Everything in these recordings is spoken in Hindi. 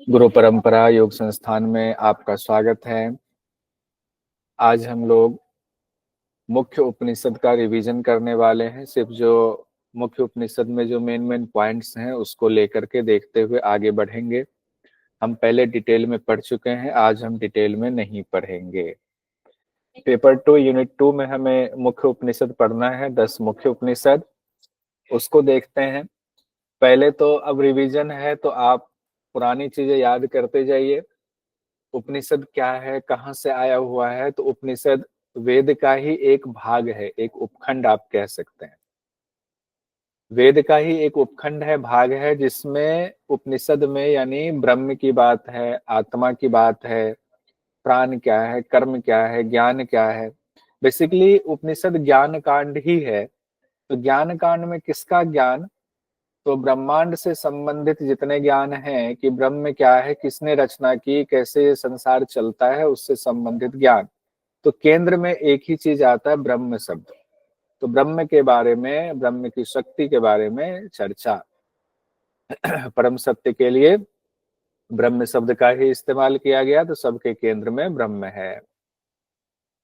गुरु परंपरा योग संस्थान में आपका स्वागत है। आज हम लोग मुख्य उपनिषद का रिवीजन करने वाले हैं। सिर्फ जो मुख्य उपनिषद में जो मेन पॉइंट्स हैं उसको लेकर के देखते हुए आगे बढ़ेंगे। हम पहले डिटेल में पढ़ चुके हैं, आज हम डिटेल में नहीं पढ़ेंगे। पेपर 2 यूनिट 2 में हमें मुख्य उपनिषद पढ़ना है, 10 मुख्य उपनिषद, उसको देखते हैं। पहले तो अब रिवीजन है तो आप पुरानी चीजें याद करते जाइए। उपनिषद क्या है, कहाँ से आया हुआ है? तो उपनिषद वेद का ही एक भाग है, एक उपखंड आप कह सकते हैं। वेद का ही एक उपखंड है, भाग है, जिसमें उपनिषद में यानी ब्रह्म की बात है, आत्मा की बात है, प्राण क्या है, कर्म क्या है, ज्ञान क्या है। बेसिकली उपनिषद ज्ञान कांड ही है। तो ज्ञान कांड में किसका ज्ञान? तो ब्रह्मांड से संबंधित जितने ज्ञान हैं कि ब्रह्म क्या है, किसने रचना की, कैसे ये संसार चलता है, उससे संबंधित ज्ञान। तो केंद्र में एक ही चीज आता है, ब्रह्म शब्द। तो ब्रह्म के बारे में, ब्रह्म की शक्ति के बारे में चर्चा। परम सत्य के लिए ब्रह्म शब्द का ही इस्तेमाल किया गया, तो सबके केंद्र में ब्रह्म है।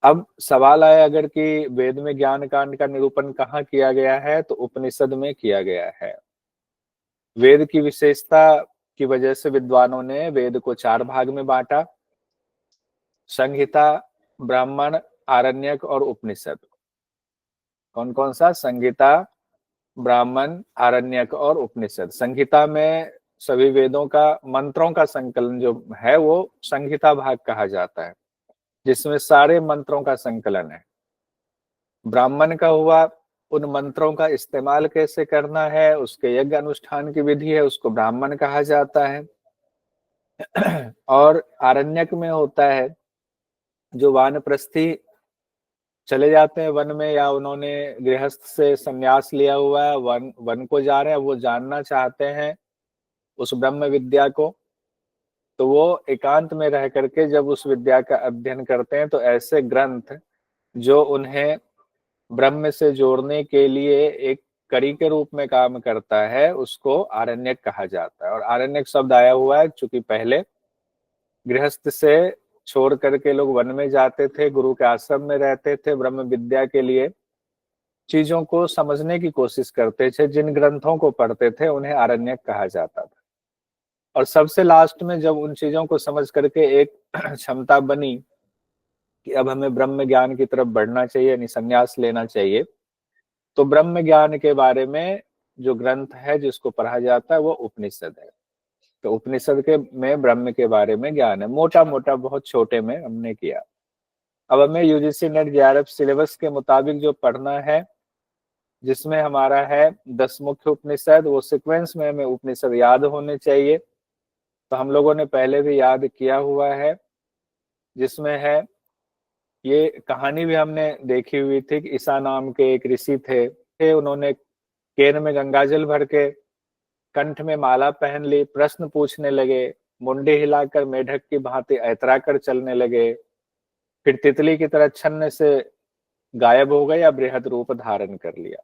अब सवाल आया अगर कि वेद में ज्ञान कांड का निरूपण कहाँ किया गया है? तो उपनिषद में किया गया है। वेद की विशेषता की वजह से विद्वानों ने वेद को 4 भाग में बांटा: संहिता, ब्राह्मण, आरण्यक और उपनिषद। कौन कौन सा? संहिता, ब्राह्मण, आरण्यक और उपनिषद। संहिता में सभी वेदों का, मंत्रों का संकलन जो है वो संहिता भाग कहा जाता है, जिसमें सारे मंत्रों का संकलन है। ब्राह्मण का हुआ उन मंत्रों का इस्तेमाल कैसे करना है, उसके यज्ञ अनुष्ठान की विधि है, उसको ब्राह्मण कहा जाता है। और आरण्यक में होता है जो वानप्रस्थी चले जाते हैं वन में, या उन्होंने गृहस्थ से संन्यास लिया हुआ है, वन को जा रहे हैं, वो जानना चाहते हैं उस ब्रह्म विद्या को, तो वो एकांत में रह करके जब उस विद्या का अध्ययन करते हैं, तो ऐसे ग्रंथ जो उन्हें ब्रह्म से जोड़ने के लिए एक कड़ी के रूप में काम करता है, उसको आरण्यक कहा जाता है। और आरण्यक शब्द आया हुआ है चूंकि पहले गृहस्थ से छोड़ करके लोग वन में जाते थे, गुरु के आश्रम में रहते थे, ब्रह्म विद्या के लिए चीजों को समझने की कोशिश करते थे, जिन ग्रंथों को पढ़ते थे उन्हें आरण्यक कहा जाता था। और सबसे लास्ट में जब उन चीजों को समझ करके एक क्षमता बनी कि अब हमें ब्रह्म ज्ञान की तरफ बढ़ना चाहिए, यानी संन्यास लेना चाहिए, तो ब्रह्म ज्ञान के बारे में जो ग्रंथ है जिसको पढ़ा जाता है वो उपनिषद है। तो उपनिषद के में ब्रह्म के बारे में ज्ञान है, मोटा मोटा, बहुत छोटे में हमने किया। अब हमें यूजीसी नेट जेआरएफ सिलेबस के मुताबिक जो पढ़ना है, जिसमें हमारा है 10 मुख्य उपनिषद, वो सीक्वेंस में हमें उपनिषद याद होने चाहिए। तो हम लोगों ने पहले भी याद किया हुआ है, जिसमें है ये कहानी भी हमने देखी हुई थी कि ईसा नाम के एक ऋषि थे, उन्होंने केन में गंगाजल भर के कंठ में माला पहन ली, प्रश्न पूछने लगे, मुंडी हिलाकर मेढक की भांति ऐतरा कर चलने लगे, फिर तितली की तरह छन्ने से गायब हो गए या बृहद रूप धारण कर लिया।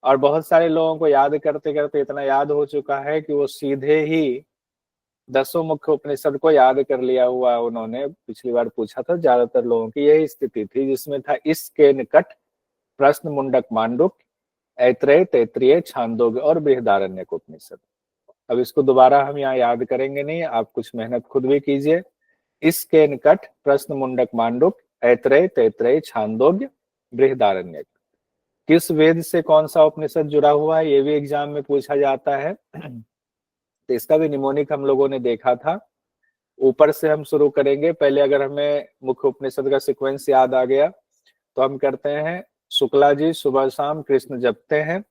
और बहुत सारे लोगों को याद करते करते इतना याद हो चुका है कि वो सीधे ही 10 मुख्य उपनिषद को याद कर लिया हुआ। उन्होंने पिछली बार पूछा था, ज्यादातर लोगों की यही स्थिति थी, जिसमें था इसके निकट, प्रश्न, मुंडक, मांडुक, ऐत्रेय, तैत्तिरीय, छांदोग्य और बृहदारण्यक उपनिषद। अब इसको दोबारा हम यहाँ याद करेंगे नहीं, आप कुछ मेहनत खुद भी कीजिए। इसके निकट, प्रश्न, मुंडक, मांडुक, ऐत्रेय, तैत्तिरीय, छांदोग्य, बृहदारण्यक। किस वेद से कौन सा उपनिषद जुड़ा हुआ है, ये भी एग्जाम में पूछा जाता है। तो इसका भी निमोनिक हम लोगों ने देखा था। ऊपर से हम शुरू करेंगे। पहले अगर हमें मुख्य उपनिषद का सिक्वेंस याद आ गया तो हम करते हैं, शुक्ला जी सुबह शाम कृष्ण जपते हैं,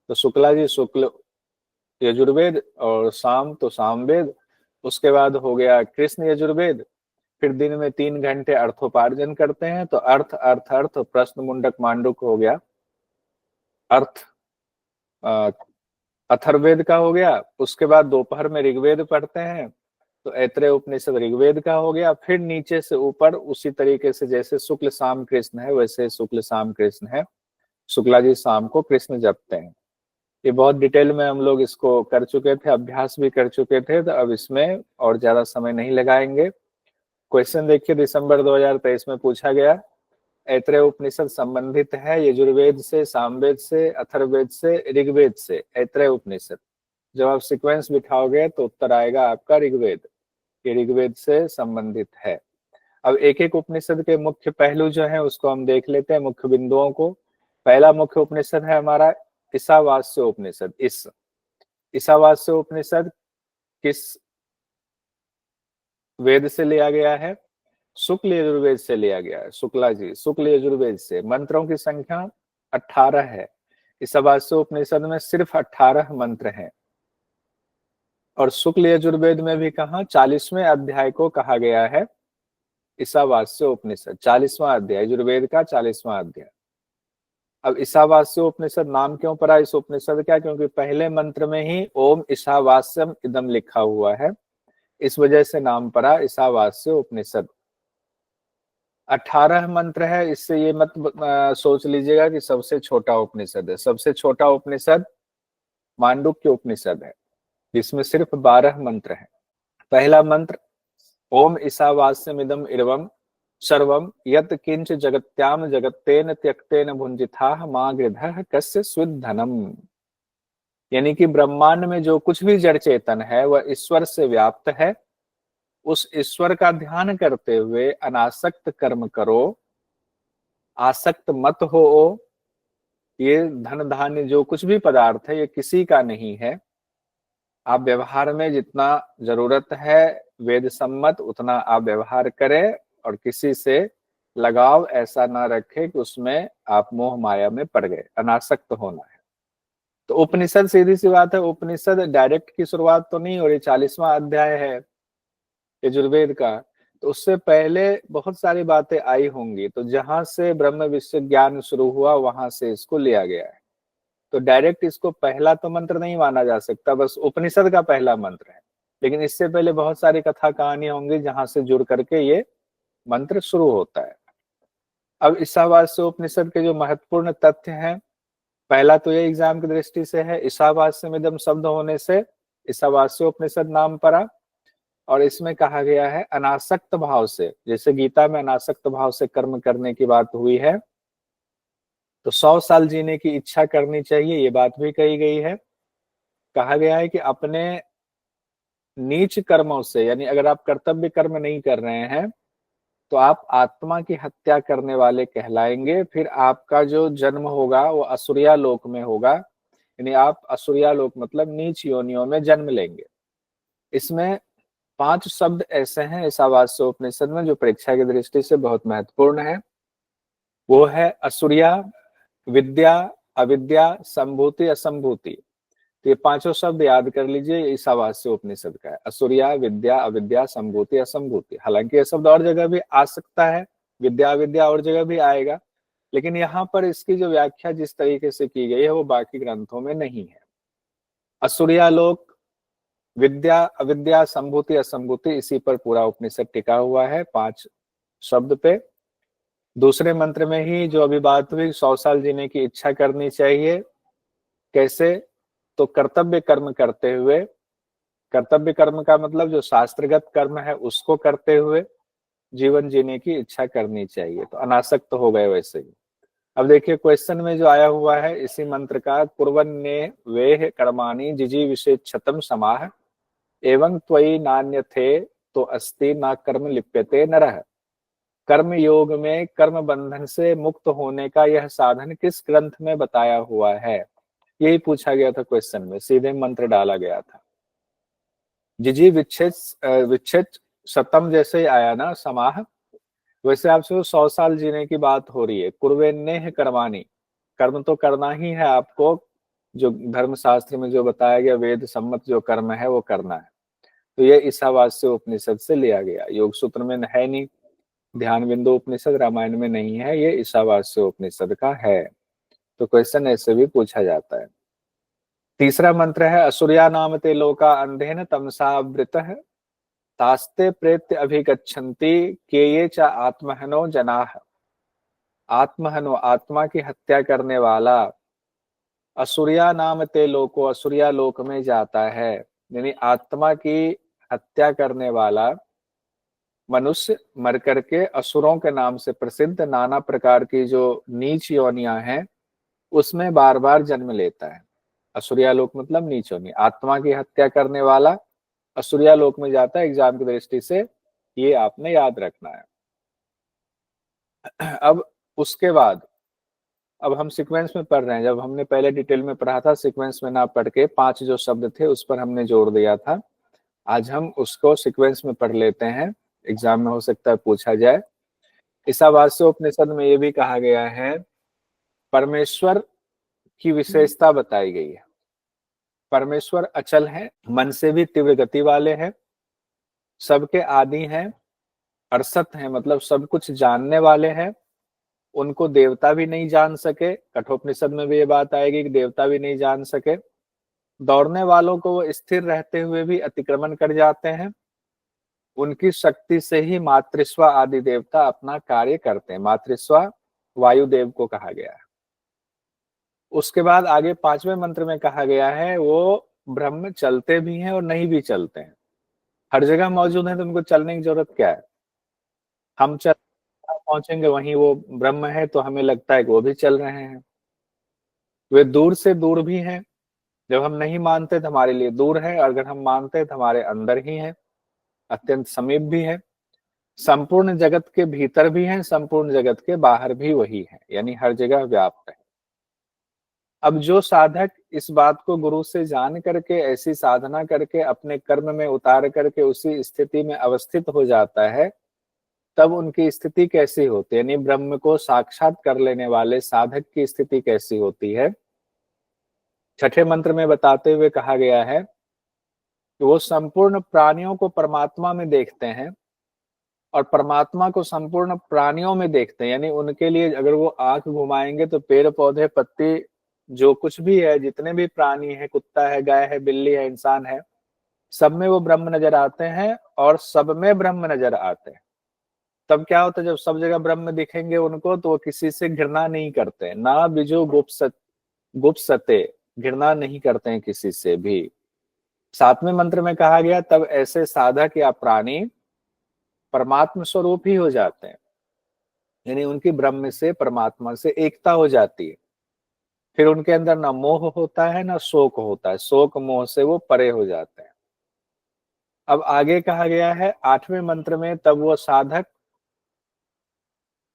तो शुक्ला जी शुक्ल यजुर्वेद और शाम तो सामवेद। उसके बाद हो गया कृष्ण यजुर्वेद। फिर दिन में 3 घंटे अर्थोपार्जन करते हैं, तो अर्थ अर्थ अर्थ, प्रश्न, मुंडक, मांडुक हो गया अर्थ। अथर्ववेद का हो गया। उसके बाद दोपहर में ऋग्वेद पढ़ते हैं, तो ऐत्रेय उपनिषद ऋग्वेद का हो गया। फिर नीचे से ऊपर उसी तरीके से जैसे शुक्ल शाम कृष्ण है, वैसे शुक्ल शाम कृष्ण है, शुक्ला जी शाम को कृष्ण जपते हैं। ये बहुत डिटेल में हम लोग इसको कर चुके थे, अभ्यास भी कर चुके थे, तो अब इसमें और ज्यादा समय नहीं लगाएंगे। क्वेश्चन देखिए, दिसंबर 2023 में पूछा गया, ऐत्रेय उपनिषद संबंधित है यजुर्वेद से, सामवेद से, अथर्ववेद से, ऋग्वेद से। ऐत्रेय उपनिषद, जब आप सीक्वेंस बिठाओगे तो उत्तर आएगा आपका ऋग्वेद, ये ऋग्वेद से संबंधित है। अब एक एक उपनिषद के मुख्य पहलू जो है उसको हम देख लेते हैं, मुख्य बिंदुओं को। पहला मुख्य उपनिषद है हमारा ईशावास्य उपनिषद। ईशावास्य उपनिषद किस वेद से लिया गया है? शुक्ल यजुर्वेद से लिया गया है। शुक्ला जी, शुक्ल यजुर्वेद से। मंत्रों की संख्या 18 है। ईशावास्य उपनिषद में सिर्फ 18 मंत्र हैं। और शुक्ल यजुर्वेद में भी कहा 40वें अध्याय को कहा गया है ईशावास्य उपनिषद। 40वां अध्याय, यजुर्वेद का 40वां अध्याय। अब ईशावास्य उपनिषद नाम क्यों पड़ा इस उपनिषद का? क्योंकि पहले मंत्र में ही ओम ईशावास्यम इदम लिखा हुआ है, इस वजह से नाम पड़ा ईशावास्य उपनिषद। 18 मंत्र है, इससे ये मत सोच लीजिएगा कि सबसे छोटा उपनिषद है। सबसे छोटा उपनिषद मांडुक्य उपनिषद है, जिसमें सिर्फ 12 मंत्र हैं। पहला मंत्र ओम ईशावास्यमिदम इर्वम सर्वम यत् किंच जगत्याम जगत्तेन त्यक्तेन भुंजिथाः मा गृधः कस्य स्विद्धनम। यानी कि ब्रह्मांड में जो कुछ भी जड़ चेतन है वह ईश्वर से व्याप्त है। उस ईश्वर का ध्यान करते हुए अनासक्त कर्म करो, आसक्त मत हो। ये धन धान्य जो कुछ भी पदार्थ है ये किसी का नहीं है। आप व्यवहार में जितना जरूरत है वेद सम्मत उतना आप व्यवहार करें, और किसी से लगाव ऐसा ना रखें कि उसमें आप मोह माया में पड़ गए। अनासक्त होना है। तो उपनिषद, सीधी सी बात है, उपनिषद डायरेक्ट की शुरुआत तो नहीं हो रही। 40वां अध्याय है यजुर्वेद का, तो उससे पहले बहुत सारी बातें आई होंगी। तो जहां से ब्रह्म विषय ज्ञान शुरू हुआ वहां से इसको लिया गया है। तो डायरेक्ट इसको पहला तो मंत्र नहीं माना जा सकता, बस उपनिषद का पहला मंत्र है। लेकिन इससे पहले बहुत सारी कथा कहानियां होंगी जहां से जुड़ करके ये मंत्र शुरू होता है। अब ईशावास्य उपनिषद के जो महत्वपूर्ण तथ्य हैं, पहला तो ये एग्जाम की दृष्टि से है, ईशावास्यमिदम शब्द होने से ईशावास्य उपनिषद नाम पड़ा। और इसमें कहा गया है अनासक्त भाव से, जैसे गीता में अनासक्त भाव से कर्म करने की बात हुई है, तो 100 साल जीने की इच्छा करनी चाहिए, ये बात भी कही गई है। कहा गया है कि अपने नीच कर्मों से, यानी अगर आप कर्तव्य कर्म नहीं कर रहे हैं तो आप आत्मा की हत्या करने वाले कहलाएंगे। फिर आपका जो जन्म होगा वो असुरिया लोक में होगा, यानी आप असुरिया लोक मतलब नीच योनियों में जन्म लेंगे। इसमें 5 शब्द ऐसे हैं ईशावास्य उपनिषद में जो परीक्षा की दृष्टि से बहुत महत्वपूर्ण है। वो है असुरिया, विद्या, अविद्या, संभूति, असंभूति। तो ये 5 शब्द याद कर लीजिए, ईशावास्य उपनिषद का है। असुरिया, विद्या, अविद्या, संभूति, असंभूति। हालांकि ये शब्द और जगह भी आ सकता है, विद्या अविद्या और जगह भी आएगा, लेकिन यहाँ पर इसकी जो व्याख्या जिस तरीके से की गई है वो बाकी ग्रंथों में नहीं है। असुरिया लोक, विद्या, अविद्या, संभूति, असंभूति, इसी पर पूरा उपनिषद टिका हुआ है, 5 शब्द पे। दूसरे मंत्र में ही जो अभी बात हुई 100 साल जीने की इच्छा करनी चाहिए। कैसे? तो कर्तव्य कर्म करते हुए, कर्तव्य कर्म का मतलब जो शास्त्रगत कर्म है उसको करते हुए जीवन जीने की इच्छा करनी चाहिए। तो अनासक्त हो गए वैसे ही। अब देखिए क्वेश्चन में जो आया हुआ है इसी मंत्र का, कुर्वन्ने वेह कर्माणि जिजीविषेच्छतम समाह एवं त्वयि नान्यथे तो अस्ति ना कर्म लिप्यते नरः। कर्म योग में कर्म बंधन से मुक्त होने का यह साधन किस ग्रंथ में बताया हुआ है? यही पूछा गया था क्वेश्चन में, सीधे मंत्र डाला गया था। जिजी विच्छेद शतम जैसे ही आया ना समाह, वैसे आपसे 100 साल जीने की बात हो रही है। कुर्वेन्नेह कर्माणि, कर्म तो करना ही है आपको, जो धर्मशास्त्र में जो बताया गया वेद सम्मत जो कर्म है वो करना है। तो ये ईशावास्य उपनिषद से लिया गया, योग सूत्र में है नहीं, ध्यान बिंदु उपनिषद रामायण में नहीं है, ये ईशावास्य उपनिषद का है। तो क्वेश्चन ऐसे भी पूछा जाता है। तीसरा मंत्र है असुरिया नामते लोका अंधेन तमसावृतः तास्ते प्रेत्य अभिगच्छन्ति के ये च आत्महनो जनाः। आत्महनो, आत्मा की हत्या करने वाला, असुरिया नाम ते लोको, असुरिया लोक में जाता है। यानी आत्मा की हत्या करने वाला मनुष्य मर करके असुरों के नाम से प्रसिद्ध नाना प्रकार की जो नीच योनियां हैं उसमें बार बार जन्म लेता है। असुरिया लोक मतलब नीच योनि। आत्मा की हत्या करने वाला असुरिया लोक में जाता है, एग्जाम की दृष्टि से ये आपने याद रखना है। अब उसके बाद अब हम सीक्वेंस में पढ़ रहे हैं। जब हमने पहले डिटेल में पढ़ा था, सीक्वेंस में ना पढ़ के 5 जो शब्द थे उस पर हमने जोर दिया था। आज हम उसको सीक्वेंस में पढ़ लेते हैं, एग्जाम में हो सकता है पूछा जाए। ईशावास्य उपनिषद में ये भी कहा गया है, परमेश्वर की विशेषता बताई गई है। परमेश्वर अचल है, मन से भी तीव्र गति वाले हैं, सबके आदि हैं, अरसत हैं मतलब सब कुछ जानने वाले हैं। उनको देवता भी नहीं जान सके, कठोपनिषद में भी ये बात आएगी कि देवता भी नहीं जान सके। दौड़ने वालों को वो स्थिर रहते हुए भी अतिक्रमण कर जाते हैं। उनकी शक्ति से ही मातृस्वा आदि देवता अपना कार्य करते हैं। मातृस्वा वायुदेव को कहा गया है। उसके बाद आगे 5वें मंत्र में कहा गया है वो ब्रह्म चलते भी हैं और नहीं भी चलते हैं। हर जगह मौजूद है तो उनको चलने की जरूरत क्या है। हम चल पहुंचेंगे वहीं वो ब्रह्म है तो हमें लगता है कि वो भी चल रहे हैं। वे दूर से दूर भी हैं। जब हम नहीं मानते तो हमारे लिए दूर है, अगर हम मानते हैं तो हमारे अंदर ही है, अत्यंत समीप भी है। संपूर्ण जगत के भीतर भी है, संपूर्ण जगत के बाहर भी वही है, यानी हर जगह व्याप्त है। अब जो साधक इस बात को गुरु से जान करके ऐसी साधना करके अपने कर्म में उतार करके उसी स्थिति में अवस्थित हो जाता है, तब उनकी स्थिति कैसी होती है, यानी ब्रह्म को साक्षात कर लेने वाले साधक की स्थिति कैसी होती है। 6ठे मंत्र में बताते हुए कहा गया है कि वो संपूर्ण प्राणियों को परमात्मा में देखते हैं और परमात्मा को संपूर्ण प्राणियों में देखते हैं। यानी उनके लिए अगर वो आंख घुमाएंगे तो पेड़ पौधे पत्ती जो कुछ भी है, जितने भी प्राणी है, कुत्ता है, गाय है, बिल्ली है, इंसान है, सब में वो ब्रह्म नजर आते हैं और सब में ब्रह्म नजर आते हैं। तब क्या होता है, जब सब जगह ब्रह्म दिखेंगे उनको तो वो किसी से घृणा नहीं करते। ना बिजो गुप्सते, घृणा नहीं करते हैं किसी से भी। 7वें मंत्र में कहा गया तब ऐसे साधक या प्राणी परमात्म स्वरूप ही हो जाते हैं, यानी उनकी ब्रह्म से परमात्मा से एकता हो जाती है। फिर उनके अंदर ना मोह होता है ना शोक होता है, शोक मोह से वो परे हो जाते हैं। अब आगे कहा गया है 8वें मंत्र में, तब वो साधक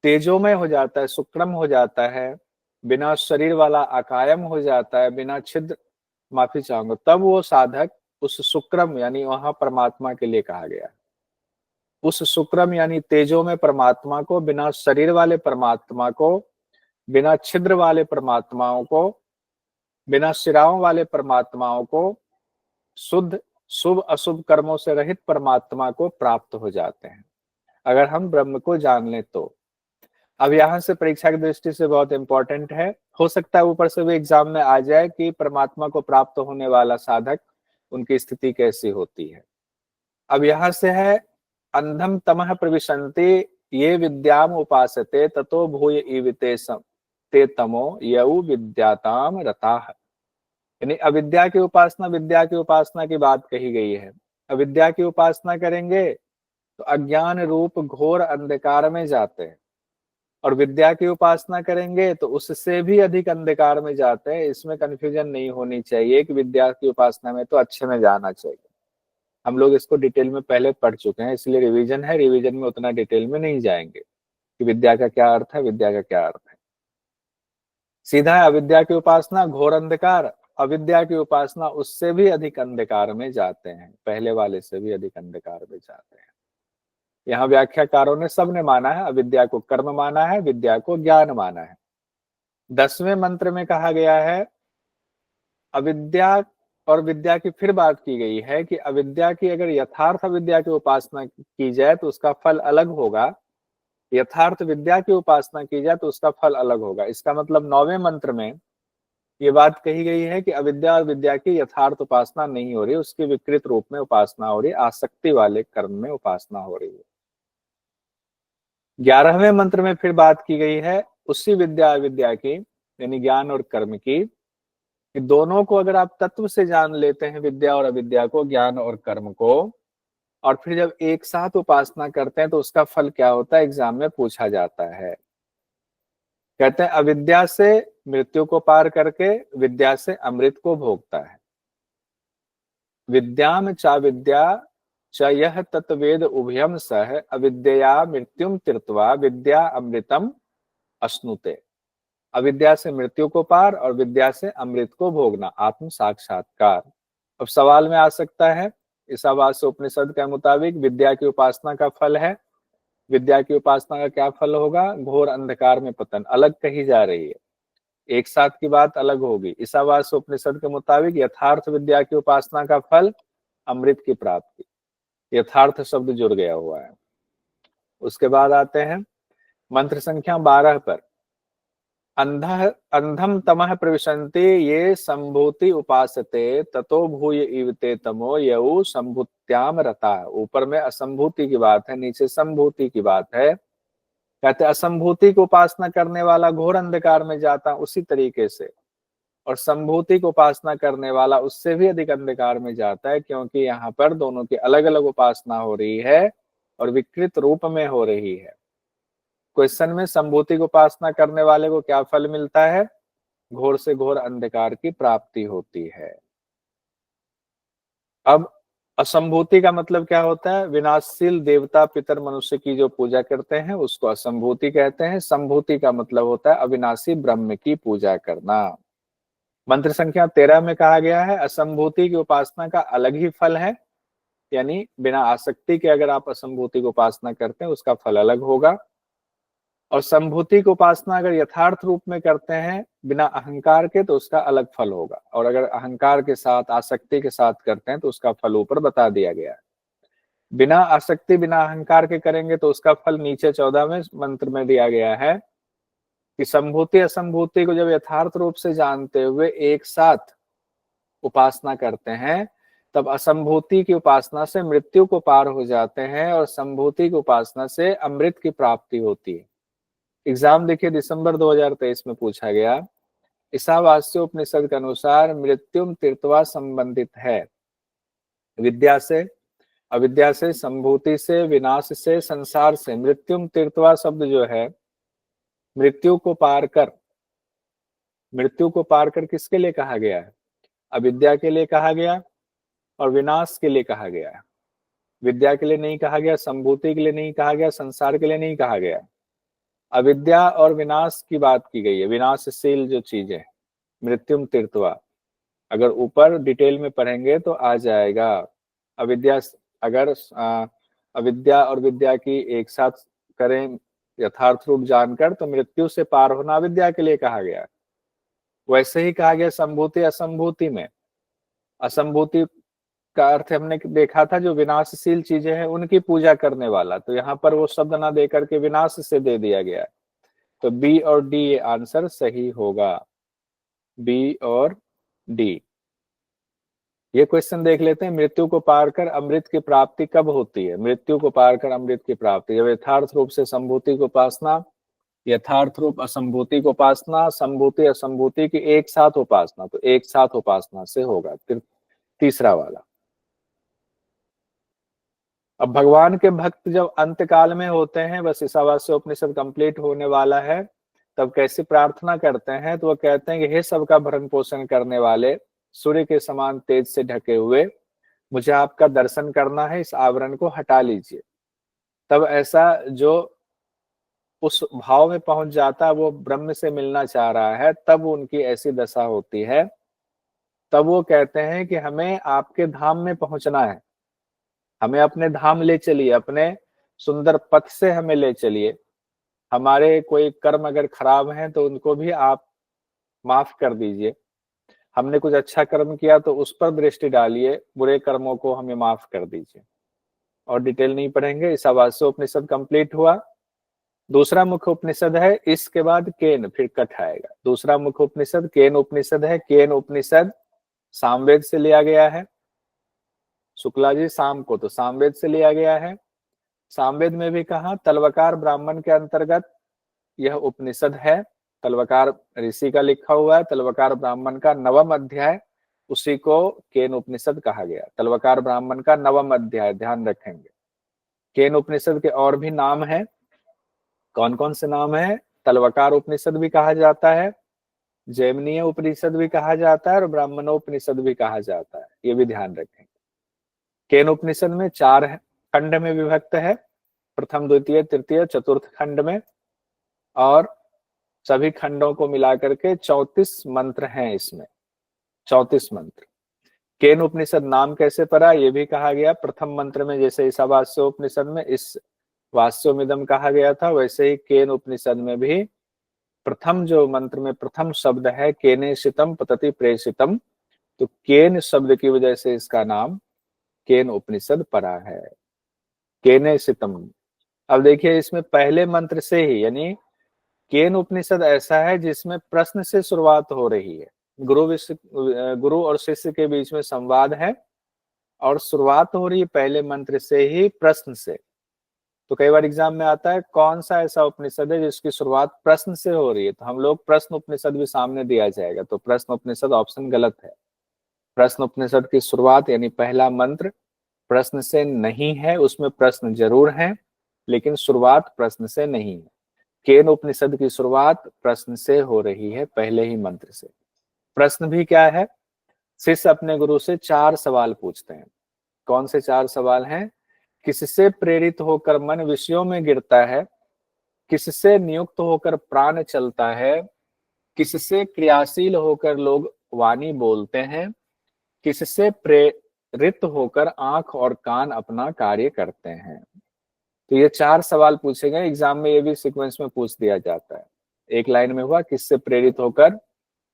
तेजोमय हो जाता है, शुक्रम हो जाता है, बिना शरीर वाला अकायम हो जाता है, बिना छिद्र, माफी चाहूंगा, तब वो साधक उस शुक्रम यानी वहां परमात्मा के लिए कहा गया, उस शुक्रम यानी तेजो में परमात्मा को, बिना शरीर वाले परमात्मा को, बिना छिद्र वाले परमात्माओं को, बिना शिराओं वाले परमात्माओं को, शुद्ध शुभ अशुभ कर्मों से रहित परमात्मा को प्राप्त हो जाते हैं, अगर हम ब्रह्म को जान लें तो। अब यहाँ से परीक्षा की दृष्टि से बहुत इंपॉर्टेंट है, हो सकता है ऊपर से भी एग्जाम में आ जाए कि परमात्मा को प्राप्त होने वाला साधक उनकी स्थिति कैसी होती है। अब यहाँ से है, अंधम तमः प्रविशन्ति ये विद्याम उपासते ततो भूय ईविते ते तमो यऊ विद्याताम रताः। यानी अविद्या की उपासना, विद्या की उपासना की बात कही गई है। अविद्या की उपासना करेंगे तो अज्ञान रूप घोर अंधकार में जाते हैं, और विद्या की उपासना करेंगे तो उससे भी अधिक अंधकार में जाते हैं। इसमें कंफ्यूजन नहीं होनी चाहिए कि विद्या की उपासना में तो अच्छे में जाना चाहिए। हम लोग इसको डिटेल में पहले पढ़ चुके हैं, इसलिए रिवीजन है, रिवीजन में उतना डिटेल में नहीं जाएंगे कि विद्या का क्या अर्थ है, विद्या का क्या अर्थ है। सीधा है अविद्या की उपासना घोर अंधकार, अविद्या की उपासना उससे भी अधिक अंधकार में जाते हैं, पहले वाले से भी अधिक अंधकार में जाते हैं। यहाँ व्याख्याकारों ने सबने माना है, अविद्या को कर्म माना है, विद्या को ज्ञान माना है। 10वें मंत्र में कहा गया है अविद्या और विद्या की फिर बात की गई है कि अविद्या की अगर यथार्थ अविद्या की उपासना की जाए तो उसका फल अलग होगा, यथार्थ विद्या की उपासना की जाए तो उसका फल अलग होगा। इसका मतलब 9वें मंत्र में ये बात कही गई है कि अविद्या और विद्या की यथार्थ उपासना नहीं हो रही, उसके विकृत रूप में उपासना हो रही, आसक्ति वाले कर्म में उपासना हो रही है। 11वें मंत्र में फिर बात की गई है उसी विद्या अविद्या की, यानी ज्ञान और कर्म की, कि दोनों को अगर आप तत्व से जान लेते हैं, विद्या और अविद्या को, ज्ञान और कर्म को, और फिर जब एक साथ उपासना करते हैं तो उसका फल क्या होता है, एग्जाम में पूछा जाता है। कहते हैं अविद्या से मृत्यु को पार करके विद्या से अमृत को भोगता है। विद्याम चा विद्या च यह तत्वेद उभयम सह अविद्या मृत्युम तीर्त्वा विद्या अमृतम अश्नुते। अविद्या से मृत्यु को पार और विद्या से अमृत को भोगना, आत्म साक्षात्कार। अब सवाल में आ सकता है, इस आवाज से उपनिषद के मुताबिक विद्या की उपासना का फल है, विद्या की उपासना का क्या फल होगा, घोर अंधकार में पतन। अलग कही जा रही है, एक साथ की बात अलग होगी। इस आवाज से उपनिषद के मुताबिक यथार्थ विद्या की उपासना का फल अमृत की प्राप्ति, यथार्थ शब्द जुड़ गया हुआ है। उसके बाद आते हैं मंत्र संख्या 12 पर। अंधम तमः प्रविशन्ति ये संभूति उपासते ततो भूय इवते तमो यऊ संभूत्याम रता। ऊपर में असंभूति की बात है, नीचे संभूति की बात है। कहते असंभूति को उपासना करने वाला घोर अंधकार में जाता, उसी तरीके से, और संभूति को उपासना करने वाला उससे भी अधिक अंधकार में जाता है, क्योंकि यहाँ पर दोनों की अलग अलग उपासना हो रही है और विकृत रूप में हो रही है। क्वेश्चन में संभूति को उपासना करने वाले को क्या फल मिलता है, घोर से घोर अंधकार की प्राप्ति होती है। अब असंभूति का मतलब क्या होता है, विनाशशील देवता पितर मनुष्य की जो पूजा करते हैं उसको असंभूति कहते हैं। संभूति का मतलब होता है अविनाशी ब्रह्म की पूजा करना। मंत्र संख्या 13 में कहा गया है असंभूति की उपासना का अलग ही फल है, यानी बिना आसक्ति के अगर आप असंभूति को उपासना करते हैं उसका फल अलग होगा, और संभूति की उपासना अगर यथार्थ रूप में करते हैं बिना अहंकार के तो उसका अलग फल होगा, और अगर अहंकार के साथ आसक्ति के साथ करते हैं तो उसका फल ऊपर बता दिया गया है। बिना आसक्ति बिना अहंकार के करेंगे तो उसका फल नीचे 14वें मंत्र में दिया गया है कि संभूति असंभूति को जब यथार्थ रूप से जानते हुए एक साथ उपासना करते हैं तब असंभूति की उपासना से मृत्यु को पार हो जाते हैं और संभूति की उपासना से अमृत की प्राप्ति होती है। एग्जाम देखिए दिसंबर 2023 में पूछा गया, ईशावास्य उपनिषद के अनुसार मृत्युम तीर्थवा संबंधित है विद्या से, अविद्या से, संभूति से, विनाश से, संसार से। मृत्युम तीर्थवा शब्द जो है मृत्यु को पार कर, मृत्यु को पार कर किसके लिए कहा गया है, अविद्या के लिए कहा गया और विनाश के लिए कहा गया है। विद्या के लिए नहीं कहा गया, संभूति के लिए नहीं कहा गया, संसार के लिए नहीं कहा गया। अविद्या और विनाश की बात की गई है, विनाशशील जो चीजें, मृत्युम तीर्थवा। अगर ऊपर डिटेल में पढ़ेंगे तो आ जाएगा। अविद्या, अगर अविद्या और विद्या की एक साथ करें यथार्थ रूप जानकर तो मृत्यु से पार होना अविद्या के लिए कहा गया। वैसे ही कहा गया संभूति असंभूति में। असंभूति का अर्थ हमने देखा था जो विनाशशील चीजें हैं उनकी पूजा करने वाला, तो यहाँ पर वो शब्द ना दे करके विनाश से दे दिया गया। तो बी और डी ये आंसर सही होगा, बी और डी। ये क्वेश्चन देख लेते हैं, मृत्यु को पार कर अमृत की प्राप्ति कब होती है। मृत्यु को पार कर अमृत की प्राप्ति जब यथार्थ रूप से संभूति को उपासना, यथार्थ रूप असंभूति को उपासना, संभूति असंभूति की एक साथ उपासना, तो एक साथ उपासना से होगा। तीसरा वाला, अब भगवान के भक्त जब अंत काल में होते हैं, बस ईशावास्य उपनिषद कंप्लीट होने वाला है, तब कैसी प्रार्थना करते हैं, तो वो कहते हैं कि हे सबका भरण पोषण करने वाले, सूर्य के समान तेज से ढके हुए, मुझे आपका दर्शन करना है, इस आवरण को हटा लीजिए। तब ऐसा जो उस भाव में पहुंच जाता है, वो ब्रह्म से मिलना चाह रहा है, तब उनकी ऐसी दशा होती है। तब वो कहते हैं कि हमें आपके धाम में पहुंचना है, हमें अपने धाम ले चलिए, अपने सुंदर पथ से हमें ले चलिए। हमारे कोई कर्म अगर खराब हैं तो उनको भी आप माफ कर दीजिए, हमने कुछ अच्छा कर्म किया तो उस पर दृष्टि डालिए, बुरे कर्मों को हमें माफ कर दीजिए। और डिटेल नहीं पढ़ेंगे। ईशावास्य उपनिषद कंप्लीट हुआ। दूसरा मुख्य उपनिषद है, इसके बाद केन, फिर कठ आएगा। दूसरा मुख्य उपनिषद केन उपनिषद है। केन उपनिषद सामवेद से लिया गया है। शुक्ला जी शाम को तो सामवेद से लिया गया है। सामवेद में भी कहा तलवकार ब्राह्मण के अंतर्गत यह उपनिषद है। तलवकार ऋषि का लिखा हुआ है, तलवकार ब्राह्मण का 9वां अध्याय, उसी को केन उपनिषद कहा गया। तलवकार ब्राह्मण का 9वां अध्याय, ध्यान रखेंगे। केन उपनिषद के और भी नाम है। कौन कौन से नाम है? तलवकार उपनिषद भी कहा जाता है, जैमिनीय उपनिषद भी कहा जाता है, और ब्राह्मणोपनिषद भी कहा जाता है। ये भी ध्यान रखेंगे। केन उपनिषद में 4 खंड में विभक्त है, प्रथम, द्वितीय, तृतीय, चतुर्थ खंड में, और सभी खंडों को मिलाकर के 34 मंत्र हैं इसमें, 34 मंत्र। केन उपनिषद नाम कैसे पड़ा, ये भी कहा गया। प्रथम मंत्र में जैसे ईशावास्य उपनिषद में इस वास्योमिदम कहा गया था, वैसे ही केन उपनिषद में भी प्रथम जो मंत्र में प्रथम शब्द है केनेशितम पतति प्रेषितम, तो केन शब्द की वजह से इसका नाम केन उपनिषद पड़ा है, केनेशितम। अब देखिए इसमें पहले मंत्र से ही, यानी केन उपनिषद ऐसा है जिसमें प्रश्न से शुरुआत हो रही है। गुरु और शिष्य के बीच में संवाद है और शुरुआत हो रही है पहले मंत्र से ही, प्रश्न से। तो कई बार एग्जाम में आता है कौन सा ऐसा उपनिषद है जिसकी शुरुआत प्रश्न से हो रही है, तो हम लोग प्रश्न उपनिषद भी सामने दिया जाएगा, तो प्रश्न उपनिषद ऑप्शन गलत है। प्रश्न उपनिषद की शुरुआत यानी पहला मंत्र प्रश्न से नहीं है, उसमें प्रश्न जरूर है लेकिन शुरुआत प्रश्न से नहीं है। केन उपनिषद की शुरुआत प्रश्न से हो रही है, पहले ही मंत्र से। प्रश्न भी क्या है? शिष्य अपने गुरु से 4 सवाल पूछते हैं। कौन से 4 सवाल हैं? किससे प्रेरित होकर मन विषयों में गिरता है, किससे नियुक्त होकर प्राण चलता है, किससे क्रियाशील होकर लोग वाणी बोलते हैं, किससे प्रेरित होकर आंख और कान अपना कार्य करते हैं। तो ये 4 सवाल पूछे गए एग्जाम में, ये भी सीक्वेंस में पूछ दिया जाता है। एक लाइन में हुआ किससे प्रेरित होकर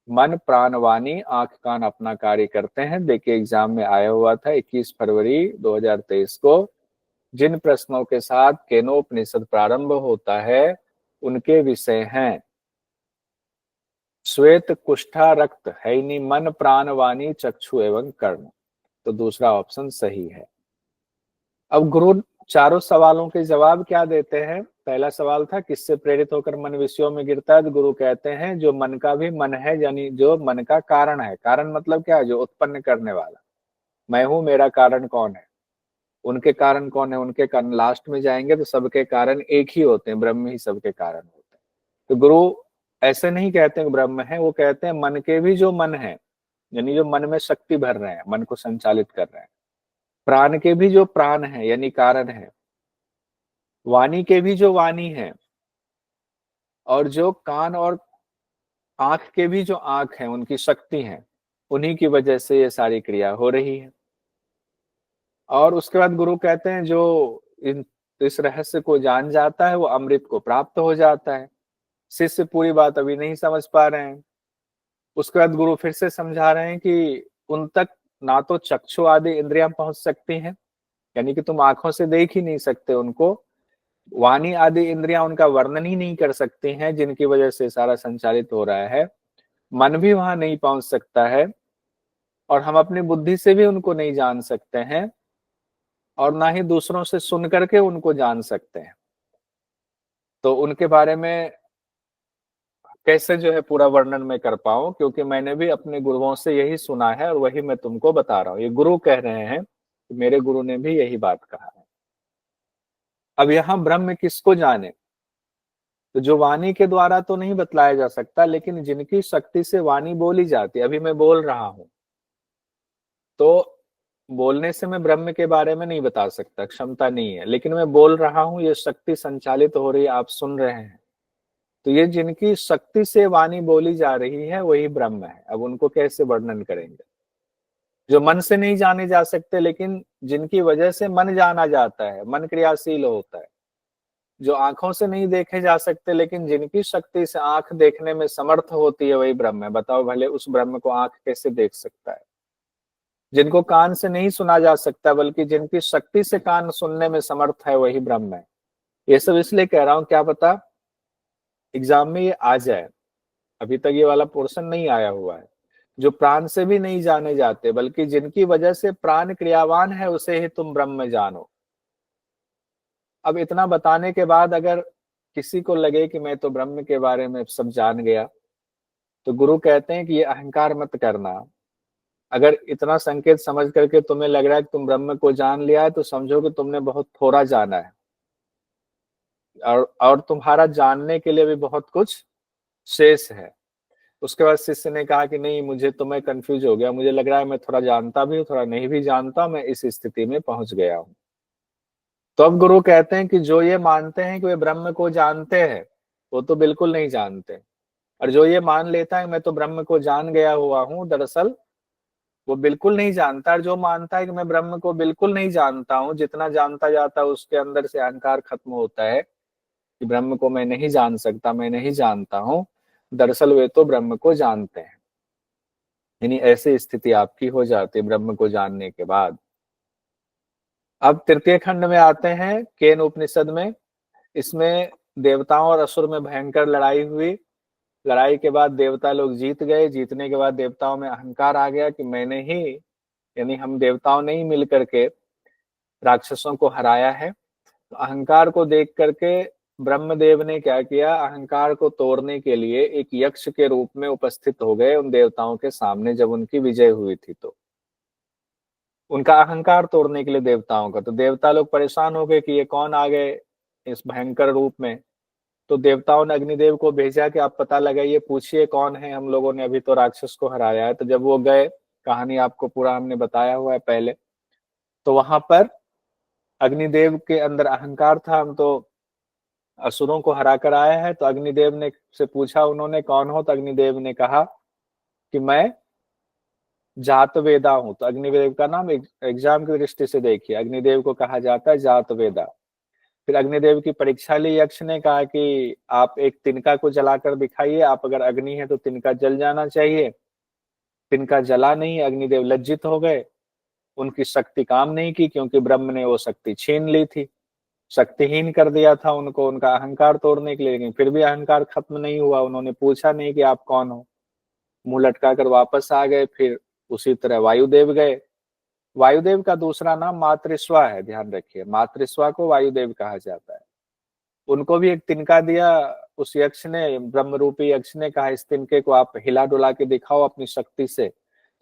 मन प्राण वाणी आंख कान अपना कार्य करते हैं। देखिए एग्जाम में आया हुआ था 21 फरवरी 2023 को। जिन प्रश्नों के साथ केनोपनिषद प्रारंभ होता है उनके विषय हैं श्वेत कुष्ठा रक्त हैनी मन प्राण वाणी चक्षु एवं कर्ण। तो दूसरा ऑप्शन सही है। अब गुरु चारों सवालों के जवाब क्या देते हैं? पहला सवाल था किससे प्रेरित होकर मन विषयों में गिरता है, तो गुरु कहते हैं जो मन का भी मन है, यानी जो मन का कारण है। कारण मतलब क्या है? जो उत्पन्न करने वाला। मैं हूं, मेरा कारण कौन है? उनके कारण कौन है? उनके कारण लास्ट में जाएंगे तो सबके कारण एक ही होते हैं, ब्रह्म ही सबके कारण होते हैं। तो गुरु ऐसे नहीं कहते हैं ब्रह्म है, वो कहते हैं मन के भी जो मन है, यानी जो मन में शक्ति भर रहे हैं, मन को संचालित कर रहे हैं। प्राण के भी जो प्राण है यानी कारण है, वाणी के भी जो वाणी है, और जो कान और आंख के भी जो आंख है, उनकी शक्ति है, उन्हीं की वजह से ये सारी क्रिया हो रही है। और उसके बाद गुरु कहते हैं जो इस रहस्य को जान जाता है वो अमृत को प्राप्त हो जाता है। शिष्य पूरी बात अभी नहीं समझ पा रहे हैं। उसके बाद गुरु फिर से समझा रहे हैं कि उन तक ना तो चक्षु आदि इंद्रियां पहुंच सकती हैं, यानी कि तुम आंखों से देख ही नहीं सकते उनको, वाणी आदि इंद्रियां उनका वर्णन ही नहीं कर सकती हैं, जिनकी वजह से सारा संचालित हो रहा है। मन भी वहां नहीं पहुंच सकता है, और हम अपनी बुद्धि से भी उनको नहीं जान सकते हैं, और ना ही दूसरों से सुन करके उनको जान सकते हैं। तो उनके बारे में कैसे जो है पूरा वर्णन मैं कर पाऊं, क्योंकि मैंने भी अपने गुरुओं से यही सुना है और वही मैं तुमको बता रहा हूं। ये गुरु कह रहे हैं, मेरे गुरु ने भी यही बात कहा है। अब यहां ब्रह्म किसको जाने, तो जो वाणी के द्वारा तो नहीं बतलाया जा सकता, लेकिन जिनकी शक्ति से वाणी बोली जाती है। अभी मैं बोल रहा हूं तो बोलने से मैं ब्रह्म के बारे में नहीं बता सकता, क्षमता नहीं है, लेकिन मैं बोल रहा हूं, ये शक्ति संचालित हो रही है, आप सुन रहे हैं, तो ये जिनकी शक्ति से वाणी बोली जा रही है वही ब्रह्म है। अब उनको कैसे वर्णन करेंगे? जो मन से नहीं जाने जा सकते, लेकिन जिनकी वजह से मन जाना जाता है, मन क्रियाशील होता है। जो आंखों से नहीं देखे जा सकते, लेकिन जिनकी शक्ति से आंख देखने में समर्थ होती है, वही ब्रह्म है। बताओ भले उस ब्रह्म को आंख कैसे देख सकता है? जिनको कान से नहीं सुना जा सकता, बल्कि जिनकी शक्ति से कान सुनने में समर्थ है, वही ब्रह्म है। ये सब इसलिए कह रहा हूं, क्या पता एग्जाम में ये आ जाए। अभी तक ये वाला पोर्शन नहीं आया हुआ है। जो प्राण से भी नहीं जाने जाते, बल्कि जिनकी वजह से प्राण क्रियावान है, उसे ही तुम ब्रह्म जानो। अब इतना बताने के बाद अगर किसी को लगे कि मैं तो ब्रह्म के बारे में सब जान गया, तो गुरु कहते हैं कि ये अहंकार मत करना। अगर इतना संकेत समझ करके तुम्हें लग रहा है कि तुम ब्रह्म को जान लिया है, तो समझो कि तुमने बहुत थोड़ा जाना है, और तुम्हारा जानने के लिए भी बहुत कुछ शेष है। उसके बाद शिष्य ने कहा कि नहीं, मुझे तो मैं कंफ्यूज हो गया, मुझे लग रहा है मैं थोड़ा जानता भी हूँ, थोड़ा नहीं भी जानता, मैं इस स्थिति में पहुंच गया हूँ। तो अब गुरु कहते हैं कि जो ये मानते हैं कि वे ब्रह्म को जानते हैं, वो तो बिल्कुल नहीं जानते। और जो ये मान लेता है मैं तो ब्रह्म को जान गया हुआ हूँ, दरअसल वो बिल्कुल नहीं जानता। और जो मानता है कि मैं ब्रह्म को बिल्कुल नहीं जानता हूँ, जितना जानता जाता है उसके अंदर से अहंकार खत्म होता है कि ब्रह्म को मैं नहीं जान सकता, मैं नहीं जानता हूँ, दरअसल वे तो ब्रह्म को जानते हैं। यानी ऐसी स्थिति आपकी हो जाती है ब्रह्म को जानने के बाद। अब तृतीय खंड में आते हैं, केन उपनिषद में। इसमें देवताओं और असुर में भयंकर लड़ाई हुई। लड़ाई के बाद देवता लोग जीत गए। जीतने के बाद देवताओं में अहंकार आ गया कि मैंने ही, यानी हम देवताओं ने ही मिल करके राक्षसों को हराया है। तो अहंकार को देख करके ब्रह्मदेव ने क्या किया, अहंकार को तोड़ने के लिए एक यक्ष के रूप में उपस्थित हो गए उन देवताओं के सामने, जब उनकी विजय हुई थी। तो उनका अहंकार तोड़ने के लिए देवताओं का, तो देवता लोग परेशान हो गए कि ये कौन आ गए इस भयंकर रूप में। तो देवताओं ने अग्निदेव को भेजा कि आप पता लगाइए, पूछिए कौन है, हम लोगों ने अभी तो राक्षस को हराया है। तो जब वो गए, कहानी आपको पूरा हमने बताया हुआ है पहले, तो वहां पर अग्निदेव के अंदर अहंकार था, हम तो असुरों को हरा कर आए हैं। तो अग्निदेव ने से पूछा उन्होंने, कौन हो? तो अग्निदेव ने कहा कि मैं जातवेदा हूं। तो अग्निदेव का नाम एग्जाम की दृष्टि से देखिए, अग्निदेव को कहा जाता है जातवेदा। फिर अग्निदेव की परीक्षा ली यक्ष ने, कहा कि आप एक तिनका को जलाकर दिखाइए, आप अगर अग्नि है तो तिनका जल जाना चाहिए। तिनका जला नहीं, अग्निदेव लज्जित हो गए, उनकी शक्ति काम नहीं की, क्योंकि ब्रह्म ने वो शक्ति छीन ली थी, शक्तिहीन कर दिया था उनको उनका अहंकार तोड़ने के लिए। लेकिन फिर भी अहंकार खत्म नहीं हुआ, उन्होंने पूछा नहीं कि आप कौन हो, मुंह लटका कर वापस आ गए। फिर उसी तरह वायुदेव गए। वायुदेव का दूसरा नाम मातृस्वा है, ध्यान रखिए, मातृस्वा को वायुदेव कहा जाता है। उनको भी एक तिनका दिया उस यक्ष ने, ब्रह्म रूपी यक्ष ने कहा इस तिनके को आप हिला डुला के दिखाओ अपनी शक्ति से।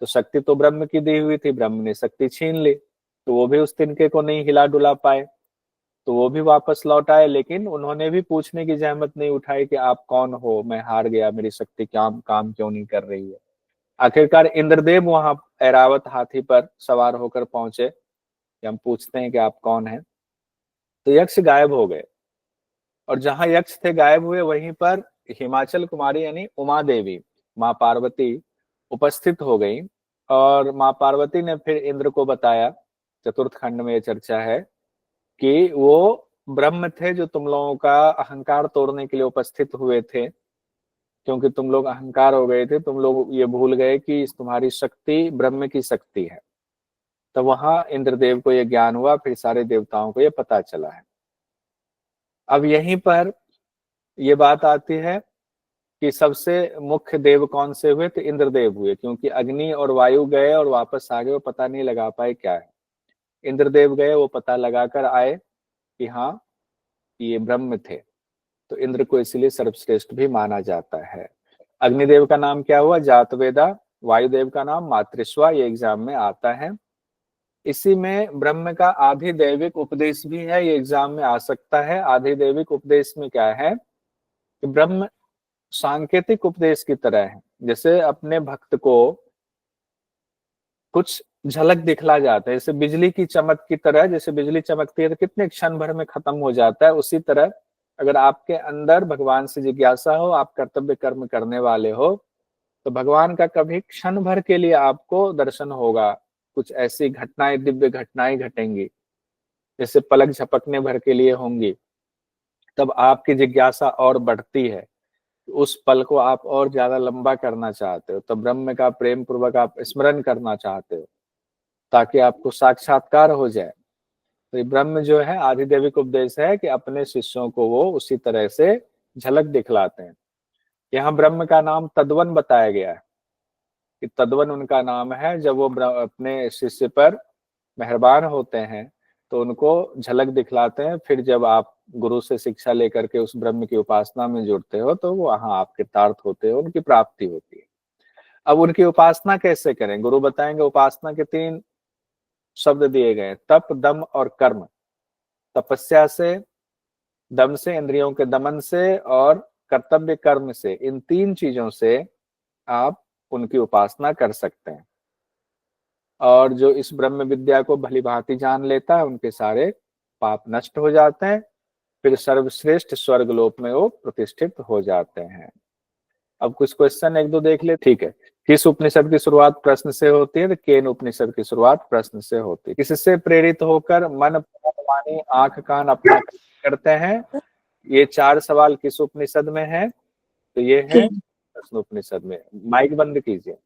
तो शक्ति तो ब्रह्म की दी हुई थी, ब्रह्म ने शक्ति छीन ली, तो वो भी उस तिनके को नहीं हिला डुला पाए। तो वो भी वापस लौट आए, लेकिन उन्होंने भी पूछने की जहमत नहीं उठाई कि आप कौन हो, मैं हार गया, मेरी शक्ति काम क्यों नहीं कर रही है। आखिरकार इंद्रदेव वहां ऐरावत हाथी पर सवार होकर पहुंचे कि हम पूछते हैं कि आप कौन हैं। तो यक्ष गायब हो गए, और जहां यक्ष थे गायब हुए, वहीं पर हिमाचल कुमारी यानी उमा देवी, माँ पार्वती उपस्थित हो गई। और माँ पार्वती ने फिर इंद्र को बताया, चतुर्थ खंड में ये चर्चा है, कि वो ब्रह्म थे जो तुम लोगों का अहंकार तोड़ने के लिए उपस्थित हुए थे। क्योंकि तुम लोग अहंकार हो गए थे, तुम लोग ये भूल गए कि तुम्हारी शक्ति ब्रह्म की शक्ति है। तब वहां इंद्रदेव को यह ज्ञान हुआ, फिर सारे देवताओं को यह पता चला है। अब यहीं पर ये बात आती है कि सबसे मुख्य देव कौन से हुए? तो इंद्रदेव हुए, क्योंकि अग्नि और वायु गए और वापस आ गए, वो पता नहीं लगा पाए क्या है। इंद्रदेव गए, वो पता लगा कर आए कि हाँ ये ब्रह्म थे। तो इंद्र को इसलिए सर्वश्रेष्ठ भी माना जाता है। अग्निदेव का नाम क्या हुआ? जातवेदा। वायुदेव का नाम मातृस्वा, ये एग्जाम में आता है। इसी में ब्रह्म का आधिदैविक उपदेश भी है, ये एग्जाम में आ सकता है। आधिदैविक उपदेश में क्या है कि ब्रह्म सांकेतिक उपदेश की तरह है। जैसे अपने भक्त को कुछ झलक दिखला जाता है, जैसे बिजली की चमक की तरह, जैसे बिजली चमकती है तो कितने क्षण भर में खत्म हो जाता है, उसी तरह अगर आपके अंदर भगवान से जिज्ञासा हो, आप कर्तव्य कर्म करने वाले हो, तो भगवान का कभी क्षण भर के लिए आपको दर्शन होगा। कुछ ऐसी घटनाएं, दिव्य घटनाएं घटेंगी, जैसे पलक झपकने भर के लिए होंगी। तब आपकी जिज्ञासा और बढ़ती है, उस पल को आप और ज्यादा लंबा करना चाहते हो, तो ब्रह्म का प्रेम पूर्वक आप स्मरण करना चाहते हो, ताकि आपको साक्षात्कार हो जाए। तो ये ब्रह्म जो है आधिदैविक उपदेश है कि अपने शिष्यों को वो उसी तरह से झलक दिखलाते हैं। यहाँ ब्रह्म का नाम तद्वन बताया गया है कि तद्वन उनका नाम है। जब वो अपने शिष्य पर मेहरबान होते हैं तो उनको झलक दिखलाते हैं। फिर जब आप गुरु से शिक्षा लेकर के उस ब्रह्म की उपासना में जुड़ते हो तो वहां आप कृतार्थ होते हो, उनकी प्राप्ति होती है। अब उनकी उपासना कैसे करें, गुरु बताएंगे। उपासना के 3 शब्द दिए गए, तप, दम और कर्म। तपस्या से, दम से, इंद्रियों के दमन से, और कर्तव्य कर्म से, इन 3 चीजों से आप उनकी उपासना कर सकते हैं। और जो इस ब्रह्म विद्या को भली भांति जान लेता है, उनके सारे पाप नष्ट हो जाते हैं, फिर सर्वश्रेष्ठ स्वर्ग लोक में वो प्रतिष्ठित हो जाते हैं। अब कुछ क्वेश्चन 1-2 देख ले। ठीक है, किस उपनिषद की शुरुआत प्रश्न से होती है? तो केन उपनिषद की शुरुआत प्रश्न से होती है। किससे प्रेरित होकर मन, प्राण, वाणी, आंख, कान अपना करते हैं? ये 4 सवाल किस उपनिषद में है? तो ये है प्रश्न उपनिषद में। माइक बंद कीजिए,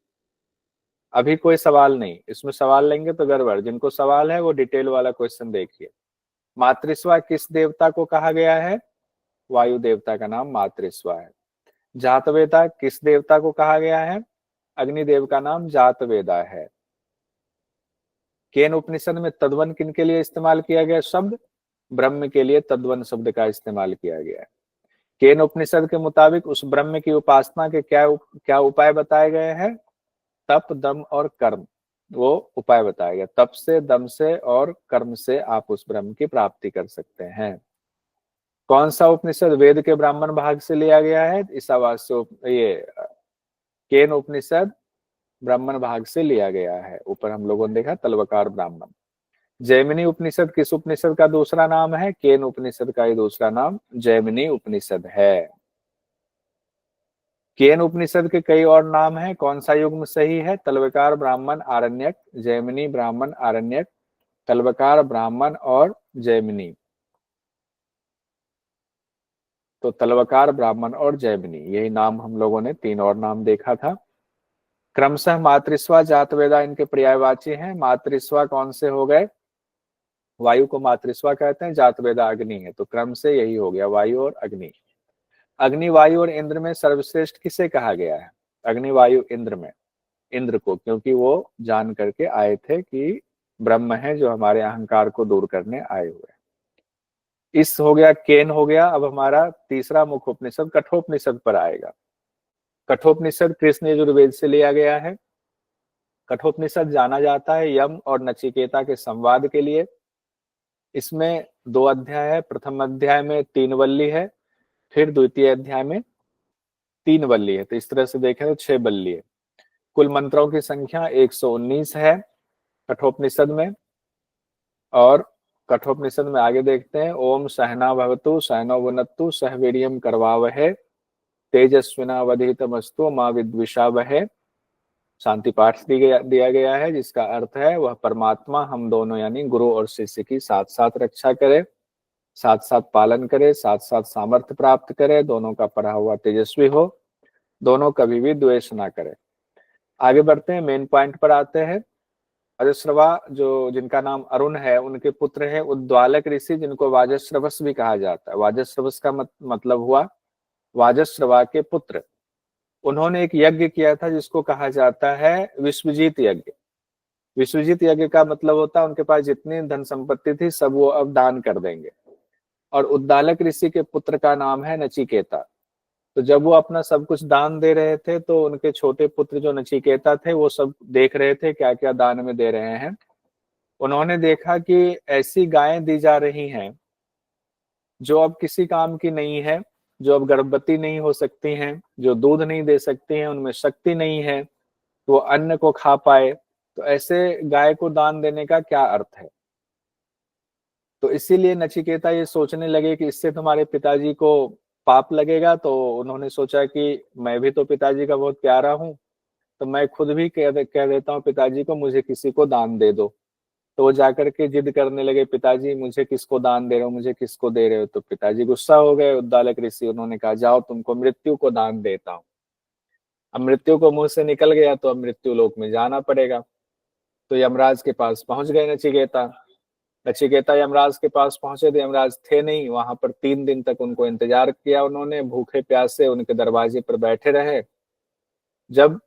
अभी कोई सवाल नहीं, इसमें सवाल लेंगे तो गड़बड़। जिनको सवाल है वो डिटेल वाला क्वेश्चन देखिए। मातृस्वा किस देवता को कहा गया है? वायु देवता का नाम मातृस्वा है। जातवेदा किस देवता को कहा गया है? अग्निदेव का नाम जातवेदा है। केन उपनिषद में तद्वन किन के लिए इस्तेमाल किया गया शब्द? ब्रह्म के लिए तद्वन शब्द का इस्तेमाल किया गया है। केन उपनिषद के मुताबिक उस ब्रह्म की उपासना के क्या उपाय बताए गए हैं? तप, दम और कर्म, वो उपाय बताया गया। तप से, दम से और कर्म से आप उस ब्रह्म की प्राप्ति कर सकते हैं। कौन सा उपनिषद वेद के ब्राह्मण भाग से लिया गया है? ईशावास्य, ये केन उपनिषद ब्राह्मण भाग से लिया गया है। ऊपर हम लोगों ने देखा तलवकार ब्राह्मण। जैमिनी उपनिषद किस उपनिषद का दूसरा नाम है? केन उपनिषद का ही दूसरा नाम जैमिनी उपनिषद है। केन उपनिषद के कई और नाम हैं, कौन सा युग्म सही है? तलवकार ब्राह्मण, आरण्यक, जैमिनी ब्राह्मण, आरण्यक, तलवकार ब्राह्मण और जैमिनी। तो तलवकार ब्राह्मण और जैमिनी, यही नाम हम लोगों ने 3 और नाम देखा था। क्रमशः मातृस्वा, जातवेदा इनके पर्यायवाची हैं। मातृस्वा कौन से हो गए? वायु को मातृस्वा कहते हैं, जातवेदा अग्नि है, तो क्रम से यही हो गया, वायु और अग्नि। अग्नि, वायु और इंद्र में सर्वश्रेष्ठ किसे कहा गया है? अग्नि, वायु, इंद्र में इंद्र को, क्योंकि वो जान करके आए थे कि ब्रह्म है जो हमारे अहंकार को दूर करने आए हुए। इस हो गया, केन हो गया। अब हमारा तीसरा मुख्य उपनिषद कठोपनिषद पर आएगा। कठोपनिषद कृष्ण यजुर्वेद से लिया गया है। कठोपनिषद जाना जाता है यम और नचिकेता के संवाद के लिए। इसमें 2 अध्याय है। प्रथम अध्याय में 3 वल्ली है, फिर द्वितीय अध्याय में 3 वल्ली है, तो इस तरह से देखें तो 6 वल्ली है। कुल मंत्रों की संख्या 119 है कठोपनिषद में। और कठोपनिषद में आगे देखते हैं, ओम सहना भवतु सहनौ भुनक्तु सह वीर्यं करवावहै तेजस्विनावधीतमस्तु मा विद्विषावहै। शांति पाठ दिया गया है, जिसका अर्थ है वह परमात्मा हम दोनों यानी गुरु और शिष्य की साथ साथ रक्षा करे, साथ साथ पालन करे, साथ साथ सामर्थ्य प्राप्त करे, दोनों का पढ़ा हुआ तेजस्वी हो, दोनों कभी भी द्वेष ना करे। आगे बढ़ते हैं, मेन पॉइंट पर आते हैं। वाजश्रवा जो जिनका नाम अरुण है, उनके पुत्र है उद्वालक ऋषि, जिनको वाजश्रवस भी कहा जाता है। वाजश्रवस का मतलब हुआ वाजश्रवा के पुत्र। उन्होंने एक यज्ञ किया था जिसको कहा जाता है विश्वजीत यज्ञ। विश्वजीत यज्ञ का मतलब होता है उनके पास जितनी धन संपत्ति थी सब वो अब दान कर देंगे। और उद्दालक ऋषि के पुत्र का नाम है नचिकेता। तो जब वो अपना सब कुछ दान दे रहे थे तो उनके छोटे पुत्र जो नचिकेता थे वो सब देख रहे थे क्या क्या दान में दे रहे हैं। उन्होंने देखा कि ऐसी गायें दी जा रही हैं जो अब किसी काम की नहीं है, जो अब गर्भवती नहीं हो सकती हैं, जो दूध नहीं दे सकती हैं, उनमें शक्ति नहीं है तो वो अन्न को खा पाए, तो ऐसे गाय को दान देने का क्या अर्थ है। तो इसीलिए नचिकेता ये सोचने लगे कि इससे तुम्हारे पिताजी को पाप लगेगा। तो उन्होंने सोचा कि मैं भी तो पिताजी का बहुत प्यारा हूँ, तो मैं खुद भी कह देता हूँ पिताजी को मुझे किसी को दान दे दो। तो वो जाकर के जिद करने लगे, पिताजी मुझे किसको दान दे रहे हो, मुझे किसको दे रहे हो। तो पिताजी गुस्सा हो गए उद्दालक ऋषि, उन्होंने कहा जाओ तुमको मृत्यु को दान देता हूँ। अब मृत्यु को मुंह से निकल गया तो अब मृत्यु लोक में जाना पड़ेगा। तो यमराज के पास पहुंच गए नचिकेता। नचिकेता यमराज के पास पहुंचे तो यमराज थे नहीं वहां पर। 3 दिन तक उनको इंतजार किया उन्होंने, भूखे प्यासे उनके दरवाजे पर बैठे रहे। जब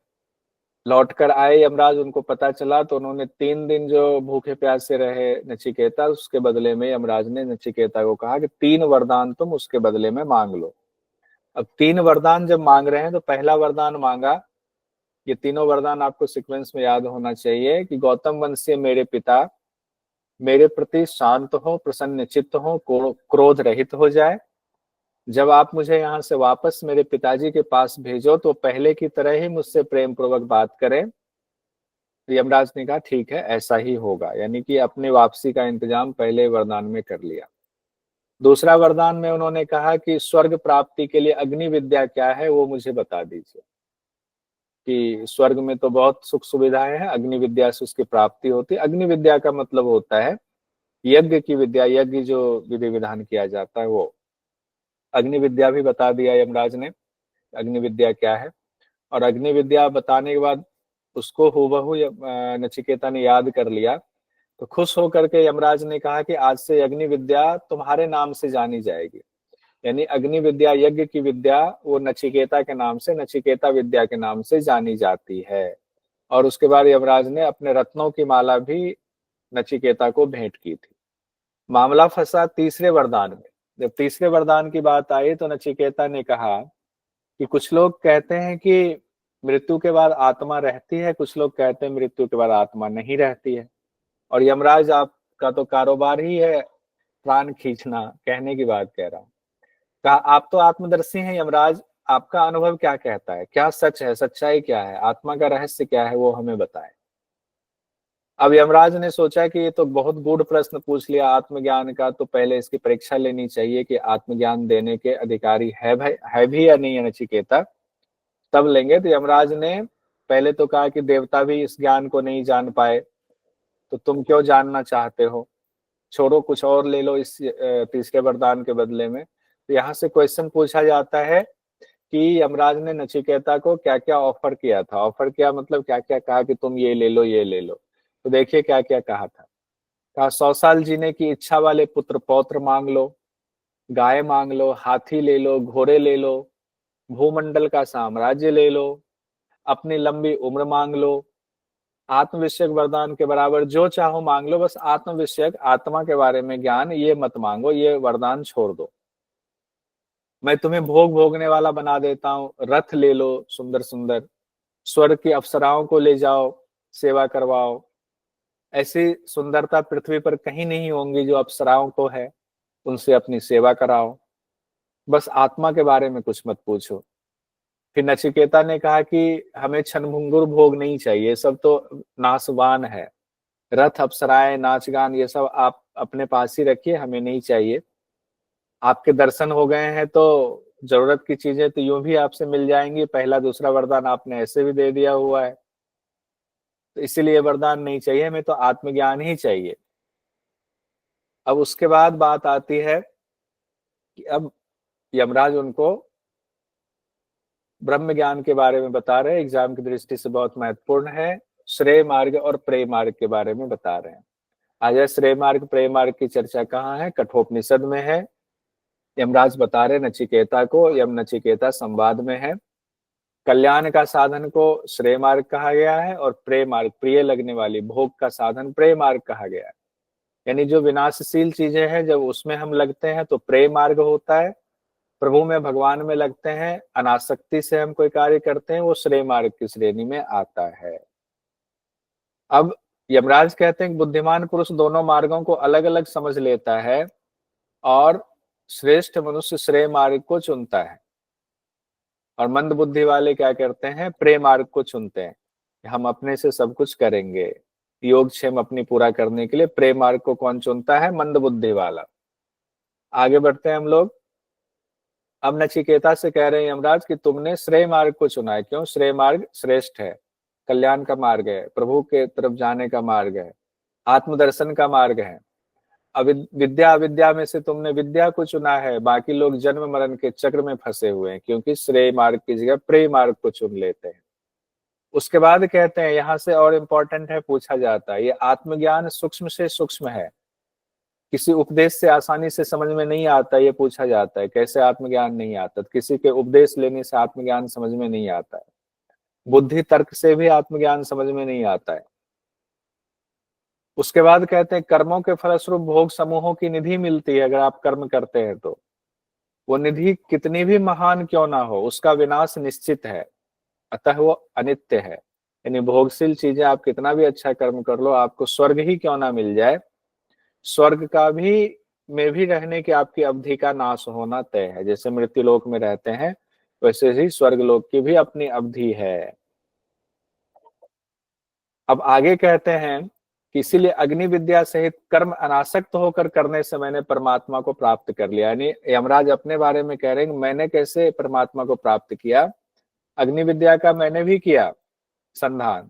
लौट कर आए यमराज, उनको पता चला तो उन्होंने 3 दिन जो भूखे प्यासे रहे नचिकेता, उसके बदले में यमराज ने नचिकेता को कहा कि 3 वरदान तुम उसके बदले में मांग लो। अब 3 वरदान जब मांग रहे हैं तो पहला वरदान मांगा, ये तीनों वरदान आपको सीक्वेंस में याद होना चाहिए कि गौतम वंश से मेरे पिता मेरे प्रति शांत हो, प्रसन्न चित्त हो, क्रोध रहित हो जाए। जब आप मुझे यहाँ से वापस मेरे पिताजी के पास भेजो तो पहले की तरह ही मुझसे प्रेम पूर्वक बात करें। तो यमराज ने कहा ठीक है, ऐसा ही होगा, यानी कि अपने वापसी का इंतजाम पहले वरदान में कर लिया। दूसरा वरदान में उन्होंने कहा कि स्वर्ग प्राप्ति के लिए अग्नि विद्या क्या है वो मुझे बता दीजिए, कि स्वर्ग में तो बहुत सुख सुविधाएं हैं, अग्नि विद्या से उसकी प्राप्ति होती है। अग्नि विद्या का मतलब होता है यज्ञ की विद्या, यज्ञ जो विधि विधान किया जाता है वो। अग्नि विद्या भी बता दिया यमराज ने, अग्नि विद्या क्या है। और अग्नि विद्या बताने के बाद उसको हूबहू नचिकेता ने याद कर लिया, तो खुश होकर के यमराज ने कहा कि आज से अग्नि विद्या तुम्हारे नाम से जानी जाएगी, यानी अग्नि विद्या यज्ञ की विद्या वो नचिकेता के नाम से, नचिकेता विद्या के नाम से जानी जाती है। और उसके बाद यमराज ने अपने रत्नों की माला भी नचिकेता को भेंट की थी। मामला फंसा तीसरे वरदान में। जब तीसरे वरदान की बात आई तो नचिकेता ने कहा कि कुछ लोग कहते हैं कि मृत्यु के बाद आत्मा रहती है, कुछ लोग कहते हैं मृत्यु के बाद आत्मा नहीं रहती है, और यमराज आपका तो कारोबार ही है प्राण खींचना, कहने की बात कह रहा हूं। कहा आप तो आत्मदर्शी हैं यमराज, आपका अनुभव क्या कहता है, क्या सच है, सच्चाई क्या है, आत्मा का रहस्य क्या है, वो हमें बताएं। अब यमराज ने सोचा कि ये तो बहुत गूढ़ प्रश्न पूछ लिया आत्मज्ञान का, तो पहले इसकी परीक्षा लेनी चाहिए कि आत्मज्ञान देने के अधिकारी है भी या नहीं है नचिकेता, तब लेंगे। तो यमराज ने पहले तो कहा कि देवता भी इस ज्ञान को नहीं जान पाए, तो तुम क्यों जानना चाहते हो, छोड़ो कुछ और ले लो इस तीसरे वरदान के बदले में। तो यहाँ से क्वेश्चन पूछा जाता है कि यमराज ने नचिकेता को क्या क्या ऑफर किया था। ऑफर किया मतलब क्या क्या कहा कि तुम ये ले लो, ये ले लो। तो देखिए क्या क्या कहा था। कहा 100 साल जीने की इच्छा वाले पुत्र पौत्र मांग लो, गाय मांग लो, हाथी ले लो, घोड़े ले लो, भूमंडल का साम्राज्य ले लो, अपनी लंबी उम्र मांग लो, आत्मविषयक वरदान के बराबर जो चाहो मांग लो, बस आत्मविषयक आत्मा के बारे में ज्ञान ये मत मांगो, ये वरदान छोड़ दो। मैं तुम्हें भोग भोगने वाला बना देता हूँ, रथ ले लो सुंदर सुंदर, स्वर्ग की अप्सराओं को ले जाओ, सेवा करवाओ। ऐसी सुंदरता पृथ्वी पर कहीं नहीं होंगी जो अप्सराओं को है, उनसे अपनी सेवा कराओ, बस आत्मा के बारे में कुछ मत पूछो। फिर नचिकेता ने कहा कि हमें क्षणभंगुर भोग नहीं चाहिए, सब तो नाशवान है, रथ अप्सराएं नाच गान ये सब आप अपने पास ही रखिए, हमें नहीं चाहिए। आपके दर्शन हो गए हैं तो जरूरत की चीजें तो यूं भी आपसे मिल जाएंगी, पहला दूसरा वरदान आपने ऐसे भी दे दिया हुआ है, तो इसीलिए वरदान नहीं चाहिए, हमें तो आत्मज्ञान ही चाहिए। अब उसके बाद बात आती है कि अब यमराज उनको ब्रह्म ज्ञान के बारे में बता रहे हैं, एग्जाम की दृष्टि से बहुत महत्वपूर्ण है। श्रेय मार्ग और प्रेय मार्ग के बारे में बता रहे हैं। आज श्रेय मार्ग प्रेय मार्ग की चर्चा कहाँ है, कठोपनिषद में है। यमराज बता रहे नचिकेता को, यम नचिकेता संवाद में है। कल्याण का साधन को श्रेय मार्ग कहा गया है और प्रेय मार्ग, प्रिय लगने वाली भोग का साधन प्रेय मार्ग कहा गया है। यानी जो विनाशशील चीजें हैं जब उसमें हम लगते हैं तो प्रेय मार्ग होता है, प्रभु में भगवान में लगते हैं, अनासक्ति से हम कोई कार्य करते हैं, वो श्रेय मार्ग की श्रेणी में आता है। अब यमराज कहते हैं कि बुद्धिमान पुरुष दोनों मार्गों को अलग अलग समझ लेता है और श्रेष्ठ मनुष्य श्रेय मार्ग को चुनता है, और मंद बुद्धि वाले क्या करते हैं, प्रेय मार्ग को चुनते हैं, हम अपने से सब कुछ करेंगे। योगक्षेम अपनी पूरा करने के लिए प्रेय मार्ग को कौन चुनता है, मंद बुद्धि वाला। आगे बढ़ते हैं हम लोग। अब नचिकेता से कह रहे हैं यमराज कि तुमने श्रेय मार्ग को चुना है, क्यों, श्रेय मार्ग श्रेष्ठ है, कल्याण का मार्ग है, प्रभु के तरफ जाने का मार्ग है, आत्मदर्शन का मार्ग है। विद्या अविद्या में से तुमने विद्या को चुना है, बाकी लोग जन्म मरण के चक्र में फंसे हुए हैं, क्योंकि श्रेय मार्ग की जगह प्रेय मार्ग को चुन लेते हैं। उसके बाद कहते हैं, यहां से और इम्पोर्टेंट है, पूछा जाता है, ये आत्मज्ञान सूक्ष्म से सूक्ष्म है, किसी उपदेश से आसानी से समझ में नहीं आता। ये पूछा जाता है कैसे आत्मज्ञान नहीं आता, किसी के उपदेश लेने से आत्मज्ञान समझ में नहीं आता है। बुद्धि तर्क से भी आत्मज्ञान समझ में नहीं आता है। उसके बाद कहते हैं कर्मों के फलस्वरूप भोग समूहों की निधि मिलती है। अगर आप कर्म करते हैं तो वो निधि कितनी भी महान क्यों ना हो, उसका विनाश निश्चित है, अतः वो अनित्य है। यानी भोगशील चीजें आप कितना भी अच्छा कर्म कर लो, आपको स्वर्ग ही क्यों ना मिल जाए, स्वर्ग का भी में भी रहने की आपकी अवधि का नाश होना तय है। जैसे मृत्यु लोक में रहते हैं वैसे ही स्वर्ग लोक की भी अपनी अवधि है। अब आगे कहते हैं कि इसीलिए अग्नि विद्या सहित कर्म अनासक्त होकर करने से मैंने परमात्मा को प्राप्त कर लिया। यानी यमराज अपने बारे में कह रहे हैं मैंने कैसे परमात्मा को प्राप्त किया। अग्नि विद्या का मैंने भी किया संधान,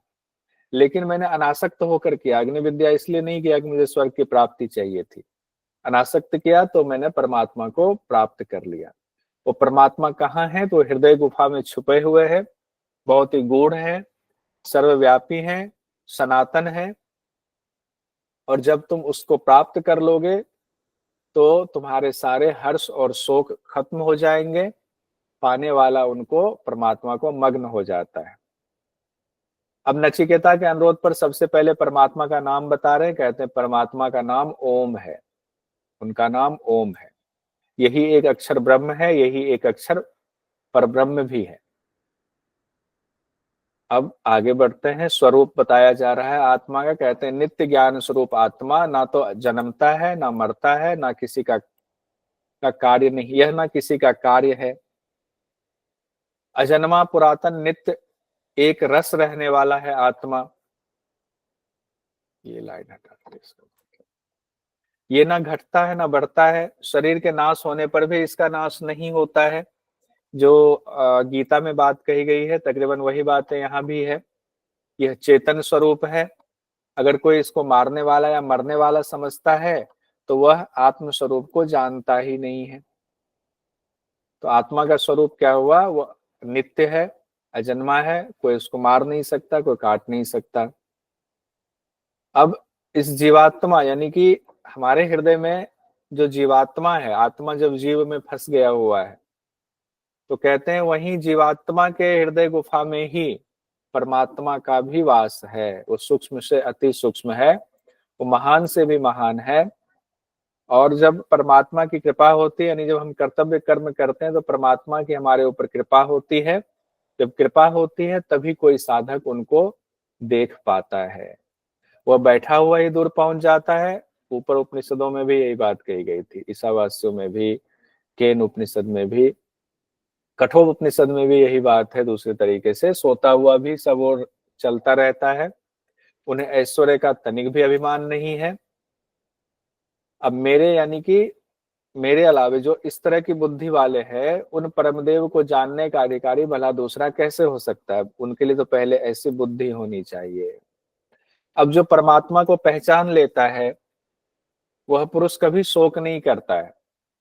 लेकिन मैंने अनासक्त होकर किया। अग्नि विद्या इसलिए नहीं किया कि मुझे स्वर्ग की प्राप्ति चाहिए थी, अनासक्त किया तो मैंने परमात्मा को प्राप्त कर लिया। वो परमात्मा कहाँ है, तो हृदय गुफा में छुपे हुए है, बहुत ही गूढ़ है, सर्वव्यापी है, सनातन है। और जब तुम उसको प्राप्त कर लोगे तो तुम्हारे सारे हर्ष और शोक खत्म हो जाएंगे। पाने वाला उनको परमात्मा को मग्न हो जाता है। अब नचिकेता के अनुरोध पर सबसे पहले परमात्मा का नाम बता रहे हैं। कहते हैं परमात्मा का नाम ओम है, उनका नाम ओम है। यही एक अक्षर ब्रह्म है, यही एक अक्षर परब्रह्म भी है। अब आगे बढ़ते हैं। स्वरूप बताया जा रहा है आत्मा का। कहते हैं नित्य ज्ञान स्वरूप आत्मा ना तो जन्मता है ना मरता है, ना किसी का कार्य नहीं, यह ना किसी का कार्य है। अजन्मा पुरातन नित्य एक रस रहने वाला है आत्मा। ये लाइन हटा दो इसको। ये ना घटता है ना बढ़ता है, शरीर के नाश होने पर भी इसका नाश नहीं होता है। जो गीता में बात कही गई है तकरीबन वही बात है यहाँ भी है। यह चेतन स्वरूप है। अगर कोई इसको मारने वाला या मरने वाला समझता है तो वह आत्म स्वरूप को जानता ही नहीं है। तो आत्मा का स्वरूप क्या हुआ, वह नित्य है, अजन्मा है, कोई उसको मार नहीं सकता, कोई काट नहीं सकता। अब इस जीवात्मा यानी कि हमारे हृदय में जो जीवात्मा है, आत्मा जब जीव में फंस गया हुआ है तो कहते हैं वहीं जीवात्मा के हृदय गुफा में ही परमात्मा का भी वास है। वो सूक्ष्म से अति सूक्ष्म है, वो महान से भी महान है। और जब परमात्मा की कृपा होती है, यानी जब हम कर्तव्य कर्म करते हैं तो परमात्मा की हमारे ऊपर कृपा होती है। जब कृपा होती है तभी कोई साधक उनको देख पाता है। वह बैठा हुआ ही दूर पहुंच जाता है। ऊपर उपनिषदों में भी यही बात कही गई थी, ईशावास्यों में भी, केन उपनिषद में भी, कठोर उपनिषद में भी यही बात है। दूसरे तरीके से सोता हुआ भी सब और चलता रहता है, उन्हें ऐश्वर्य का तनिक भी अभिमान नहीं है। अब मेरे यानी कि मेरे अलावे जो इस तरह की बुद्धि वाले हैं, उन परमदेव को जानने का अधिकारी भला दूसरा कैसे हो सकता है। उनके लिए तो पहले ऐसी बुद्धि होनी चाहिए। अब जो परमात्मा को पहचान लेता है वह पुरुष कभी शोक नहीं करता है।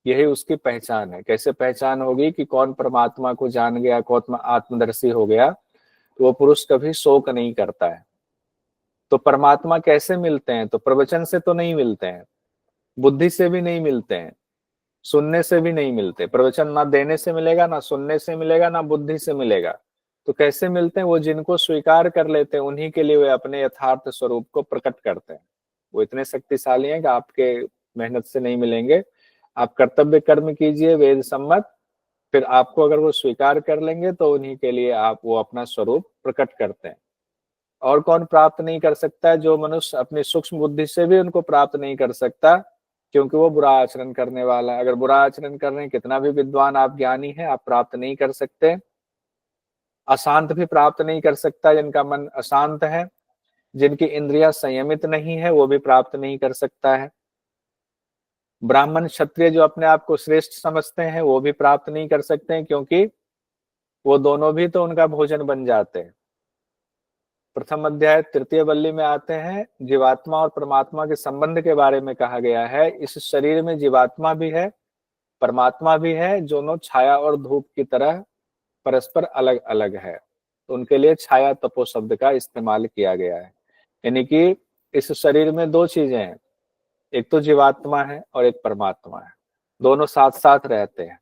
यही उसकी पहचान है। कैसे पहचान होगी कि कौन परमात्मा को जान गया, कौन आत्मदर्शी हो गया, तो वो पुरुष कभी शोक नहीं करता है। तो परमात्मा कैसे मिलते हैं, तो प्रवचन से तो नहीं मिलते हैं, बुद्धि से भी नहीं मिलते हैं, सुनने से भी नहीं मिलते। प्रवचन ना देने से मिलेगा, ना सुनने से मिलेगा, ना बुद्धि से मिलेगा। तो कैसे मिलते हैं, वो जिनको स्वीकार कर लेते हैं उन्हीं के लिए वे अपने यथार्थ स्वरूप को प्रकट करते हैं। वो इतने शक्तिशाली हैं कि आपके मेहनत से नहीं मिलेंगे। आप कर्तव्य कर्म कीजिए वेद सम्मत, फिर आपको अगर वो स्वीकार कर लेंगे तो उन्हीं के लिए आप वो अपना स्वरूप प्रकट करते हैं। और कौन प्राप्त नहीं कर सकता है, जो मनुष्य अपनी सूक्ष्म बुद्धि से भी उनको प्राप्त नहीं कर सकता, क्योंकि वो बुरा आचरण करने वाला है। अगर बुरा आचरण कर रहे हैं, कितना भी विद्वान आप ज्ञानी हैं, आप प्राप्त नहीं कर सकते। अशांत भी प्राप्त नहीं कर सकता, जिनका मन अशांत है, जिनकी इंद्रियां संयमित नहीं है, वो भी प्राप्त नहीं कर सकता है। ब्राह्मण क्षत्रिय जो अपने आप को श्रेष्ठ समझते हैं वो भी प्राप्त नहीं कर सकते हैं, क्योंकि वो दोनों भी तो उनका भोजन बन जाते हैं। प्रथम अध्याय तृतीय वल्ली में आते हैं, जीवात्मा और परमात्मा के संबंध के बारे में कहा गया है। इस शरीर में जीवात्मा भी है, परमात्मा भी है, दोनों छाया और धूप की तरह परस्पर अलग अलग है। तो उनके लिए छाया तपो शब्द का इस्तेमाल किया गया है। यानी कि इस शरीर में दो चीजें हैं, एक तो जीवात्मा है और एक परमात्मा है, दोनों साथ साथ रहते हैं।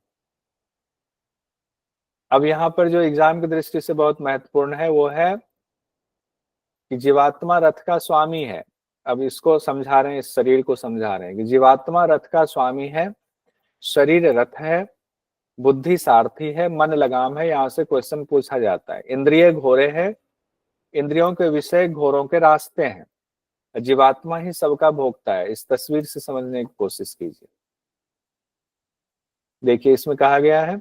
अब यहाँ पर जो एग्जाम की दृष्टि से बहुत महत्वपूर्ण है वो है कि जीवात्मा रथ का स्वामी है। अब इसको समझा रहे हैं, इस शरीर को समझा रहे हैं कि जीवात्मा रथ का स्वामी है, शरीर रथ है, बुद्धि सारथी है, मन लगाम है। यहाँ से क्वेश्चन पूछा जाता है। इंद्रिय घोड़े हैं, इंद्रियों के विषय घोड़ों के रास्ते हैं, जीवात्मा ही सबका भोगता है। इस तस्वीर से समझने की कोशिश कीजिए। देखिए इसमें कहा गया है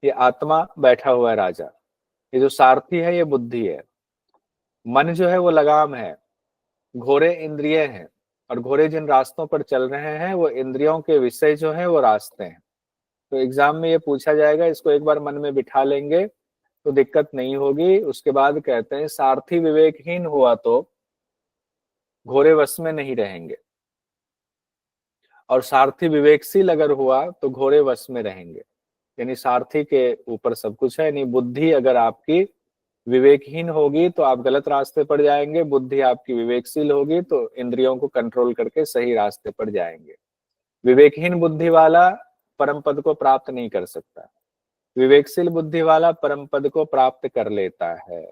ये आत्मा बैठा हुआ है राजा, ये जो सारथी है ये बुद्धि है, मन जो है वो लगाम है, घोड़े इंद्रिय हैं, और घोड़े जिन रास्तों पर चल रहे हैं वो इंद्रियों के विषय जो है वो रास्ते हैं। तो एग्जाम में ये पूछा जाएगा, इसको एक बार मन में बिठा लेंगे तो दिक्कत नहीं होगी। उसके बाद कहते हैं सारथी विवेकहीन हुआ तो घोड़े वश में नहीं रहेंगे, और सारथी विवेकशील अगर हुआ तो घोड़े वश में रहेंगे। यानी सारथी के ऊपर सब कुछ है। यानी बुद्धि अगर आपकी विवेकहीन होगी तो आप गलत रास्ते पर जाएंगे, बुद्धि आपकी विवेकशील होगी तो इंद्रियों को कंट्रोल करके सही रास्ते पर जाएंगे। विवेकहीन बुद्धि वाला परम पद को प्राप्त नहीं कर सकता, विवेकशील बुद्धि वाला परम पद को प्राप्त कर लेता है।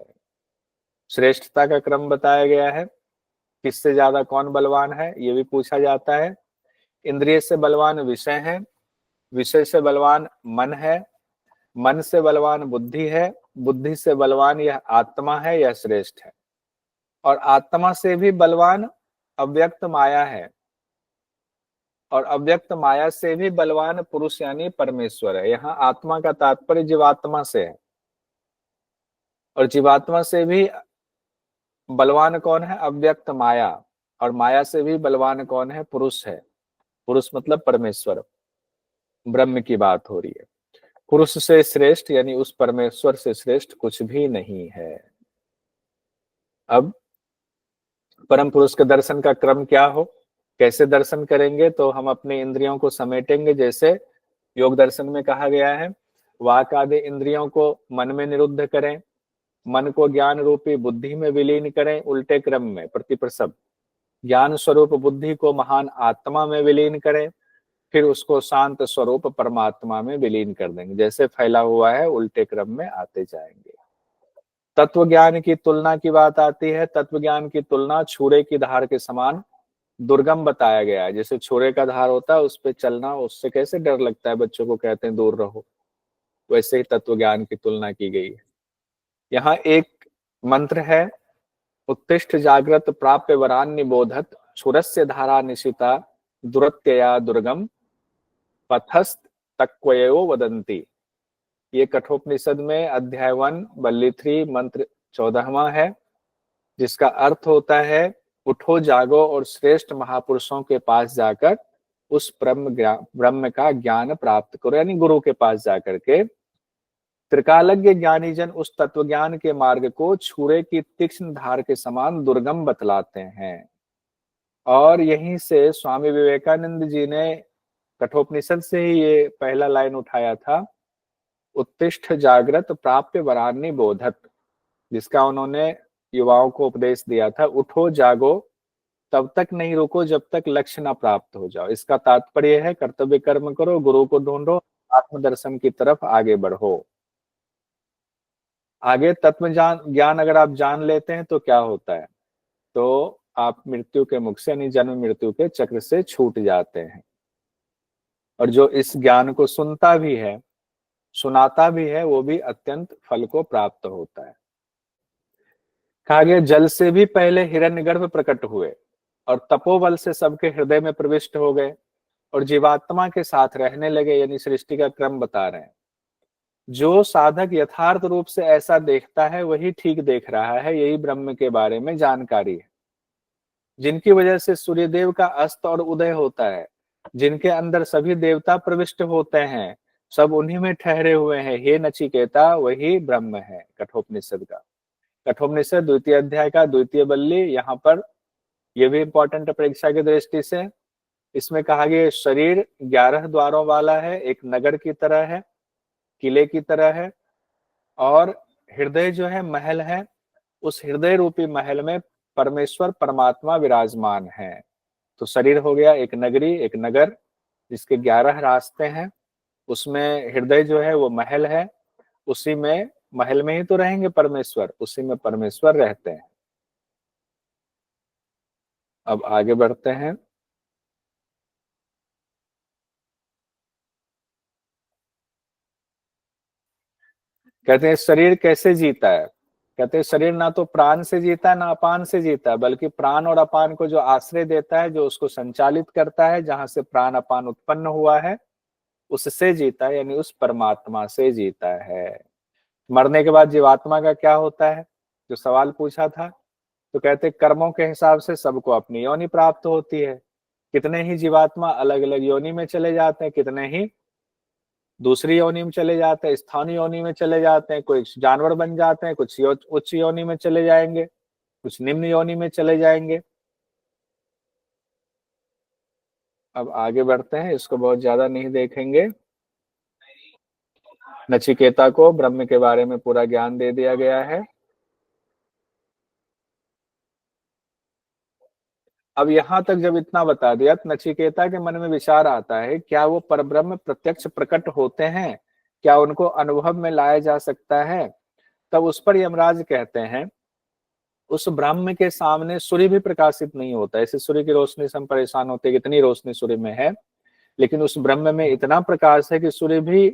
श्रेष्ठता का क्रम बताया गया है, किससे ज्यादा कौन बलवान है ये भी पूछा जाता है। इंद्रिय से बलवान विषय है, विषय से बलवान मन है, मन से बलवान बुद्धि है, बुद्धि से बलवान यह आत्मा है, यह श्रेष्ठ है। और आत्मा से भी बलवान अव्यक्त माया है, और अव्यक्त माया से भी बलवान पुरुष यानी परमेश्वर है। यहाँ आत्मा का तात्पर्य जीवात्मा से है, और जीवात्मा से भी बलवान कौन है? अव्यक्त माया। और माया से भी बलवान कौन है? पुरुष है। पुरुष मतलब परमेश्वर, ब्रह्म की बात हो रही है। पुरुष से श्रेष्ठ यानी उस परमेश्वर से श्रेष्ठ कुछ भी नहीं है। अब परम पुरुष के दर्शन का क्रम क्या हो, कैसे दर्शन करेंगे? तो हम अपने इंद्रियों को समेटेंगे, जैसे योग दर्शन में कहा गया है, वाक आदि इंद्रियों को मन में निरुद्ध करें, मन को ज्ञान रूपी बुद्धि में विलीन करें, उल्टे क्रम में प्रतिप्रसव। ज्ञान स्वरूप बुद्धि को महान आत्मा में विलीन करें, फिर उसको शांत स्वरूप परमात्मा में विलीन कर देंगे। जैसे फैला हुआ है उल्टे क्रम में आते जाएंगे। तत्व ज्ञान की तुलना की बात आती है। तत्व ज्ञान की तुलना छुरे की धार के समान दुर्गम बताया गया है। जैसे छुरे का धार होता है उस पे चलना, उससे कैसे डर लगता है, बच्चों को कहते हैं दूर रहो, वैसे ही तत्व ज्ञान की तुलना की गई है। यहाँ एक मंत्र है, उत्तिष्ठ जागृत प्राप्य वरान निबोधत छुरस्य धारा निशिता दुरत्यया दुर्गम पथस्त तक्वयो वदंती। ये कठोपनिषद में अध्याय 1 बल्ली 3 मंत्र 14वां है, जिसका अर्थ होता है उठो जागो और श्रेष्ठ महापुरुषों के पास जाकर उस ब्रह्म का ज्ञान प्राप्त करो। यानी गुरु के पास जाकर के त्रिकालज्ञ ज्ञानी जन उस तत्व ज्ञान के मार्ग को छुरे की तीक्ष्ण धार के समान दुर्गम बतलाते हैं। और यहीं से स्वामी विवेकानंद जी ने कठोपनिषद से ही ये पहला लाइन उठाया था, उत्तिष्ठ जागृत प्राप्य वरान्नि बोधत, जिसका उन्होंने युवाओं को उपदेश दिया था। उठो जागो, तब तक नहीं रुको जब तक लक्ष्य ना प्राप्त हो जाओ। इसका तात्पर्य है कर्तव्य कर्म करो, गुरु को ढूंढो, आत्मदर्शन की तरफ आगे बढ़ो। आगे तत्व ज्ञान अगर आप जान लेते हैं तो क्या होता है, तो आप मृत्यु के मुख से यानी जन्म मृत्यु के चक्र से छूट जाते हैं। और जो इस ज्ञान को सुनता भी है, सुनाता भी है, वो भी अत्यंत फल को प्राप्त होता है। कहा गया जल से भी पहले हिरण्यगर्भ प्रकट हुए और तपोबल से सबके हृदय में प्रविष्ट हो गए और जीवात्मा के साथ रहने लगे। यानी सृष्टि का क्रम बता रहे हैं। जो साधक यथार्थ रूप से ऐसा देखता है वही ठीक देख रहा है, यही ब्रह्म के बारे में जानकारी है। जिनकी वजह से सूर्यदेव का अस्त और उदय होता है, जिनके अंदर सभी देवता प्रविष्ट होते हैं, सब उन्हीं में ठहरे हुए हैं, हे नचिकेता वही ब्रह्म है। कठोपनिषद का, कठोपनिषद द्वितीय अध्याय का द्वितीय बल्ली। यहाँ पर यह भी इंपॉर्टेंट है परीक्षा की दृष्टि से। इसमें कहा गया शरीर 11 द्वारों वाला है, एक नगर की तरह है, किले की तरह है, और हृदय जो है महल है। उस हृदय रूपी महल में परमेश्वर परमात्मा विराजमान है। तो शरीर हो गया एक नगरी, एक नगर जिसके 11 रास्ते हैं, उसमें हृदय जो है वो महल है, उसी में, महल में ही तो रहेंगे परमेश्वर, उसी में परमेश्वर रहते हैं। अब आगे बढ़ते हैं। कहते हैं शरीर कैसे जीता है। कहते हैं शरीर ना तो प्राण से जीता है ना अपान से जीता है, बल्कि प्राण और अपान को जो आश्रय देता है, जो उसको संचालित करता है, जहां से प्राण अपान उत्पन्न हुआ है, उससे जीता है, यानी उस परमात्मा से जीता है। मरने के बाद जीवात्मा का क्या होता है, जो सवाल पूछा था, तो कहते कर्मों के हिसाब से सबको अपनी योनि प्राप्त होती है। कितने ही जीवात्मा अलग अलग योनि में चले जाते हैं, कितने ही दूसरी योनि में चले जाते हैं, स्थानीय योनि में चले जाते हैं, कोई जानवर बन जाते हैं, कुछ उच्च योनि में चले जाएंगे, कुछ निम्न योनि में चले जाएंगे। अब आगे बढ़ते हैं, इसको बहुत ज्यादा नहीं देखेंगे। नचिकेता को ब्रह्म के बारे में पूरा ज्ञान दे दिया गया है। अब यहां तक जब इतना बता दिया, तो नचिकेता के मन में विचार आता है, क्या वो परब्रह्म प्रत्यक्ष प्रकट होते हैं, क्या उनको अनुभव में लाया जा सकता है। तब उस पर यमराज कहते हैं, उस ब्रह्म के सामने सूर्य भी प्रकाशित नहीं होता। ऐसे सूर्य की रोशनी से हम परेशान होते हैं, कितनी रोशनी सूर्य में है, लेकिन उस ब्रह्म में इतना प्रकाश है कि सूर्य भी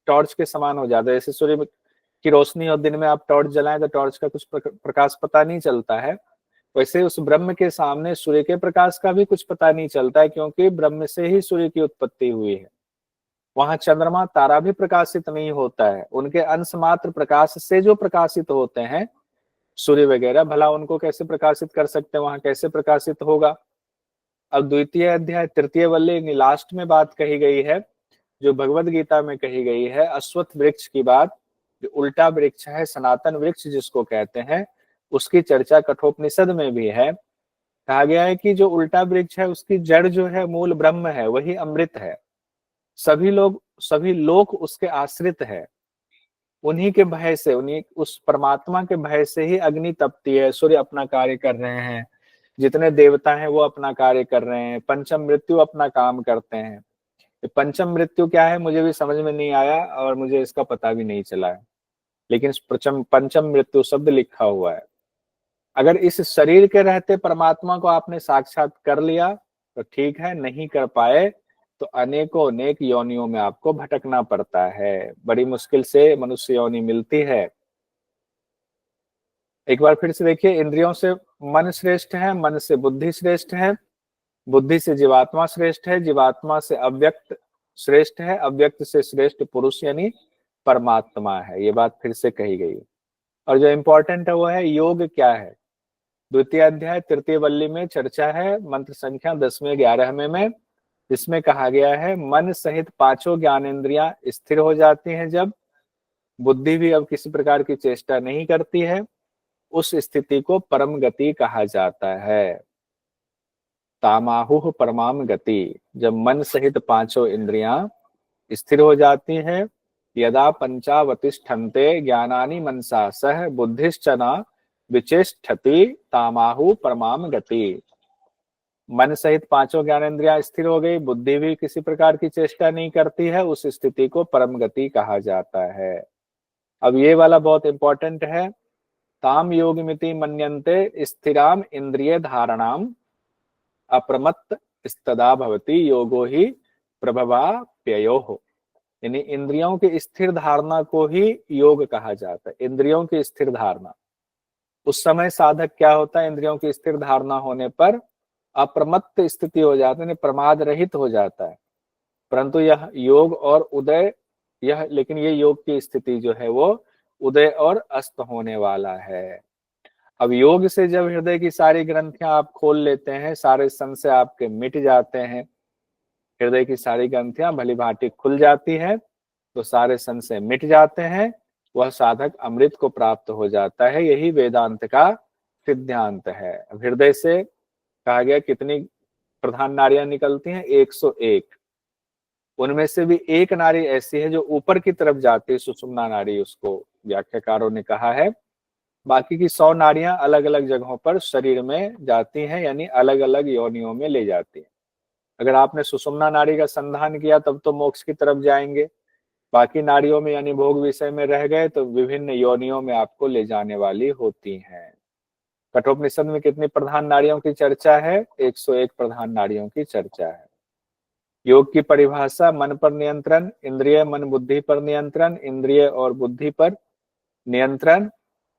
टॉर्च के समान हो जाता है। जैसे सूर्य की रोशनी और दिन में आप टॉर्च जलाएं तो टॉर्च का कुछ प्रकाश पता नहीं चलता है, वैसे उस ब्रह्म के सामने सूर्य के प्रकाश का भी कुछ पता नहीं चलता है, क्योंकि ब्रह्म से ही सूर्य की उत्पत्ति हुई है। वहां चंद्रमा तारा भी प्रकाशित नहीं होता है, उनके अंश मात्र प्रकाश से जो प्रकाशित होते हैं, सूर्य वगैरह, भला उनको कैसे प्रकाशित कर सकते हैं, वहां कैसे प्रकाशित होगा। अब द्वितीय अध्याय तृतीय वल्ली लास्ट में बात कही गई है, जो भगवत गीता में कही गई है, अश्वत्थ वृक्ष की बात, जो उल्टा वृक्ष है, सनातन वृक्ष जिसको कहते हैं, उसकी चर्चा कठोपनिषद में भी है। कहा गया है कि जो उल्टा वृक्ष है, उसकी जड़ जो है मूल ब्रह्म है, वही अमृत है। सभी लोग उसके आश्रित है। उन्हीं के भय से, उन्हीं उस परमात्मा के भय से ही अग्नि तपती है, सूर्य अपना कार्य कर रहे हैं, जितने देवता हैं वो अपना कार्य कर रहे हैं, पंचम मृत्यु अपना काम करते हैं। पंचम मृत्यु क्या है मुझे भी समझ में नहीं आया, और मुझे इसका पता भी नहीं चला है, लेकिन पंचम मृत्यु शब्द लिखा हुआ है। अगर इस शरीर के रहते परमात्मा को आपने साक्षात कर लिया तो ठीक है, नहीं कर पाए तो अनेकों अनेक योनियों में आपको भटकना पड़ता है, बड़ी मुश्किल से मनुष्य योनि मिलती है। एक बार फिर से देखिए, इंद्रियों से मन श्रेष्ठ है, मन से बुद्धि श्रेष्ठ है, बुद्धि से जीवात्मा श्रेष्ठ है, जीवात्मा से अव्यक्त श्रेष्ठ है, अव्यक्त से श्रेष्ठ पुरुष यानी परमात्मा है। ये बात फिर से कही गई। और जो इंपॉर्टेंट है वो है योग क्या है। द्वितीय अध्याय तृतीय वल्ली में चर्चा है, मंत्र संख्या 10वें 11वें में, जिसमें कहा गया है मन सहित पांचों ज्ञानेंद्रियां स्थिर हो जाती हैं, जब बुद्धि भी अब किसी प्रकार की चेष्टा नहीं करती है, उस स्थिति को परम गति कहा जाता है। तामाहुः परमाम गति, जब मन सहित पांचों इंद्रियां स्थिर हो जाती हैं, यदा पंचावतिष्ठन्ते ज्ञानानि मनसा सह बुद्धिश्चना विचेष्टति तामाहु परमाम गति। मन सहित पांचों ज्ञानेंद्रियां स्थिर हो गई, बुद्धि भी किसी प्रकार की चेष्टा नहीं करती है, उस स्थिति को परम गति कहा जाता है। अब ये वाला बहुत इंपॉर्टेंट है, ताम योगमिति मन्यन्ते स्थिराम इंद्रिय धारणाम अप्रमत्त स्तदा भवति योगो ही प्रभवाप्ययोः। यानी इंद्रियों की स्थिर धारणा को ही योग कहा जाता है। इंद्रियों की स्थिर धारणा, उस समय साधक क्या होता है, इंद्रियों की स्थिर धारणा होने पर अप्रमत्त स्थिति हो जाती है, प्रमाद रहित हो जाता है। परंतु यह योग और उदय, लेकिन ये योग की स्थिति जो है वो उदय और अस्त होने वाला है। अब योग से जब हृदय की सारी ग्रंथियां आप खोल लेते हैं, सारे संशय आपके मिट जाते हैं, हृदय की सारी ग्रंथियां भली भांति खुल जाती है, तो सारे संशय मिट जाते हैं, वह साधक अमृत को प्राप्त हो जाता है। यही वेदांत का सिद्धांत है। हृदय से कहा गया कितनी प्रधान नारियां निकलती हैं, 101। उनमें से भी एक नारी ऐसी है जो ऊपर की तरफ जाती है, सुषुम्ना नाड़ी, उसको व्याख्याकारों ने कहा है। बाकी की 100 नाड़ियां अलग अलग जगहों पर शरीर में जाती हैं, यानी अलग अलग योनियों में ले जाती हैं। अगर आपने सुषुम्ना नाड़ी का संधान किया तब तो मोक्ष की तरफ जाएंगे, बाकी नाड़ियों में यानी भोग विषय में रह गए तो विभिन्न योनियों में आपको ले जाने वाली होती हैं। कठोपनिषद में कितनी प्रधान नाड़ियों की चर्चा है? 101 प्रधान नाड़ियों की चर्चा है। योग की परिभाषा, मन पर नियंत्रण, इंद्रिय मन बुद्धि पर नियंत्रण, इंद्रिय और बुद्धि पर नियंत्रण,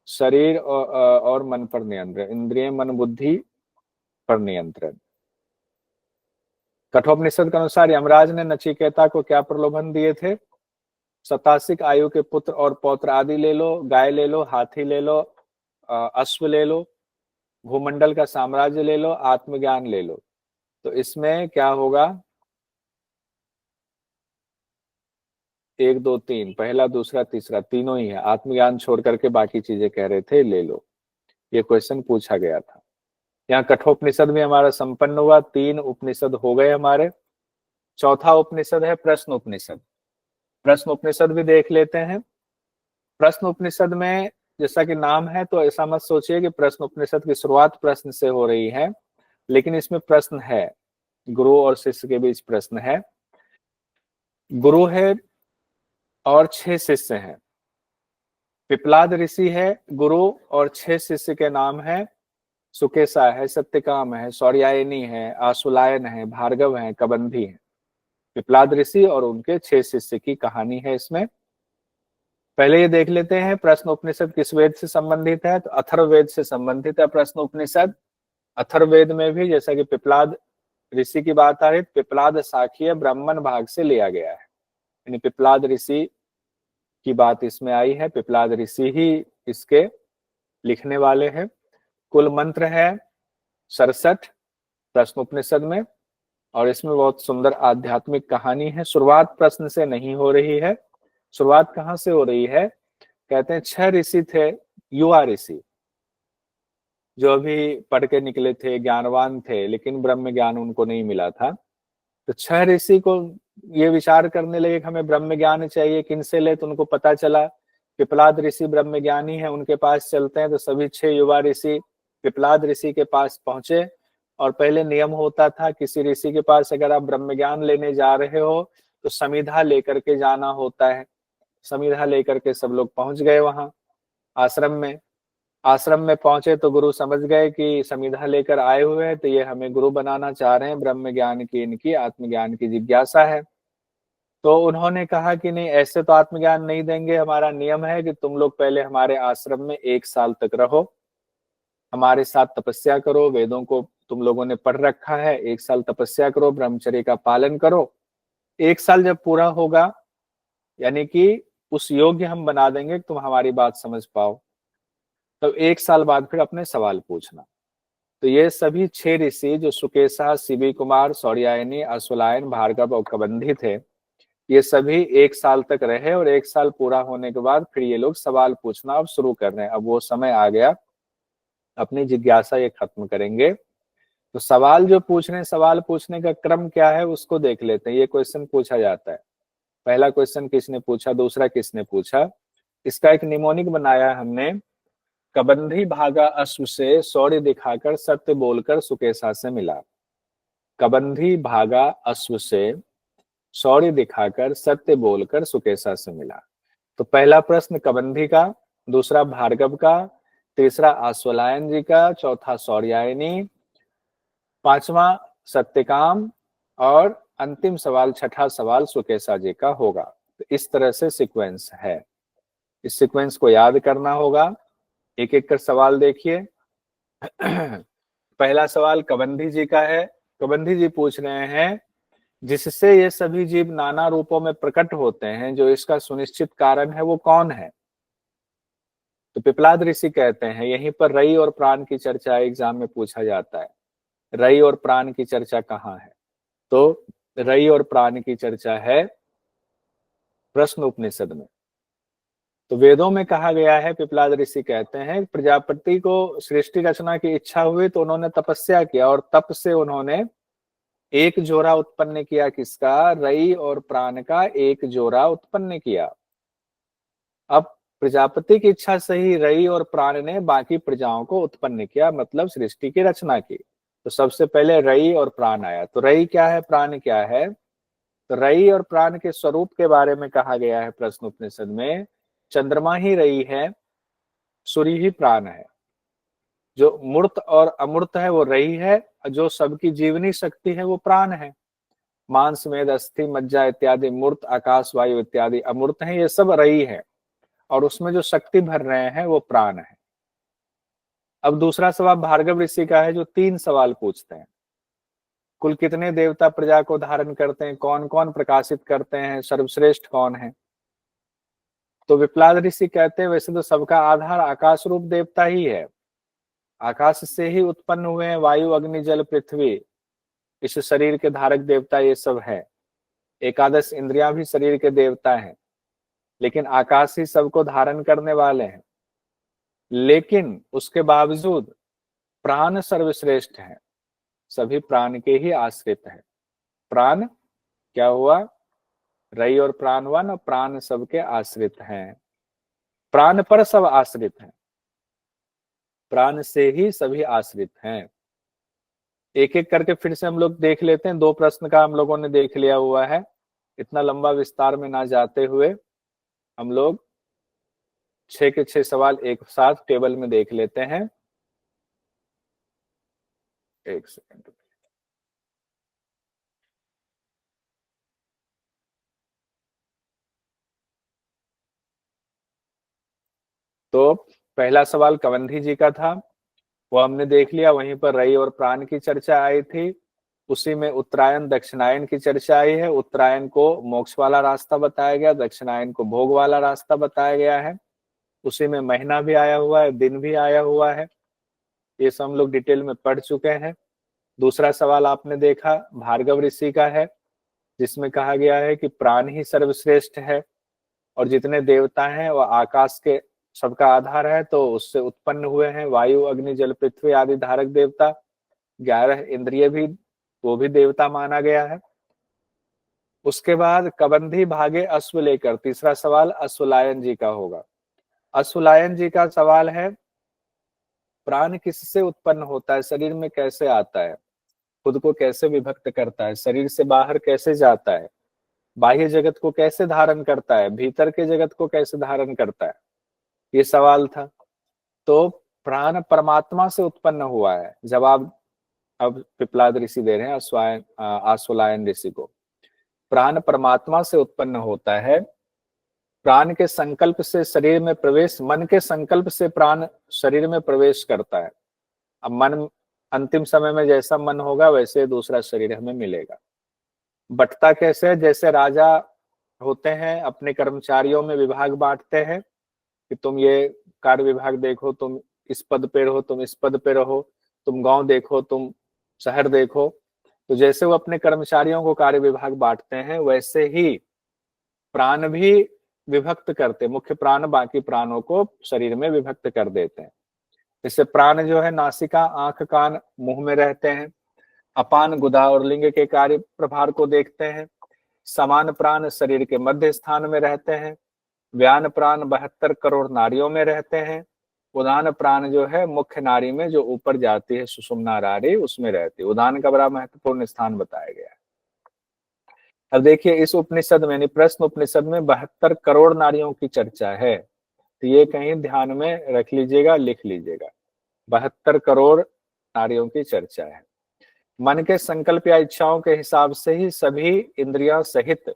शरीर और मन पर नियंत्रण, इंद्रिय मन बुद्धि पर नियंत्रण। कठोपनिषद के अनुसार यमराज ने नचिकेता को क्या प्रलोभन दिए थे? शतासिक आयु के पुत्र और पौत्र आदि ले लो, गाय ले लो, हाथी ले लो, अश्व ले लो, भूमंडल का साम्राज्य ले लो, आत्मज्ञान ले लो। तो इसमें क्या होगा? 1 2 3, पहला दूसरा तीसरा तीनों ही है। आत्मज्ञान छोड़ करके बाकी चीजें कह रहे थे ले लो। ये क्वेश्चन पूछा गया था। यहाँ कठोपनिषद में हमारा संपन्न हुआ। 3 उपनिषद हो गए हमारे। चौथा उपनिषद है प्रश्न उपनिषद। प्रश्न उपनिषद भी देख लेते हैं। प्रश्न उपनिषद में जैसा कि नाम है तो ऐसा मत सोचिए कि प्रश्न उपनिषद की शुरुआत प्रश्न से हो रही है, लेकिन इसमें प्रश्न है। गुरु और शिष्य के बीच प्रश्न है। गुरु है और 6 शिष्य हैं। पिपलाद ऋषि है गुरु और 6 शिष्य के नाम है सुकेशा है, सत्यकाम है, सौर्यायनी है, आशुलायन है, भार्गव है, कबंधी है। पिपलाद ऋषि और उनके 6 शिष्य की कहानी है इसमें। पहले ये देख लेते हैं प्रश्न उपनिषद किस वेद से संबंधित है। तो अथर्ववेद से संबंधित है प्रश्न उपनिषद। अथर्ववेद में भी जैसा कि पिपलाद ऋषि की बात आ रही, पिपलाद शाखीय ब्राह्मण भाग से लिया गया है, यानी पिपलाद ऋषि की बात इसमें आई है। पिपलाद ऋषि ही इसके लिखने वाले हैं। कुल मंत्र है 67 प्रश्न उपनिषद में, और इसमें बहुत सुंदर आध्यात्मिक कहानी है। शुरुआत प्रश्न से नहीं हो रही है। शुरुआत कहाँ से हो रही है? कहते हैं 6 ऋषि थे, युवा ऋषि, जो अभी पढ़ के निकले थे, ज्ञानवान थे, लेकिन ब्रह्म ज्ञान उनको नहीं मिला था। तो 6 ऋषि को ये विचार करने लगे कि हमें ब्रह्म ज्ञान चाहिए, किनसे ले? तो उनको पता चला पिपलाद ऋषि ब्रह्म ज्ञानी है, उनके पास चलते हैं। तो सभी 6 युवा ऋषि पिपलाद ऋषि के पास पहुंचे। और पहले नियम होता था किसी ऋषि के पास अगर आप ब्रह्म ज्ञान लेने जा रहे हो तो समिधा लेकर के जाना होता है। समिधा लेकर के सब लोग पहुंच गए वहां आश्रम में। आश्रम में पहुंचे तो गुरु समझ गए कि समिधा लेकर आए हुए हैं, तो ये हमें गुरु बनाना चाह रहे हैं, ब्रह्म ज्ञान की इनकी आत्मज्ञान की जिज्ञासा है। तो उन्होंने कहा कि नहीं, ऐसे तो आत्मज्ञान नहीं देंगे, हमारा नियम है कि तुम लोग पहले हमारे आश्रम में 1 साल तक रहो, हमारे साथ तपस्या करो, वेदों को तुम लोगों ने पढ़ रखा है, 1 साल तपस्या करो, ब्रह्मचर्य का पालन करो। 1 साल जब पूरा होगा, यानी कि उस योग्य हम बना देंगे कि तुम हमारी बात समझ पाओ, तो 1 साल बाद फिर अपने सवाल पूछना। तो ये सभी 6 ऋषि जो सुकेशा, शिवी कुमार, सौर्यायनी, अश्वलायन, भार्गव और कबंधी थे, ये सभी 1 साल तक रहे, और 1 साल पूरा होने के बाद फिर ये लोग सवाल पूछना अब शुरू कर रहे हैं। अब वो समय आ गया, अपनी जिज्ञासा ये खत्म करेंगे। तो सवाल जो पूछ रहे हैं, सवाल पूछने का क्रम क्या है उसको देख लेते हैं। ये क्वेश्चन पूछा जाता है। पहला क्वेश्चन किसने पूछा, दूसरा किसने पूछा, इसका एक निमोनिक बनाया हमने। कबंधी भागा अश्व से, शौर्य दिखाकर सत्य बोलकर सुकेशा से मिला। कबंधी भागा अश्व से, शौर्य दिखाकर सत्य बोलकर सुकेशा से मिला। तो पहला प्रश्न कबंधी का, दूसरा भार्गव का, तीसरा आश्वलायन जी का, चौथा सौर्यायनी, पांचवा सत्यकाम, और अंतिम सवाल, छठा सवाल सुकेशा जी का होगा। तो इस तरह से सीक्वेंस है। इस सीक्वेंस को याद करना होगा। एक एक कर सवाल देखिए। पहला सवाल कबंधी जी का है। कबंधी जी पूछ रहे हैं, जिससे ये सभी जीव नाना रूपों में प्रकट होते हैं, जो इसका सुनिश्चित कारण है वो कौन है? तो पिपलाद ऋषि कहते हैं, यहीं पर रई और प्राण की चर्चा एग्जाम में पूछा जाता है। रई और प्राण की चर्चा कहाँ है? तो रई और प्राण की चर्चा है प्रश्न उपनिषद में। तो वेदों में कहा गया है, पिपलाद ऋषि कहते हैं, प्रजापति को सृष्टि रचना की इच्छा हुई तो उन्होंने तपस्या किया, और तप से उन्होंने एक जोड़ा उत्पन्न किया। किसका? रई और प्राण का एक जोड़ा उत्पन्न किया। अब प्रजापति की इच्छा से ही रई और प्राण ने बाकी प्रजाओं को उत्पन्न किया, मतलब सृष्टि की रचना की। तो सबसे पहले रई और प्राण आया। तो रई क्या है, प्राण क्या है? तो रई और प्राण के स्वरूप के बारे में कहा गया है प्रश्न उपनिषद में, चंद्रमा ही रई है, सूर्य ही प्राण है। जो मूर्त और अमूर्त है वो रई है, जो सबकी जीवनी शक्ति है वो प्राण है। मांस मेद अस्थि मज्जा इत्यादि मूर्त, आकाश वायु इत्यादि अमूर्त है, ये सब रई है, और उसमें जो शक्ति भर रहे हैं वो प्राण है। अब दूसरा सवाल भार्गव ऋषि का है, जो 3 सवाल पूछते हैं। कुल कितने देवता प्रजा को धारण करते हैं, कौन कौन प्रकाशित करते हैं, सर्वश्रेष्ठ कौन है। तो विप्लाद ऋषि कहते हैं वैसे तो सबका आधार आकाश रूप देवता ही है, आकाश से ही उत्पन्न हुए हैं वायु अग्नि जल पृथ्वी, इस शरीर के धारक देवता ये सब है। एकादश इंद्रियां भी शरीर के देवता हैं, लेकिन आकाश ही सबको धारण करने वाले हैं। लेकिन उसके बावजूद प्राण सर्वश्रेष्ठ है, सभी प्राण के ही आश्रित है। प्राण क्या हुआ, रई और प्राण हुआ ना, प्राण सबके आश्रित हैं, प्राण पर सब आश्रित हैं, प्राण से ही सभी आश्रित हैं। एक एक करके फिर से हम लोग देख लेते हैं। 2 प्रश्न का हम लोगों ने देख लिया हुआ है, इतना लंबा विस्तार में ना जाते हुए हम लोग 6 के 6 सवाल एक साथ टेबल में देख लेते हैं। एक सेकंड। तो पहला सवाल कवंधी जी का था, वो हमने देख लिया। वहीं पर रई और प्राण की चर्चा आई थी, उसी में उत्तरायण दक्षिणायन की चर्चा आई है। उत्तरायण को मोक्ष वाला रास्ता बताया गया, दक्षिणायन को भोग वाला रास्ता बताया गया है। उसी में महीना भी आया हुआ है, दिन भी आया हुआ है, ये सब हम लोग डिटेल में पढ़ चुके हैं। दूसरा सवाल आपने देखा भार्गव ऋषि का है, जिसमें कहा गया है कि प्राण ही सर्वश्रेष्ठ है, और जितने देवता हैं वह आकाश के सबका आधार है, तो उससे उत्पन्न हुए हैं वायु अग्नि जल पृथ्वी आदि धारक देवता। 11 इंद्रिय भी, वो भी देवता माना गया है। उसके बाद कबंधी भागे अश्व लेकर, तीसरा सवाल अश्वलायन जी का होगा। अश्वलायन जी का सवाल है, प्राण किससे उत्पन्न होता है, शरीर में कैसे आता है, खुद को कैसे विभक्त करता है, शरीर से बाहर कैसे जाता है, बाह्य जगत को कैसे धारण करता है, भीतर के जगत को कैसे धारण करता है, ये सवाल था। तो प्राण परमात्मा से उत्पन्न हुआ है, जवाब अब पिपलाद ऋषि दे रहे हैं आश्वलायन ऋषि को। प्राण परमात्मा से उत्पन्न होता है, प्राण के संकल्प से शरीर में प्रवेश, मन के संकल्प से प्राण शरीर में प्रवेश करता है। अब मन अंतिम समय में जैसा मन होगा वैसे दूसरा शरीर हमें मिलेगा। बंटता कैसे है, जैसे राजा होते हैं अपने कर्मचारियों में विभाग बांटते हैं कि तुम ये कार्य विभाग देखो, तुम इस पद पे रहो, तुम इस पद पे रहो, तुम गांव देखो, तुम शहर देखो। तो जैसे वो अपने कर्मचारियों को कार्य विभाग बांटते हैं, वैसे ही प्राण भी विभक्त करते, मुख्य प्राण बाकी प्राणों को शरीर में विभक्त कर देते हैं। जैसे प्राण जो है नासिका आंख कान मुंह में रहते हैं, अपान गुदा और लिंग के कार्य प्रभार को देखते हैं। समान प्राण शरीर के मध्य स्थान में रहते हैं। व्यान प्राण 72 करोड़ नारियों में रहते हैं। उदान प्राण जो है मुख्य नारी में जो ऊपर जाती है सुषुम्ना नारी, उसमें रहती है। उदान का बड़ा महत्वपूर्ण स्थान बताया गया है। अब देखिए इस उपनिषद में यानी प्रश्न उपनिषद में 72 करोड़ नारियों की चर्चा है, तो ये कहीं ध्यान में रख लीजिएगा, लिख लीजिएगा। 72 करोड़ नारियों की चर्चा है। मन के संकल्प या इच्छाओं के हिसाब से ही सभी इंद्रियां सहित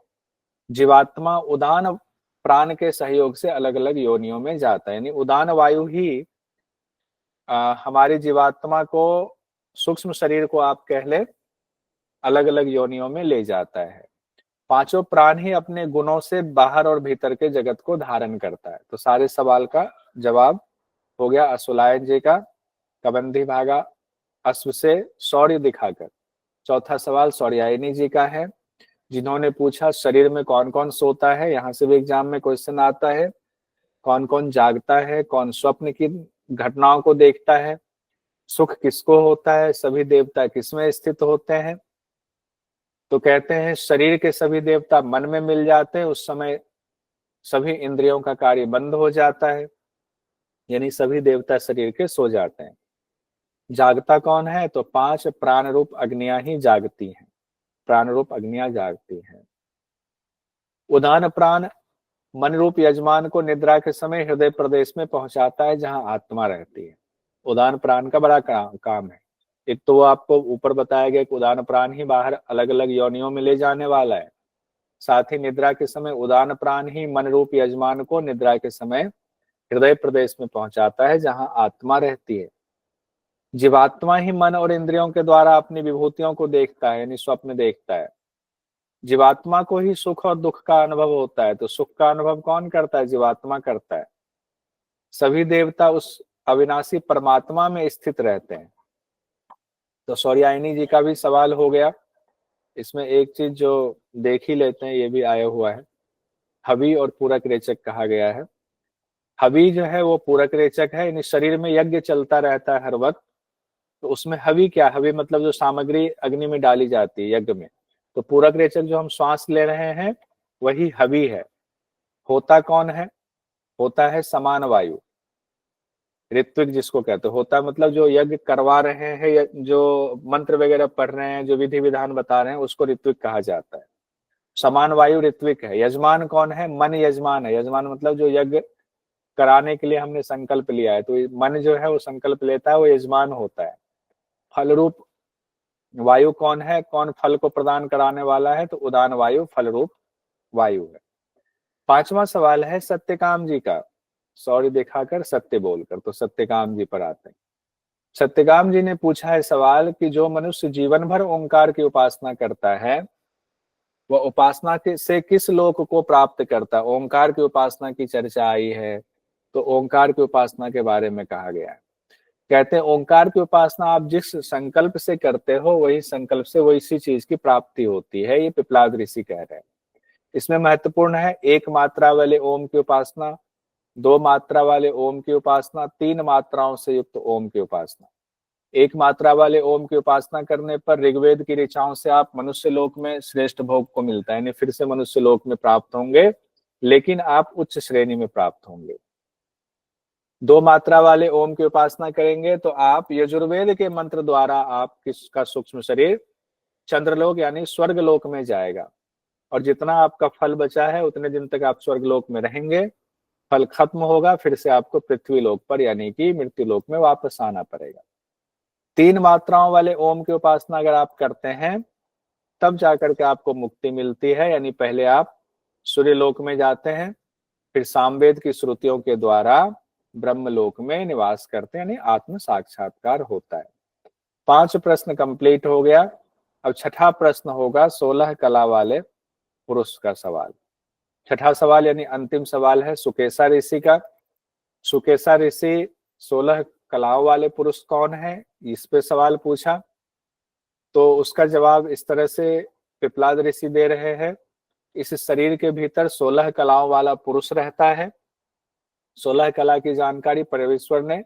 जीवात्मा उदान प्राण के सहयोग से अलग अलग योनियों में जाता है। यानी उदान वायु ही हमारी जीवात्मा को, सूक्ष्म शरीर को आप कह ले, अलग अलग योनियों में ले जाता है। 5 प्राण ही अपने गुणों से बाहर और भीतर के जगत को धारण करता है। तो सारे सवाल का जवाब हो गया अश्वलायन जी का, कबंधी भागा अश्व से शौर्य दिखाकर। चौथा सवाल सौर्यायनी जी का है, जिन्होंने पूछा शरीर में कौन कौन सोता है, यहाँ से भी एग्जाम में क्वेश्चन आता है। कौन कौन जागता है, कौन स्वप्न की घटनाओं को देखता है, सुख किसको होता है, सभी देवता किसमें स्थित होते हैं। तो कहते हैं शरीर के सभी देवता मन में मिल जाते हैं, उस समय सभी इंद्रियों का कार्य बंद हो जाता है, यानी सभी देवता शरीर के सो जाते हैं। जागता कौन है, तो 5 प्राण रूप अग्नियां ही जागती हैं, प्राण रूप अग्नियां जागती हैं। उदान प्राण मन रूप यजमान को निद्रा के समय हृदय प्रदेश में पहुंचाता है जहां आत्मा रहती है। उदान प्राण का बड़ा काम है। एक तो वो आपको ऊपर बताया गया कि उदान प्राण ही बाहर अलग अलग योनियों में ले जाने वाला है, साथ ही निद्रा के समय उदान प्राण ही मन रूप यजमान को निद्रा के समय हृदय प्रदेश में पहुंचाता है जहां आत्मा रहती है। जीवात्मा ही मन और इंद्रियों के द्वारा अपनी विभूतियों को देखता है, यानी स्वप्न देखता है। जीवात्मा को ही सुख और दुख का अनुभव होता है, तो सुख का अनुभव कौन करता है? जीवात्मा करता है। सभी देवता उस अविनाशी परमात्मा में स्थित रहते हैं। तो सौर्यायनी जी का भी सवाल हो गया। इसमें एक चीज जो देख ही लेते हैं, ये भी आया हुआ है, हवि और पूरक रेचक कहा गया है। हवि जो है वो पूरक रेचक है, यानी शरीर में यज्ञ चलता रहता है हर वक्त, तो उसमें हवि क्या? हवि मतलब जो सामग्री अग्नि में डाली जाती है यज्ञ में। तो पूरक रेचक जो हम श्वास ले रहे हैं वही हवि है। होता कौन है? होता है समान वायु, ऋत्विक जिसको कहते हैं। होता मतलब जो यज्ञ करवा रहे हैं या जो मंत्र वगैरह पढ़ रहे हैं, जो विधि विधान बता रहे हैं, उसको ऋत्विक कहा जाता है। समान वायु ऋत्विक है। यजमान कौन है? मन यजमान है। यजमान मतलब जो यज्ञ कराने के लिए हमने संकल्प लिया है, तो मन जो है वो संकल्प लेता है, वो यजमान होता है। फल रूप वायु कौन है? कौन फल को प्रदान कराने वाला है? तो उदान वायु फल रूप वायु है। पांचवा सवाल है सत्यकाम जी का। सॉरी दिखाकर सत्य बोलकर, तो सत्यकाम जी पर आते हैं। सत्यकाम जी ने पूछा है सवाल कि जो मनुष्य जीवन भर ओंकार की उपासना करता है, वह उपासना के से किस लोक को प्राप्त करता है? ओंकार की उपासना की चर्चा आई है, तो ओंकार की उपासना के बारे में कहा गया है। कहते हैं ओंकार की उपासना आप जिस संकल्प से करते हो, वही संकल्प से वही इसी चीज की प्राप्ति होती है। ये पिपलाद ऋषि कह रहे हैं। इसमें महत्वपूर्ण है एक मात्रा वाले ओम की उपासना, दो मात्रा वाले ओम की उपासना, तीन मात्राओं से युक्त ओम की उपासना। एक मात्रा वाले ओम की उपासना करने पर ऋग्वेद की ऋचाओं से आप मनुष्य लोक में श्रेष्ठ भोग को मिलता है, यानी फिर से मनुष्य लोक में प्राप्त होंगे, लेकिन आप उच्च श्रेणी में प्राप्त होंगे। दो मात्रा वाले ओम की उपासना करेंगे तो आप यजुर्वेद के मंत्र द्वारा आप किसका सूक्ष्म शरीर चंद्रलोक यानी स्वर्ग लोक में जाएगा, और जितना आपका फल बचा है उतने दिन तक आप स्वर्ग लोक में रहेंगे। फल खत्म होगा, फिर से आपको पृथ्वी लोक पर यानी कि मृत्यु लोक में वापस आना पड़ेगा। तीन मात्राओं वाले ओम की उपासना अगर आप करते हैं तब जाकर के आपको मुक्ति मिलती है, यानी पहले आप सूर्य लोक में जाते हैं, फिर सामवेद की श्रुतियों के द्वारा ब्रह्मलोक में निवास करते हैं, यानी आत्म साक्षात्कार होता है। 5 प्रश्न कंप्लीट हो गया। अब छठा प्रश्न होगा 16 कला वाले पुरुष का सवाल। छठा सवाल यानी अंतिम सवाल है सुकेशा ऋषि का। सुकेशा ऋषि 16 कलाओं वाले पुरुष कौन है, इस पे सवाल पूछा। तो उसका जवाब इस तरह से पिपलाद ऋषि दे रहे हैं। इस शरीर के भीतर 16 कलाओं वाला पुरुष रहता है। 16 कला की जानकारी परमेश्वर ने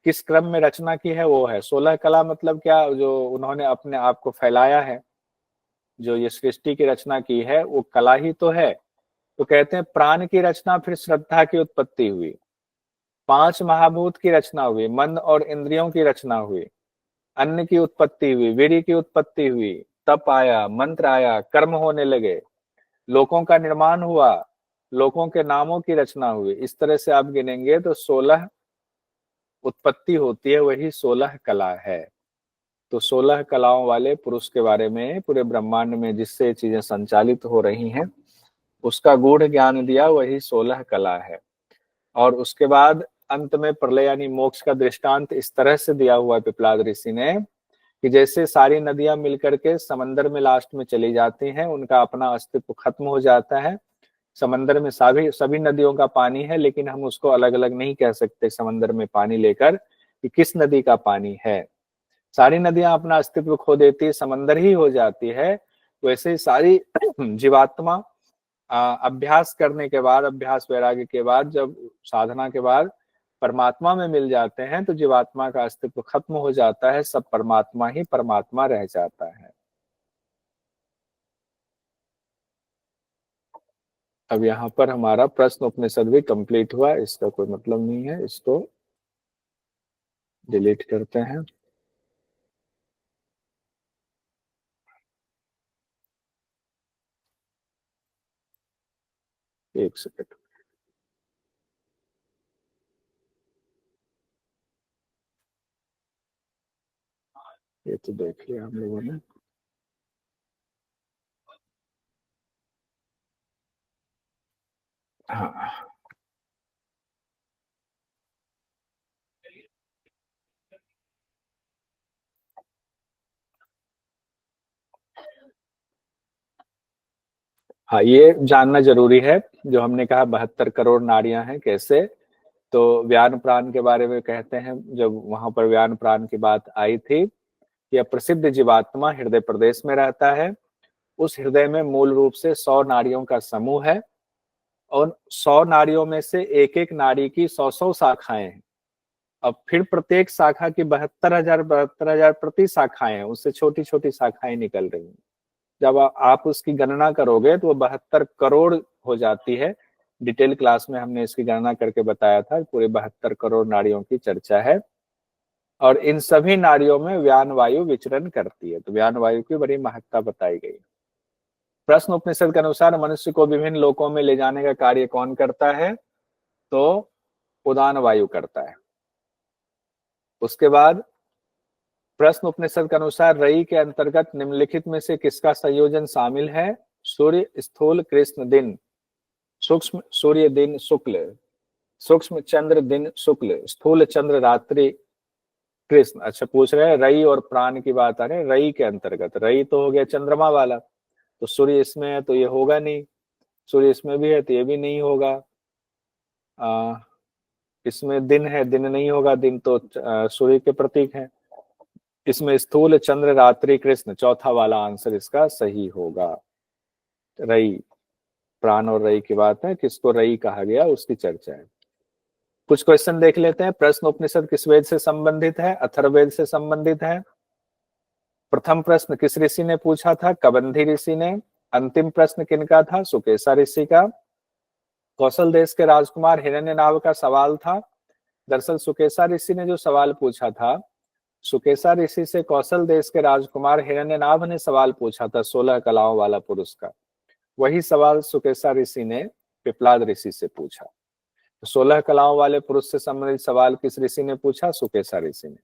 किस क्रम में रचना की है वो है। 16 कला मतलब क्या? जो उन्होंने अपने आप को फैलाया है, जो ये सृष्टि की रचना की है वो कला ही तो है। तो कहते हैं प्राण की रचना, फिर श्रद्धा की उत्पत्ति हुई, 5 महाभूत की रचना हुई, मन और इंद्रियों की रचना हुई, अन्न की उत्पत्ति हुई, वीर्य की उत्पत्ति हुई, तप आया, मंत्र आया, कर्म होने लगे, लोकों का निर्माण हुआ, लोकों के नामों की रचना हुई। इस तरह से आप गिनेंगे तो 16 उत्पत्ति होती है, वही 16 कला है। तो 16 कलाओं वाले पुरुष के बारे में पूरे ब्रह्मांड में जिससे चीजें संचालित हो रही हैं उसका गूढ़ ज्ञान दिया, वही 16 कला है। और उसके बाद अंत में प्रलय यानी मोक्ष का दृष्टांत इस तरह से दिया हुआ है पिपलाद ऋषि ने कि जैसे सारी नदियां मिलकर के समंदर में लास्ट में चली जाती हैं, उनका अपना अस्तित्व खत्म हो जाता है। समंदर में सभी सभी नदियों का पानी है, लेकिन हम उसको अलग अलग नहीं कह सकते समंदर में पानी लेकर कि किस नदी का पानी है। सारी नदियां अपना अस्तित्व खो देती है, समंदर ही हो जाती है। वैसे ही सारी जीवात्मा अभ्यास करने के बाद, अभ्यास वैराग्य के बाद, जब साधना के बाद परमात्मा में मिल जाते हैं तो जीवात्मा का अस्तित्व खत्म हो जाता है, सब परमात्मा ही परमात्मा रह जाता है। अब यहाँ पर हमारा प्रश्न उपनिषद भी कंप्लीट हुआ, इसका कोई मतलब नहीं है, इसको डिलीट करते हैं। एक सेकंड, ये तो देख लिया हम लोगों ने। हाँ, हाँ, ये जानना जरूरी है। जो हमने कहा 72 करोड़ नाड़ियां हैं, कैसे? तो व्यान प्राण के बारे में कहते हैं, जब वहां पर व्यान प्राण की बात आई थी, यह प्रसिद्ध जीवात्मा हृदय प्रदेश में रहता है। उस हृदय में मूल रूप से 100 नाड़ियों का समूह है, और 100 नाड़ियों में से एक एक नाड़ी की 100-100 शाखाएं हैं। अब फिर प्रत्येक शाखा की 72,000 प्रति शाखाएं हैं, उससे छोटी छोटी शाखाएं निकल रही हैं। जब आप उसकी गणना करोगे तो वो 72 करोड़ हो जाती है। डिटेल क्लास में हमने इसकी गणना करके बताया था, पूरे 72 करोड़ नाड़ियों की चर्चा है। और इन सभी नाड़ियों में व्यान वायु विचरण करती है, तो व्यान वायु की बड़ी महत्ता बताई गई। प्रश्न उपनिषद के अनुसार मनुष्य को विभिन्न लोकों में ले जाने का कार्य कौन करता है? तो उदान वायु करता है। उसके बाद प्रश्न उपनिषद के अनुसार रई के अंतर्गत निम्नलिखित में से किसका संयोजन शामिल है? सूर्य स्थूल कृष्ण दिन, सूक्ष्म सूर्य दिन शुक्ल, सूक्ष्म चंद्र दिन शुक्ल, स्थूल चंद्र रात्रि कृष्ण। अच्छा, पूछ रहे हैं रई और प्राण की बात आ रही है। रई के अंतर्गत, रई तो हो गया चंद्रमा वाला, तो सूर्य इसमें है तो ये होगा नहीं, सूर्य इसमें भी है तो ये भी नहीं होगा। इसमें दिन है, दिन नहीं होगा, दिन तो सूर्य के प्रतीक है। इसमें स्थूल चंद्र रात्रि कृष्ण, चौथा वाला आंसर इसका सही होगा। रई, प्राण और रई की बात है, किसको रई कहा गया उसकी चर्चा है। कुछ क्वेश्चन देख लेते हैं। प्रश्न उपनिषद किस वेद से संबंधित है? अथर्ववेद से संबंधित है। प्रथम प्रश्न किस ऋषि ने पूछा था? कबंधी ऋषि ने। अंतिम प्रश्न किनका था? सुकेशा ऋषि का। कौशल देश के राजकुमार हिरण्यनाभ का सवाल था। दरअसल सुकेशा ऋषि ने जो सवाल पूछा था, सुकेशा ऋषि से कौशल देश के राजकुमार हिरण्यनाभ ने सवाल पूछा था, 16 कलाओं वाला पुरुष का। वही सवाल सुकेशा ऋषि ने पिपलाद ऋषि से पूछा। 16 कलाओं वाले पुरुष से संबंधित सवाल किस ऋषि ने पूछा? सुकेशा ऋषि ने।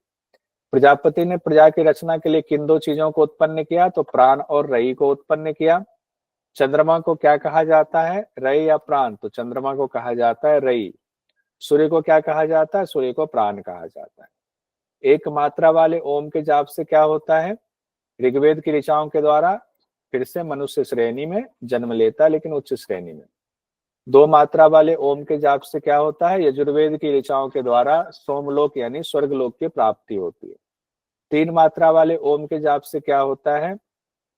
प्रजापति ने प्रजा की रचना के लिए किन दो चीजों को उत्पन्न किया? तो प्राण और रई को उत्पन्न किया। चंद्रमा को क्या कहा जाता है? रई या प्राण? तो चंद्रमा को कहा जाता है रई। सूर्य को क्या कहा जाता है? सूर्य को प्राण कहा जाता है। एक मात्रा वाले ओम के जाप से क्या होता है? ऋग्वेद की ऋचाओं के द्वारा फिर से मनुष्य श्रेणी में जन्म लेता है, लेकिन उच्च श्रेणी में। दो मात्रा वाले ओम के जाप से क्या होता है? यजुर्वेद की ऋचाओं के द्वारा सोमलोक यानी स्वर्गलोक की प्राप्ति होती है। तीन मात्रा वाले ओम के जाप से क्या होता है?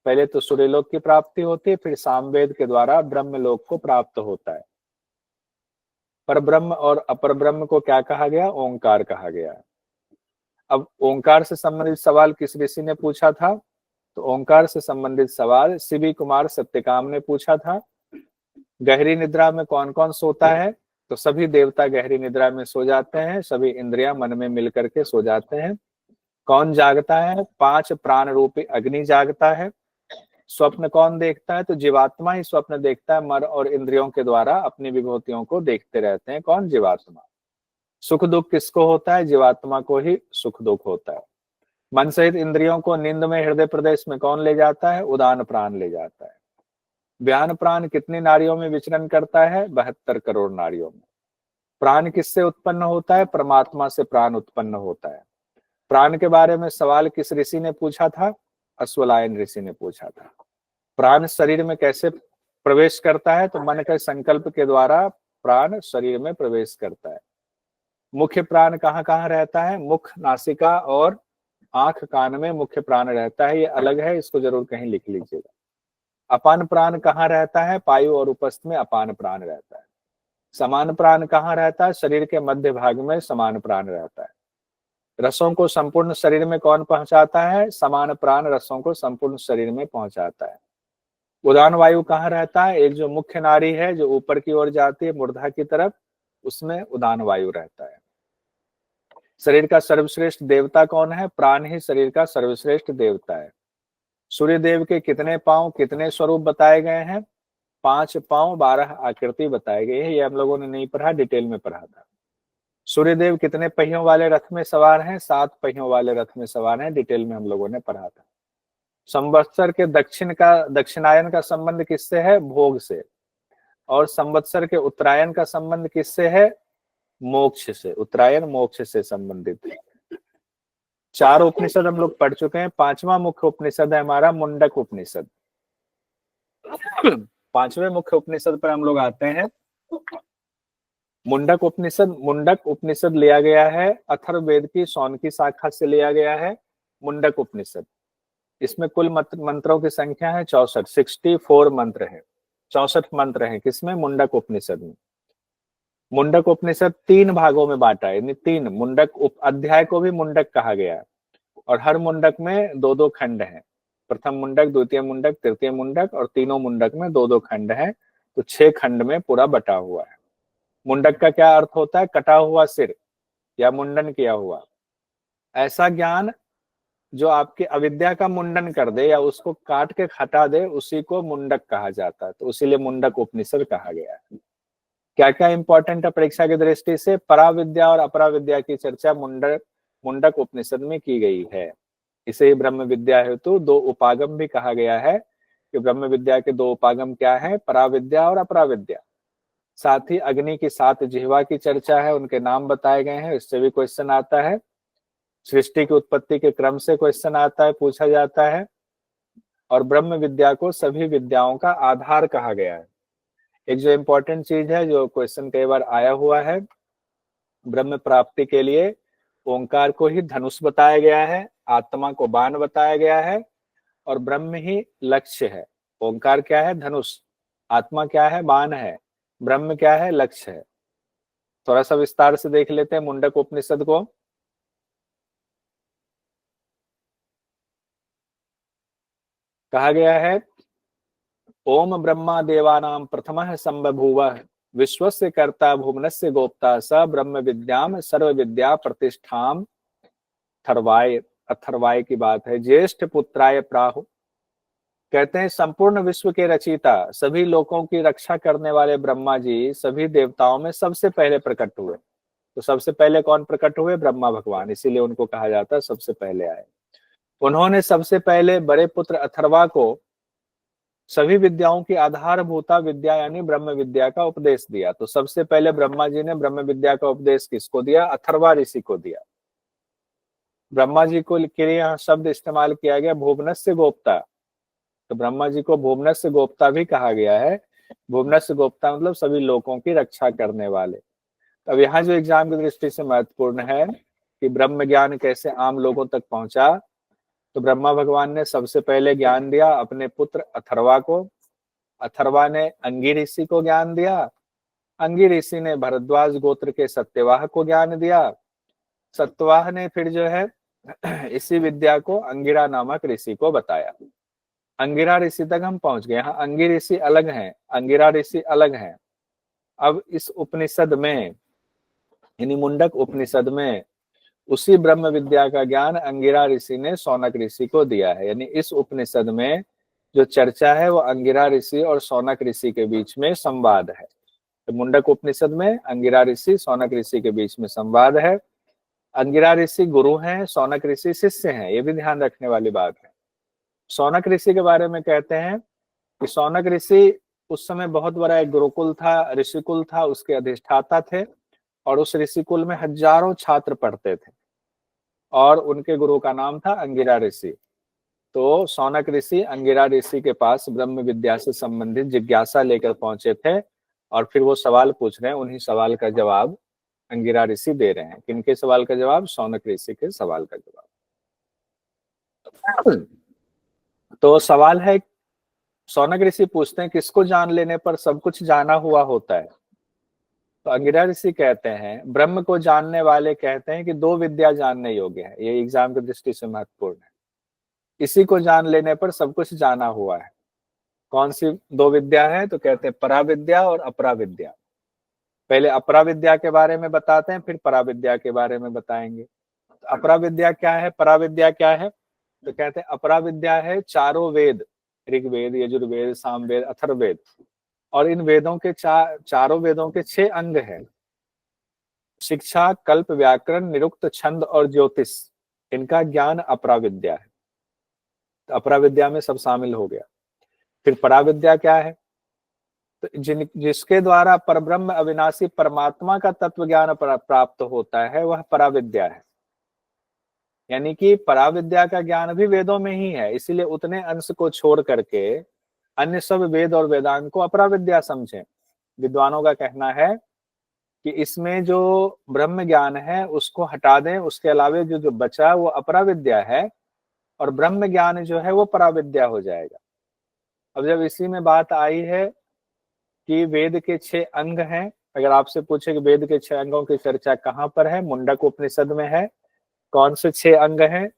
पहले तो सूर्यलोक की प्राप्ति होती है, फिर सामवेद के द्वारा ब्रह्मलोक को प्राप्त होता है। पर ब्रह्म और अपर ब्रह्म को क्या कहा गया? ओंकार कहा गया। अब ओंकार से संबंधित सवाल किस ऋषि ने पूछा था? तो ओंकार से संबंधित सवाल शिवी कुमार सत्यकाम ने पूछा था। गहरी निद्रा में कौन कौन सोता है? तो सभी देवता गहरी निद्रा में सो जाते हैं, सभी इंद्रियां मन में मिलकर के सो जाते हैं। कौन जागता है? 5 प्राण रूपी अग्नि जागता है। स्वप्न कौन देखता है? तो जीवात्मा ही स्वप्न देखता है, मन और इंद्रियों के द्वारा अपनी विभूतियों को देखते रहते हैं। कौन? जीवात्मा। सुख दुख किसको होता है? जीवात्मा को ही सुख दुख होता है। मन सहित इंद्रियों को नींद में हृदय प्रदेश में कौन ले जाता है? उदान प्राण ले जाता है। व्यान प्राण कितनी नाड़ियों में विचरण करता है? 72 करोड़ नाड़ियों में। प्राण किससे उत्पन्न होता है? परमात्मा से प्राण उत्पन्न होता है। प्राण के बारे में सवाल किस ऋषि ने पूछा था? अश्वलायन ऋषि ने पूछा था। प्राण शरीर में कैसे प्रवेश करता है? तो मन के संकल्प के द्वारा प्राण शरीर में प्रवेश करता है। मुख्य प्राण कहाँ कहाँ रहता है? मुख, नासिका और आंख कान में मुख्य प्राण रहता है। ये अलग है, इसको जरूर कहीं लिख लीजिएगा। अपान प्राण कहाँ रहता है? पायु और उपस्थ में अपान प्राण रहता है। समान प्राण कहाँ रहता है? शरीर के मध्य भाग में समान प्राण रहता है। रसों को संपूर्ण शरीर में कौन पहुंचाता है? समान प्राण रसों को संपूर्ण शरीर में पहुंचाता है। उदान वायु कहाँ रहता है? एक जो मुख्य नाड़ी है जो ऊपर की ओर जाती है मूर्धा की तरफ, उसमें उदान वायु रहता है। शरीर का सर्वश्रेष्ठ देवता कौन है? प्राण ही शरीर का सर्वश्रेष्ठ देवता है। सूर्य देव के कितने पांव, कितने स्वरूप बताए गए हैं? 5 पांव 12 आकृति बताई गई है। ये हम लोगों ने नहीं पढ़ा, डिटेल में पढ़ा था। सूर्यदेव कितने पहियों वाले रथ में सवार हैं? 7 पहियों वाले रथ में सवार हैं, डिटेल में हम लोगों ने पढ़ा था। संवत्सर के दक्षिणायन का संबंध किससे है? भोग से। और संवत्सर के उत्तरायण का संबंध किससे है? मोक्ष से। उत्तरायण मोक्ष से संबंधित है। 4 उपनिषद हम लोग पढ़ चुके हैं। 5वां मुख्य उपनिषद है हमारा मुंडक उपनिषद। 5वें मुख्य उपनिषद पर हम लोग आते हैं। मुंडक उपनिषद लिया गया है अथर्ववेद की सौनकी शाखा से लिया गया है मुंडक उपनिषद। इसमें कुल मंत्रों की संख्या है 64। 64 मंत्र है, 64 मंत्र हैं। किसमें? मुंडक उपनिषद में। मुंडक उपनिषद 3 भागों में बांटा है, यानी 3 मुंडक अध्याय को भी मुंडक कहा गया है। और हर मुंडक में 2-2 खंड हैं। प्रथम मुंडक, द्वितीय मुंडक, तृतीय मुंडक, और तीनों मुंडक में 2-2 खंड हैं। तो 6 खंड में पूरा बटा हुआ है। मुंडक का क्या अर्थ होता है? कटा हुआ सिर या मुंडन किया हुआ। ऐसा ज्ञान जो आपकी अविद्या का मुंडन कर दे या उसको काट के हटा दे, उसी को मुंडक कहा जाता है। तो इसीलिए मुंडक उपनिषद कहा गया है। क्या क्या इंपॉर्टेंट है परीक्षा की दृष्टि से? पराविद्या और अपराविद्या की चर्चा मुंडक उपनिषद में की गई है। इसे ही ब्रह्म विद्या हेतु 2 उपागम भी कहा गया है कि ब्रह्म विद्या के 2 उपागम क्या है? पराविद्या और अपराविद्या। साथ ही अग्नि की 7 जिह्वा की चर्चा है, उनके नाम बताए गए हैं। इससे भी क्वेश्चन आता है। सृष्टि की उत्पत्ति के क्रम से क्वेश्चन आता है, पूछा जाता है। और ब्रह्म विद्या को सभी विद्याओं का आधार कहा गया है। एक जो इंपॉर्टेंट चीज है, जो क्वेश्चन कई बार आया हुआ है, ब्रह्म प्राप्ति के लिए ओंकार को ही धनुष बताया गया है, आत्मा को बाण बताया गया है, और ब्रह्म ही लक्ष्य है। ओंकार क्या है? धनुष। आत्मा क्या है? बाण है। ब्रह्म क्या है? लक्ष्य है। थोड़ा सा विस्तार से देख लेते हैं मुंडक उपनिषद को। कहा गया है ओम ब्रह्मा देवानां प्रथमः संबभूवः विश्वस्य कर्ता भुवनस्य गोप्ता स ब्रह्म विद्याम सर्व विद्या प्रतिष्ठाम थर्वाय। अथर्वाय की बात है। ज्येष्ठ पुत्राय प्राहु। कहते हैं संपूर्ण विश्व के रचयिता, सभी लोगों की रक्षा करने वाले ब्रह्मा जी सभी देवताओं में सबसे पहले प्रकट हुए। तो सबसे पहले कौन प्रकट हुए? ब्रह्मा भगवान। इसीलिए उनको कहा जाता है सबसे पहले आए। उन्होंने सबसे पहले बड़े पुत्र अथर्वा को सभी विद्याओं की आधारभूता विद्या यानी ब्रह्म विद्या का उपदेश दिया। तो सबसे पहले ब्रह्मा जी ने ब्रह्म विद्या का उपदेश किसको दिया? अथर्वा ऋषि को दिया। ब्रह्मा जी को के लिए यहाँ शब्द इस्तेमाल किया गया भुवनस्य गोप्ता। तो ब्रह्मा जी को भुवनस्य गोप्ता भी कहा गया है। भुवनस्य गोप्ता मतलब सभी लोगों की रक्षा करने वाले। अब यहाँ जो एग्जाम की दृष्टि से महत्वपूर्ण है कि ब्रह्म ज्ञान कैसे आम लोगों तक पहुंचा, तो ब्रह्मा भगवान ने सबसे पहले ज्ञान दिया अपने पुत्र अथर्वा को। अथर्वा ने अंगी ऋषि को ज्ञान दिया। अंगी ऋषि ने भरद्वाज गोत्र के सत्यवाह को ज्ञान दिया। सत्यवाह ने फिर जो है इसी विद्या को अंगिरा नामक ऋषि को बताया। अंगिरा ऋषि तक हम पहुंच गए। यहाँ अंगी ऋषि अलग हैं, अंगिरा ऋषि अलग हैं। अब इस उपनिषद में यानी मुंडक उपनिषद में उसी ब्रह्म विद्या का ज्ञान अंगिरा ऋषि ने शौनक ऋषि को दिया है। यानी इस उपनिषद में जो चर्चा है वो अंगिरा ऋषि और शौनक ऋषि के बीच में संवाद है। तो मुंडक उपनिषद में अंगिरा ऋषि शौनक ऋषि के बीच में संवाद है। अंगिरा ऋषि गुरु हैं, शौनक ऋषि शिष्य हैं, ये भी ध्यान रखने वाली बात है। शौनक ऋषि के बारे में कहते हैं कि शौनक ऋषि उस समय बहुत बड़ा एक गुरुकुल था, ऋषिकुल था, उसके अधिष्ठाता थे। और उस ऋषिकुल में हजारों छात्र पढ़ते थे और उनके गुरु का नाम था अंगिरा ऋषि। तो शौनक ऋषि अंगिरा ऋषि के पास ब्रह्म विद्या से संबंधित जिज्ञासा लेकर पहुंचे थे और फिर वो सवाल पूछ रहे हैं। उन्हीं सवाल का जवाब अंगिरा ऋषि दे रहे हैं। किनके सवाल का जवाब? शौनक ऋषि के सवाल का जवाब। तो सवाल है, शौनक ऋषि पूछते हैं किसको जान लेने पर सब कुछ जाना हुआ होता है? तो अंगिरा ऋषि कहते हैं ब्रह्म को जानने वाले कहते हैं कि 2 विद्या जानने योग्य है। ये एग्जाम की दृष्टि से महत्वपूर्ण है। इसी को जान लेने पर सब कुछ जाना हुआ है। कौन सी 2 विद्या है? तो कहते हैं पराविद्या और अपराविद्या। पहले अपराविद्या के बारे में बताते हैं, फिर पराविद्या के बारे में बताएंगे। तो अपराविद्या क्या है, पराविद्या क्या है? तो कहते हैं अपराविद्या है चारों वेद, ऋग्वेद, यजुर्वेद, सामवेद, अथर्ववेद, और इन वेदों के चारों वेदों के 6 अंग हैं। शिक्षा, कल्प, व्याकरण, निरुक्त, छंद और ज्योतिष, इनका ज्ञान अपराविद्या है। तो अपराविद्या में सब शामिल हो गया। फिर पराविद्या क्या है? तो जिसके द्वारा परब्रह्म अविनाशी परमात्मा का तत्व ज्ञान प्राप्त होता है, वह पराविद्या है। यानी कि पराविद्या का ज्ञान भी वेदों में ही है, इसीलिए उतने अंश को छोड़ करके अन्य सब वेद और वेदांग को अपराविद्या समझें। विद्वानों का कहना है कि इसमें जो ब्रह्म ज्ञान है उसको हटा दें, उसके अलावे जो जो बचा वो अपराविद्या है, और ब्रह्म ज्ञान जो है वो पराविद्या हो जाएगा। अब जब इसी में बात आई है कि वेद के 6 अंग हैं, अगर आपसे पूछे कि वेद के 6 अंगों की चर्चा कहाँ पर है, मुंडक उपनिषद में है। कौन से 6 अंग हैं?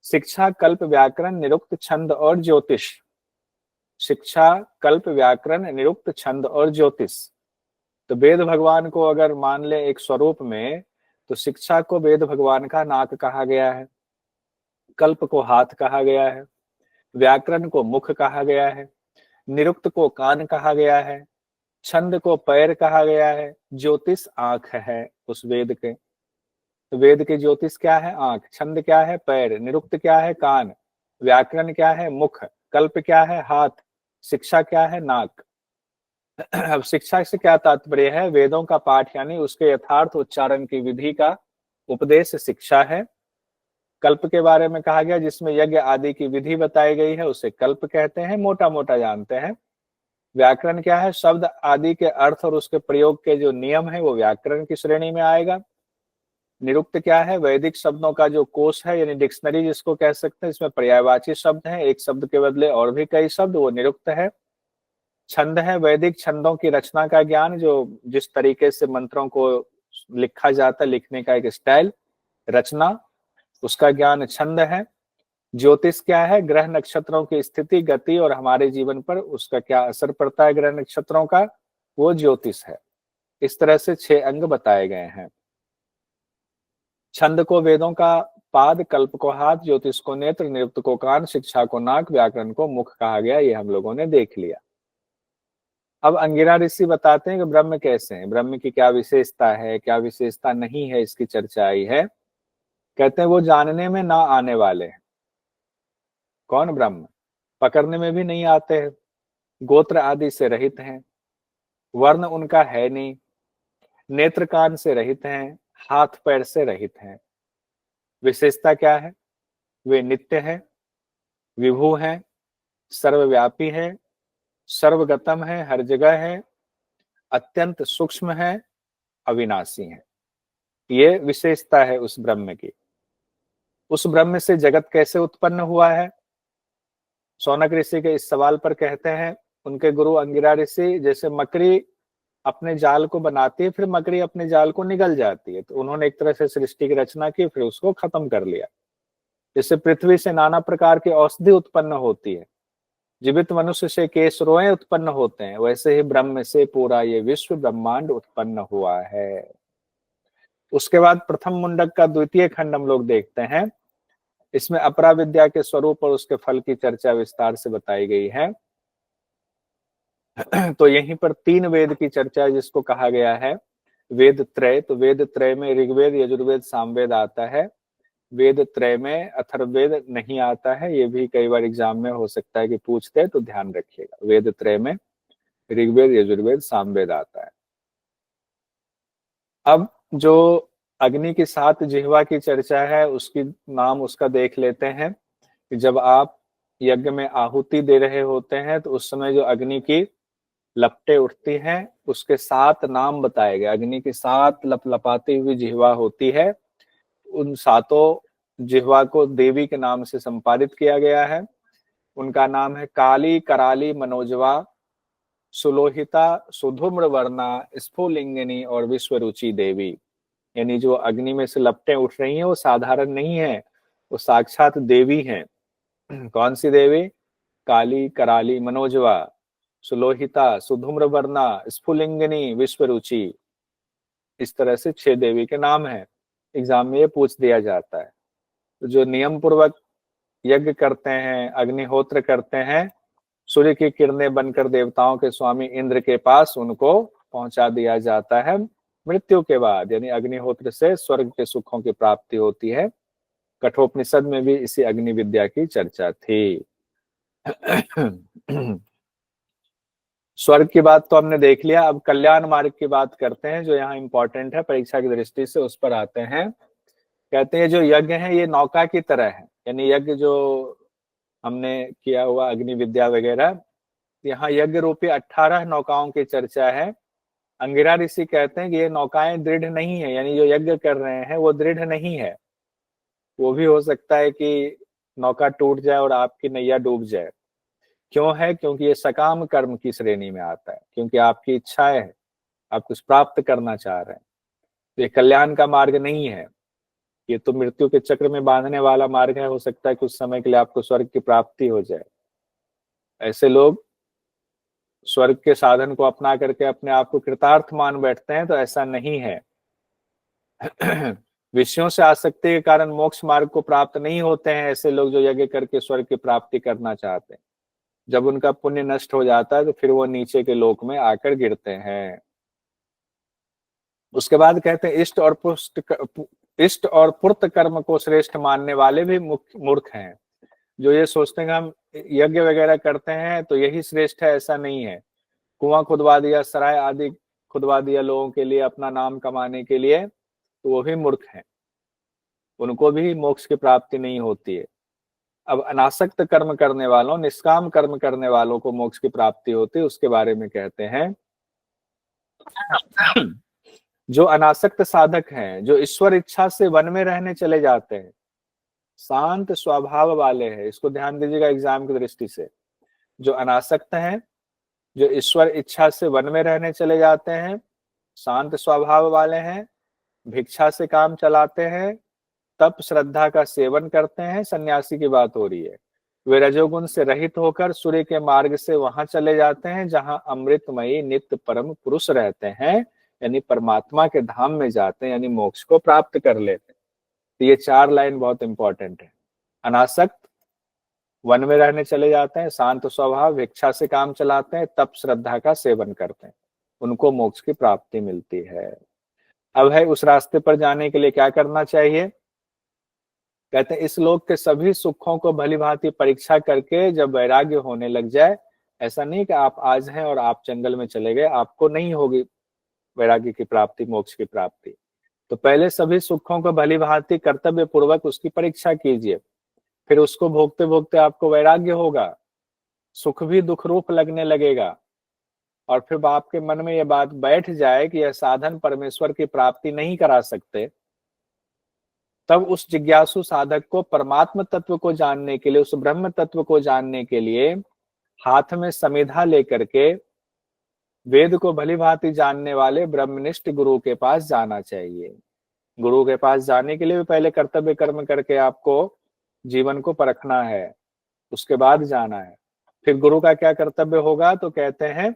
शिक्षा, कल्प, व्याकरण, निरुक्त, छंद और ज्योतिष। शिक्षा, कल्प, व्याकरण, निरुक्त, छंद और ज्योतिष। तो वेद भगवान को अगर मान ले एक स्वरूप में, तो शिक्षा को वेद भगवान का नाक कहा गया है, कल्प को हाथ कहा गया है, व्याकरण को मुख कहा गया है, निरुक्त को कान कहा गया है, छंद को पैर कहा गया है, ज्योतिष आंख है उस वेद के। तो वेद के ज्योतिष क्या है? आंख। छंद क्या है? पैर। निरुक्त क्या है? कान। व्याकरण क्या है? मुख। कल्प क्या है? हाथ। शिक्षा क्या है? नाक। अब शिक्षा से क्या तात्पर्य है? वेदों का पाठ यानी उसके यथार्थ उच्चारण की विधि का उपदेश शिक्षा है। कल्प के बारे में कहा गया, जिसमें यज्ञ आदि की विधि बताई गई है, उसे कल्प कहते हैं, मोटा मोटा जानते हैं। व्याकरण क्या है? शब्द आदि के अर्थ और उसके प्रयोग के जो नियम है वो व्याकरण की श्रेणी में आएगा। निरुक्त क्या है? वैदिक शब्दों का जो कोश है, यानी डिक्शनरी जिसको कह सकते हैं, इसमें पर्यायवाची शब्द है, एक शब्द के बदले और भी कई शब्द, वो निरुक्त है। छंद है वैदिक छंदों की रचना का ज्ञान, जो जिस तरीके से मंत्रों को लिखा जाता है, लिखने का एक स्टाइल, रचना, उसका ज्ञान छंद है। ज्योतिष क्या है? ग्रह नक्षत्रों की स्थिति, गति और हमारे जीवन पर उसका क्या असर पड़ता है ग्रह नक्षत्रों का, वो ज्योतिष है। इस तरह से 6 अंग बताए गए हैं। छंद को वेदों का पाद, कल्प को हाथ, ज्योतिष को नेत्र, निरुक्त को कान, शिक्षा को नाक, व्याकरण को मुख कहा गया। ये हम लोगों ने देख लिया। अब अंगिरा ऋषि बताते हैं कि ब्रह्म कैसे हैं, ब्रह्म की क्या विशेषता है, क्या विशेषता नहीं है, इसकी चर्चा आई है। कहते हैं वो जानने में ना आने वाले हैं। कौन? ब्रह्म। पकड़ने में भी नहीं आते हैं, गोत्र आदि से रहित हैं, वर्ण उनका है नहीं, नेत्र कान से रहित हैं, हाथ पैर से रहित हैं। विशेषता क्या है? वे नित्य है, विभु है, सर्वव्यापी है, सर्वगतम है, हर जगह है, अत्यंत सूक्ष्म है, अविनाशी है। ये विशेषता है उस ब्रह्म की। उस ब्रह्म से जगत कैसे उत्पन्न हुआ है? शौनक ऋषि के इस सवाल पर कहते हैं उनके गुरु अंगिरा ऋषि, जैसे मकड़ी अपने जाल को बनाती है, फिर मकड़ी अपने जाल को निगल जाती है, तो उन्होंने एक तरह से सृष्टि की रचना की, फिर उसको खत्म कर लिया। जैसे पृथ्वी से नाना प्रकार की औषधि उत्पन्न होती है, जीवित मनुष्य से केश रोए उत्पन्न होते हैं, वैसे ही ब्रह्म से पूरा ये विश्व ब्रह्मांड उत्पन्न हुआ है। उसके बाद प्रथम मुंडक का द्वितीय खंड हम लोग देखते हैं। इसमें अपराविद्या के स्वरूप और उसके फल की चर्चा विस्तार से बताई गई है। तो यहीं पर 3 वेद की चर्चा है, जिसको कहा गया है वेद त्रय। तो वेद त्रय में ऋग्वेद, यजुर्वेद, सामवेद आता है। वेद त्रय में अथर्ववेद नहीं आता है। ये भी कई बार एग्जाम में हो सकता है कि पूछते हैं, तो ध्यान रखिएगा। वेद त्रय में ऋग्वेद, यजुर्वेद, सामवेद आता है। अब जो अग्नि की 7 जिह्वा की चर्चा है, उसकी नाम उसका देख लेते हैं कि जब आप यज्ञ में आहुति दे रहे होते हैं, तो उस समय जो अग्नि की लपटें उठती हैं, उसके 7 नाम बताए गए। अग्नि की 7 लपलपाती हुई जिह्वा होती है, उन 7 जिह्वा को देवी के नाम से संपादित किया गया है। उनका नाम है काली, कराली, मनोजवा, सुलोहिता, सुधूम्र वर्णा, स्फुलिंगिनी और विश्वरुचि देवी। यानी जो अग्नि में से लपटें उठ रही हैं वो साधारण नहीं है, वो साक्षात देवी हैं। कौन सी देवी? काली, कराली, मनोजवा, सुलोहिता, सुधूम्र वर्णा, स्फुलिंगिनी, विश्वरुचि। इस तरह से 6 देवी के नाम हैं। एग्जाम में ये पूछ दिया जाता है। तो जो नियम पूर्वक यज्ञ करते हैं, अग्निहोत्र करते हैं, सूर्य की किरणें बनकर देवताओं के स्वामी इंद्र के पास उनको पहुंचा दिया जाता है मृत्यु के बाद, यानी अग्निहोत्र से स्वर्ग के सुखों की प्राप्ति होती है। कठोपनिषद में भी इसी अग्नि विद्या की चर्चा थी। स्वर्ग की बात तो हमने देख लिया, अब कल्याण मार्ग की बात करते हैं जो यहाँ इंपॉर्टेंट है परीक्षा की दृष्टि से, उस पर आते हैं। कहते हैं जो यज्ञ है ये नौका की तरह है, यानी यज्ञ जो हमने किया हुआ अग्नि विद्या वगैरह, यहाँ यज्ञ रूपी 18 नौकाओं की चर्चा है। अंगिरा ऋषि कहते हैं कि ये नौकाएं दृढ़ नहीं है, यानी जो यज्ञ कर रहे हैं वो दृढ़ नहीं है। वो भी हो सकता है कि नौका टूट जाए और आपकी नैया डूब जाए। क्यों है? क्योंकि ये सकाम कर्म की श्रेणी में आता है, क्योंकि आपकी इच्छाएं है, आप कुछ प्राप्त करना चाह रहे हैं। तो ये कल्याण का मार्ग नहीं है, ये तो मृत्यु के चक्र में बांधने वाला मार्ग है। हो सकता है कुछ समय के लिए आपको स्वर्ग की प्राप्ति हो जाए। ऐसे लोग स्वर्ग के साधन को अपना करके अपने आप को कृतार्थ मान बैठते हैं, तो ऐसा नहीं है। विषयों से आसक्ति के कारण मोक्ष मार्ग को प्राप्त नहीं होते हैं ऐसे लोग जो यज्ञ करके स्वर्ग की प्राप्ति करना चाहते हैं। जब उनका पुण्य नष्ट हो जाता है तो फिर वो नीचे के लोक में आकर गिरते हैं। उसके बाद कहते हैं इष्ट और पुर्त कर्म को श्रेष्ठ मानने वाले भी मूर्ख हैं। जो ये सोचते हैं कि हम यज्ञ वगैरह करते हैं तो यही श्रेष्ठ है, ऐसा नहीं है। कुआं खुदवा दिया, सराय आदि खुदवा दिया लोगों के लिए अपना नाम कमाने के लिए, तो वो भी मूर्ख हैं, उनको भी मोक्ष की प्राप्ति नहीं होती है। अब अनासक्त कर्म करने वालों, निष्काम कर्म करने वालों को मोक्ष की प्राप्ति होती है। उसके बारे में कहते हैं जो अनासक्त साधक हैं, जो ईश्वर इच्छा से वन में रहने चले जाते हैं, शांत स्वभाव वाले हैं। इसको ध्यान दीजिएगा एग्जाम की दृष्टि से। जो अनासक्त हैं, जो ईश्वर इच्छा से वन में रहने चले जाते हैं, शांत स्वभाव वाले हैं, भिक्षा से काम चलाते हैं, तप श्रद्धा का सेवन करते हैं, सन्यासी की बात हो रही है। वे रजोगुण से रहित होकर सूर्य के मार्ग से वहां चले जाते हैं जहां अमृतमयी नित्य परम पुरुष रहते हैं, यानी परमात्मा के धाम में जाते हैं, यानी मोक्ष को प्राप्त कर लेते हैं। तो ये 4 लाइन बहुत इंपॉर्टेंट है। अनासक्त वन में रहने चले जाते हैं, शांत स्वभाव, भिक्षा से काम चलाते हैं, तप श्रद्धा का सेवन करते हैं, उनको मोक्ष की प्राप्ति मिलती है। अब है उस रास्ते पर जाने के लिए क्या करना चाहिए। कहते हैं इस लोक के सभी सुखों को भली भांति परीक्षा करके जब वैराग्य होने लग जाए, ऐसा नहीं कि आप आज हैं और आप जंगल में चले गए, आपको नहीं होगी वैराग्य की प्राप्ति, मोक्ष की प्राप्ति। तो पहले सभी सुखों को भली भांति कर्तव्य पूर्वक उसकी परीक्षा कीजिए, फिर उसको भोगते भोगते आपको वैराग्य होगा, सुख भी दुख रूप लगने लगेगा, और फिर आपके मन में यह बात बैठ जाए कि यह साधन परमेश्वर की प्राप्ति नहीं करा सकते, तब उस जिज्ञासु साधक को परमात्म तत्व को जानने के लिए, उस ब्रह्म तत्व को जानने के लिए हाथ में समिधा लेकर के वेद को भली भांति जानने वाले ब्रह्मनिष्ठ गुरु के पास जाना चाहिए। गुरु के पास जाने के लिए भी पहले कर्तव्य कर्म करके आपको जीवन को परखना है, उसके बाद जाना है। फिर गुरु का क्या कर्तव्य होगा, तो कहते हैं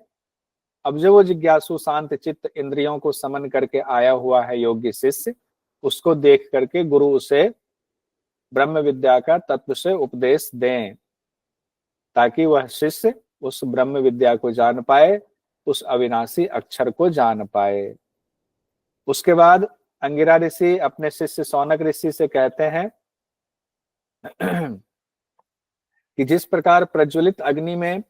अब जो वो जिज्ञासु शांत चित्त इंद्रियों को समन करके आया हुआ है योग्य शिष्य, उसको देख करके गुरु उसे ब्रह्म विद्या का तत्व से उपदेश दें, ताकि वह शिष्य उस ब्रह्म विद्या को जान पाए, उस अविनाशी अक्षर को जान पाए। उसके बाद अंगिरा ऋषि अपने शिष्य शौनक ऋषि से कहते हैं कि जिस प्रकार प्रज्वलित अग्नि में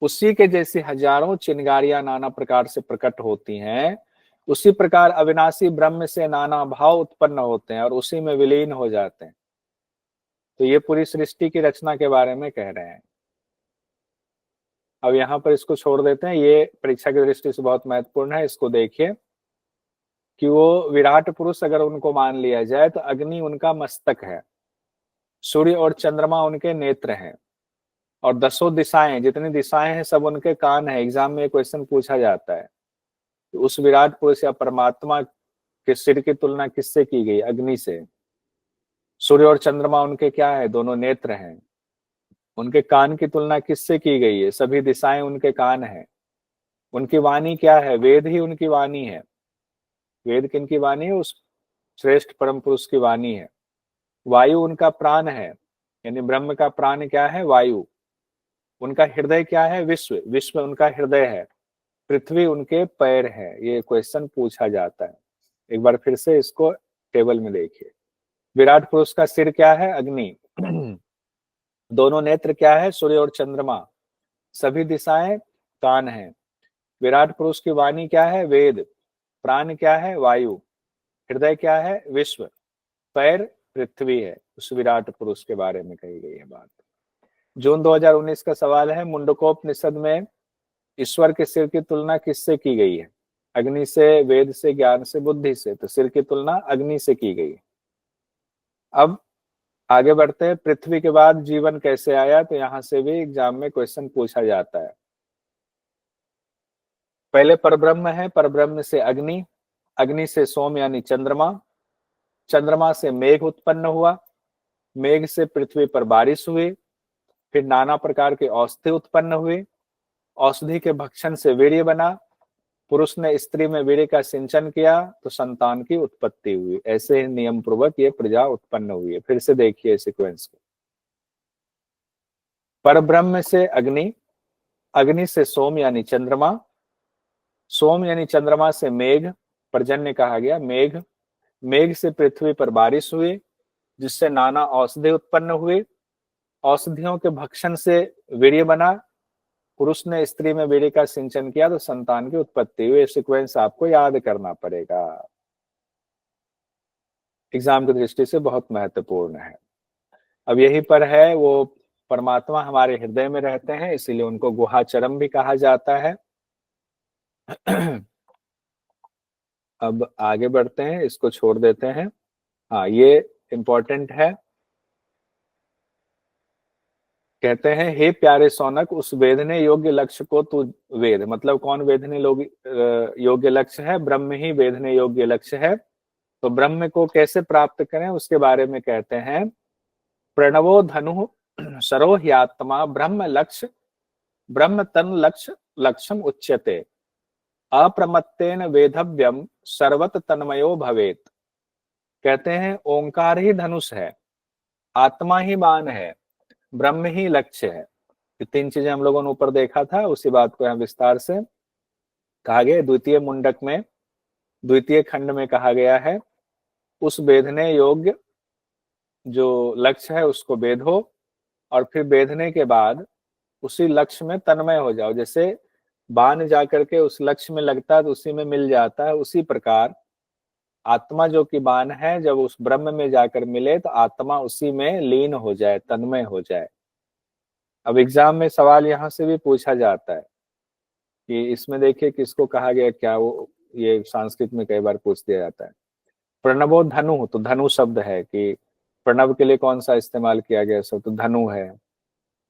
उसी के जैसी हजारों चिंगारियां नाना प्रकार से प्रकट होती हैं, उसी प्रकार अविनाशी ब्रह्म से नाना भाव उत्पन्न होते हैं और उसी में विलीन हो जाते हैं। तो ये पूरी सृष्टि की रचना के बारे में कह रहे हैं। अब यहाँ पर इसको छोड़ देते हैं, ये परीक्षा की दृष्टि से बहुत महत्वपूर्ण है। इसको देखिए कि वो विराट पुरुष अगर उनको मान लिया जाए तो अग्नि उनका मस्तक है, सूर्य और चंद्रमा उनके नेत्र हैं, और 10 दिशाएं, जितनी दिशाएं हैं सब उनके कान है। एग्जाम में क्वेश्चन पूछा जाता है तो उस विराट पुरुष या परमात्मा के सिर की तुलना किससे की गई? अग्नि से। सूर्य और चंद्रमा उनके क्या है? दोनों नेत्र हैं। उनके कान की तुलना किससे की गई है? सभी दिशाएं उनके कान है। उनकी वाणी क्या है? वेद ही उनकी वाणी है। वेद किनकी वाणी है? उस श्रेष्ठ परम पुरुष की वाणी है। वायु उनका प्राण है, यानी ब्रह्म का प्राण क्या है? वायु। उनका हृदय क्या है? विश्व, विश्व उनका हृदय है, पृथ्वी उनके पैर है। ये क्वेश्चन पूछा जाता है। एक बार फिर से इसको टेबल में देखिए। विराट पुरुष का सिर क्या है? अग्नि। दोनों नेत्र क्या है? सूर्य और चंद्रमा। सभी दिशाएं कान है। विराट पुरुष की वाणी क्या है? वेद। प्राण क्या है? वायु। हृदय क्या है? विश्व। पैर पृथ्वी है। उस विराट पुरुष के बारे में कही गई है बात। जून 2019 का सवाल है, मुंडकोपनिषद में ईश्वर के सिर की तुलना किससे की गई है? अग्नि से, वेद से, ज्ञान से, बुद्धि से। तो सिर की तुलना अग्नि से की गई है। अब आगे बढ़ते हैं। पृथ्वी के बाद जीवन कैसे आया? तो यहां से भी एग्जाम में क्वेश्चन पूछा जाता है। पहले परब्रह्म है, परब्रह्म से अग्नि, अग्नि से सोम यानी चंद्रमा, चंद्रमा से मेघ उत्पन्न हुआ, मेघ से पृथ्वी पर बारिश हुई, फिर नाना प्रकार के औषधि उत्पन्न हुए, औषधि के भक्षण से वीर्य बना, पुरुष ने स्त्री में वीर्य का सिंचन किया तो संतान की उत्पत्ति हुई। ऐसे ही नियम पूर्वक ये प्रजा उत्पन्न हुई है। फिर से देखिए सीक्वेंस को। परब्रह्म से अग्नि, अग्नि से सोम यानी चंद्रमा, सोम यानी चंद्रमा से मेघ, पर्जन्य कहा गया, मेघ, मेघ से पृथ्वी पर बारिश हुई जिससे नाना औषधि उत्पन्न हुए, औषधियों के भक्षण से वीर्य बना, पुरुष ने स्त्री में वीर्य का सिंचन किया तो संतान की उत्पत्ति हुई। सीक्वेंस आपको याद करना पड़ेगा, एग्जाम की दृष्टि से बहुत महत्वपूर्ण है। अब यही पर है, वो परमात्मा हमारे हृदय में रहते हैं, इसीलिए उनको गुहाचरम भी कहा जाता है। अब आगे बढ़ते हैं, इसको छोड़ देते हैं। हाँ, ये इंपॉर्टेंट है। कहते हैं, हे प्यारे सौनक, उस वेदने योग्य लक्ष्य को तू वेद। मतलब कौन वेदने योग्य लक्ष्य है? ब्रह्म ही वेदने योग्य लक्ष्य है। तो ब्रह्म को कैसे प्राप्त करें उसके बारे में कहते हैं, प्रणवो धनु सरो ह्यात्मा ब्रह्म लक्ष्य, ब्रह्म तन लक्ष्य लक्ष्यम उच्यते, अप्रमत्तेन वेधव्यम सर्वत तन्मयो भवेत। कहते हैं ओंकार ही धनुष है, आत्मा ही बाण है, ब्रह्म ही लक्ष्य है। ये तीन चीजें हम लोगों ने ऊपर देखा था, उसी बात को यहाँ विस्तार से कहा गया। द्वितीय मुंडक में, द्वितीय खंड में कहा गया है, उस वेधने योग्य जो लक्ष्य है उसको वेधो, और फिर वेधने के बाद उसी लक्ष्य में तन्मय हो जाओ। जैसे बाण जाकर के उस लक्ष्य में लगता है तो उसी में मिल जाता है, उसी प्रकार आत्मा जो कि बाण है, जब उस ब्रह्म में जाकर मिले तो आत्मा उसी में लीन हो जाए, तन्मय हो जाए। अब एग्जाम में सवाल यहाँ से भी पूछा जाता है कि इसमें देखिए किसको कहा गया क्या, वो ये संस्कृत में कई बार पूछ दिया जाता है। प्रणवो धनु, तो धनु शब्द है कि प्रणव के लिए कौन सा इस्तेमाल किया गया शब्द? तो धनु है।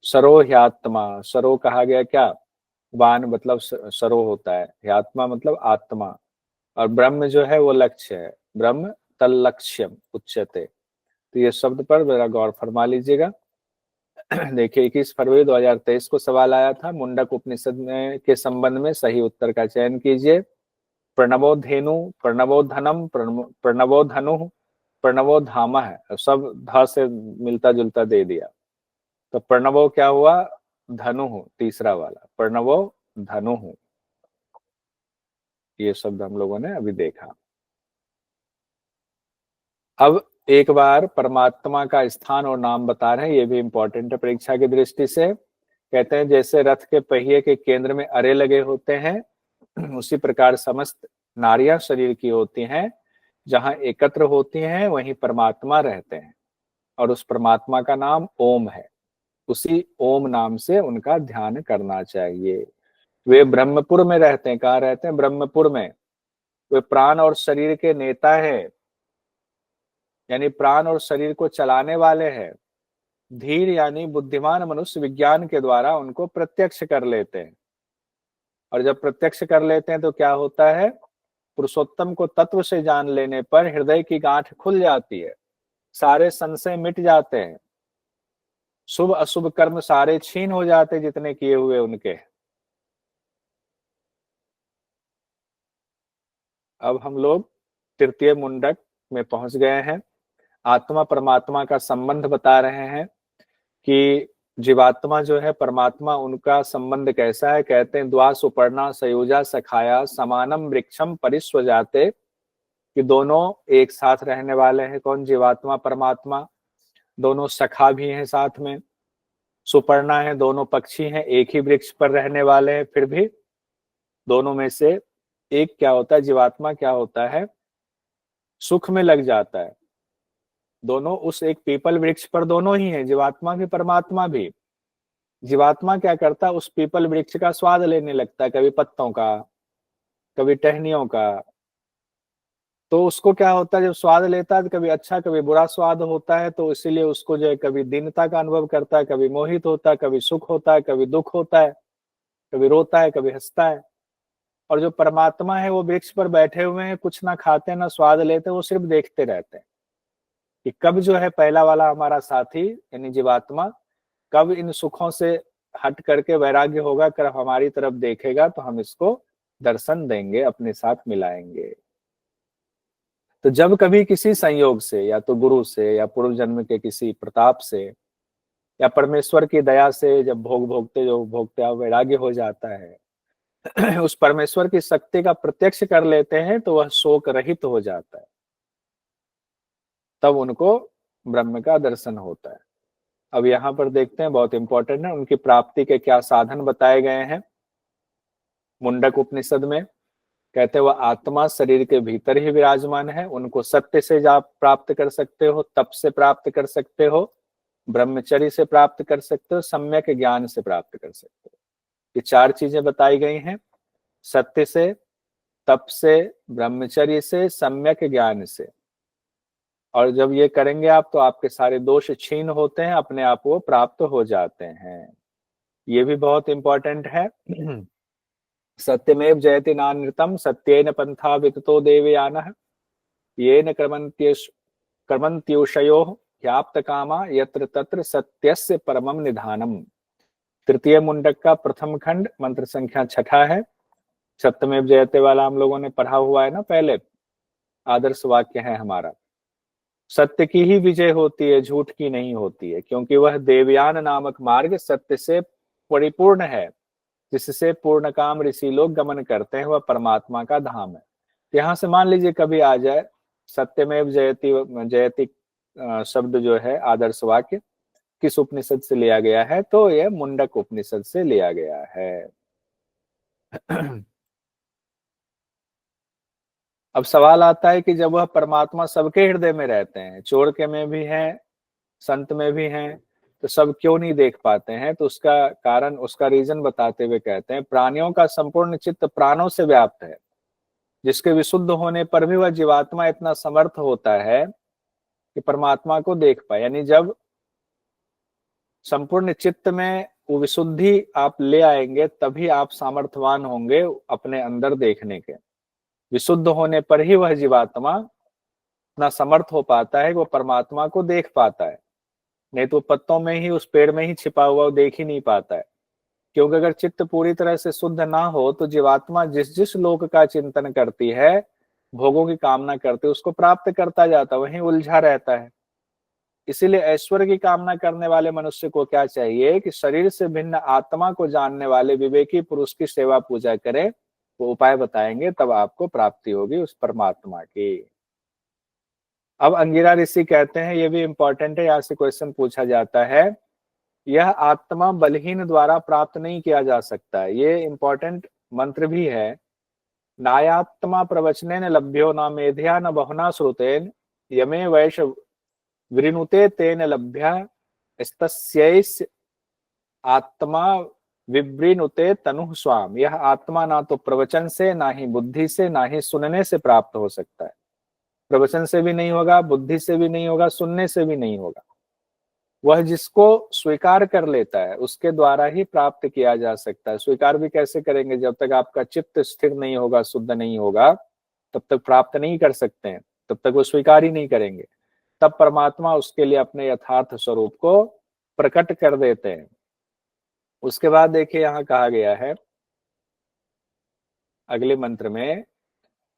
सरो ह्यात्मा, सरो कहा गया क्या? वान मतलब सरो होता है, ह्यात्मा मतलब आत्मा, और ब्रह्म जो है वो लक्ष्य है, ब्रह्म तल लक्ष्यम उच्यते। तो ये शब्द पर जरा गौर फरमा लीजिएगा। देखिए 21 फरवरी 2023 को सवाल आया था, मुंडक उपनिषद में के संबंध में सही उत्तर का चयन कीजिए। प्रणवो धेनु, प्रणवो धनम, प्रणवो धनु, प्रणवो धाम है, सब ध से मिलता जुलता दे दिया। तो प्रणवो क्या हुआ? धनु, तीसरा वाला प्रणवो धनु। ये शब्द हम लोगों ने अभी देखा। अब एक बार परमात्मा का स्थान और नाम बता रहे हैं, ये भी इंपॉर्टेंट है परीक्षा की दृष्टि से। कहते हैं जैसे रथ के पहिए के केंद्र में अरे लगे होते हैं, उसी प्रकार समस्त नारियां शरीर की होती हैं। जहां एकत्र होती हैं वहीं परमात्मा रहते हैं, और उस परमात्मा का नाम ओम है। उसी ओम नाम से उनका ध्यान करना चाहिए। वे ब्रह्मपुर में रहते हैं। कहाँ रहते हैं? ब्रह्मपुर में। वे प्राण और शरीर के नेता है, यानी प्राण और शरीर को चलाने वाले हैं। धीर यानी बुद्धिमान मनुष्य विज्ञान के द्वारा उनको प्रत्यक्ष कर लेते हैं, और जब प्रत्यक्ष कर लेते हैं तो क्या होता है? पुरुषोत्तम को तत्व से जान लेने पर हृदय की गांठ खुल जाती है, सारे संशय मिट जाते हैं, शुभ अशुभ कर्म सारे छीन हो जाते जितने किए हुए उनके। अब हम लोग तृतीय मुंडक में पहुंच गए हैं। आत्मा परमात्मा का संबंध बता रहे हैं कि जीवात्मा जो है परमात्मा, उनका संबंध कैसा है? कहते हैं द्वा सुपर्णा सयोजा सखाया समानम वृक्षम परिस्वजाते, कि दोनों एक साथ रहने वाले हैं। कौन? जीवात्मा परमात्मा। दोनों सखा भी हैं साथ में, सुपर्णा है, दोनों पक्षी हैं, एक ही वृक्ष पर रहने वाले हैं। फिर भी दोनों में से एक क्या होता है? जीवात्मा क्या होता है? सुख में लग जाता है। दोनों उस एक पीपल वृक्ष पर दोनों ही हैं, जीवात्मा भी परमात्मा भी। जीवात्मा क्या करता है? उस पीपल वृक्ष का स्वाद लेने लगता है, कभी पत्तों का, कभी टहनियों का। तो उसको क्या होता है, जब स्वाद लेता है तो कभी अच्छा कभी बुरा स्वाद होता है, तो इसीलिए उसको जो है कभी दीनता का अनुभव करता है, कभी मोहित होता है, कभी सुख होता है, कभी दुख होता है, कभी रोता है, कभी हंसता है। और जो परमात्मा है वो वृक्ष पर बैठे हुए हैं, कुछ ना खाते ना स्वाद लेते, वो सिर्फ देखते रहते हैं कि कब जो है पहला वाला हमारा साथी यानी जीवात्मा कब इन सुखों से हट करके वैराग्य होगा, कर हमारी तरफ देखेगा तो हम इसको दर्शन देंगे, अपने साथ मिलाएंगे। तो जब कभी किसी संयोग से, या तो गुरु से, या पूर्व जन्म के किसी प्रताप से, या परमेश्वर की दया से, जब भोगते जो भोगते वैराग्य हो जाता है उस परमेश्वर की शक्ति का प्रत्यक्ष कर लेते हैं, तो वह शोक रहित हो जाता है। तब उनको ब्रह्म का दर्शन होता है। अब यहाँ पर देखते हैं, बहुत इंपॉर्टेंट है, उनकी प्राप्ति के क्या साधन बताए गए हैं मुंडक उपनिषद में। कहते हैं वह आत्मा शरीर के भीतर ही विराजमान है, उनको सत्य से आप प्राप्त कर सकते हो, तप से प्राप्त कर सकते हो, ब्रह्मचर्य से प्राप्त कर सकते हो, सम्यक ज्ञान से प्राप्त कर सकते हो। ये चार चीजें बताई गई हैं, सत्य से, तप से, ब्रह्मचर्य से, सम्यक ज्ञान से। और जब ये करेंगे आप तो आपके सारे दोष छीन होते हैं, अपने आप वो प्राप्त हो जाते हैं। ये भी बहुत इंपॉर्टेंट है। सत्यमेव जयति नानृतम सत्येन पंथा विततो देवयानः येन कर्मन्त्युषयो ह्याप्त कामा यत्र तत्र सत्यस्य परमम निधानम। तृतीय मुंडक का प्रथम खंड मंत्र संख्या 6 है। सत्यमेव जयते वाला हम लोगों ने पढ़ा हुआ है ना पहले, आदर्श वाक्य है हमारा। सत्य की ही विजय होती है, झूठ की नहीं होती है, क्योंकि वह देवयान नामक मार्ग सत्य से परिपूर्ण है, जिससे पूर्ण काम ऋषि लोग गमन करते हैं, वह परमात्मा का धाम है। यहाँ से मान लीजिए कभी आ जाए सत्यमेव जयति जयति शब्द जो है आदर्श वाक्य किस उपनिषद से लिया गया है, तो यह मुंडक उपनिषद से लिया गया है। अब सवाल आता है कि जब वह परमात्मा सबके हृदय में रहते हैं, चोर के में भी हैं, संत में भी हैं, तो सब क्यों नहीं देख पाते हैं? तो उसका कारण, उसका रीजन बताते हुए कहते हैं प्राणियों का संपूर्ण चित्त प्राणों से व्याप्त है, जिसके विशुद्ध होने पर भी वह जीवात्मा इतना समर्थ होता है कि परमात्मा को देख पाए। यानी जब संपूर्ण चित्त में वो विशुद्धि आप ले आएंगे, तभी आप सामर्थ्यवान होंगे अपने अंदर देखने के। विशुद्ध होने पर ही वह जीवात्मा इतना समर्थ हो पाता है कि वो परमात्मा को देख पाता है, नहीं तो पत्तों में ही, उस पेड़ में ही छिपा हुआ वो देख ही नहीं पाता है। क्योंकि अगर चित्त पूरी तरह से शुद्ध ना हो तो जीवात्मा जिस जिस लोक का चिंतन करती है, भोगों की कामना करती है, उसको प्राप्त करता जाता है, वहीं उलझा रहता है। इसीलिए ऐश्वर्य की कामना करने वाले मनुष्य को क्या चाहिए कि शरीर से भिन्न आत्मा को जानने वाले विवेकी पुरुष की सेवा पूजा करे। वो उपाय बताएंगे, तब आपको प्राप्ति होगी उस परमात्मा की। अब अंगिरा ऋषि कहते हैं, ये भी इंपॉर्टेंट है, यहाँ से क्वेश्चन पूछा जाता है, यह आत्मा बलहीन द्वारा प्राप्त नहीं किया जा सकता। ये इंपॉर्टेंट मंत्र भी है। नायात्मा प्रवचनेन लभ्यो न मेधया न बहुना श्रुतेन यमे वैश वृनुते तेन लभ्या स्तस्यैष आत्मा विवृनुते तनुः स्वाम। यह आत्मा ना तो प्रवचन से, ना ही बुद्धि से, ना ही सुनने से प्राप्त हो सकता है। प्रवचन से भी नहीं होगा, बुद्धि से भी नहीं होगा, सुनने से भी नहीं होगा। वह जिसको स्वीकार कर लेता है उसके द्वारा ही प्राप्त किया जा सकता है। स्वीकार भी कैसे करेंगे? जब तक आपका चित्त स्थिर नहीं होगा, शुद्ध नहीं होगा, तब तक प्राप्त नहीं कर सकते हैं, तब तक वो स्वीकार ही नहीं करेंगे। तब परमात्मा उसके लिए अपने यथार्थ स्वरूप को प्रकट कर देते हैं। उसके बाद देखिए यहाँ कहा गया है अगले मंत्र में,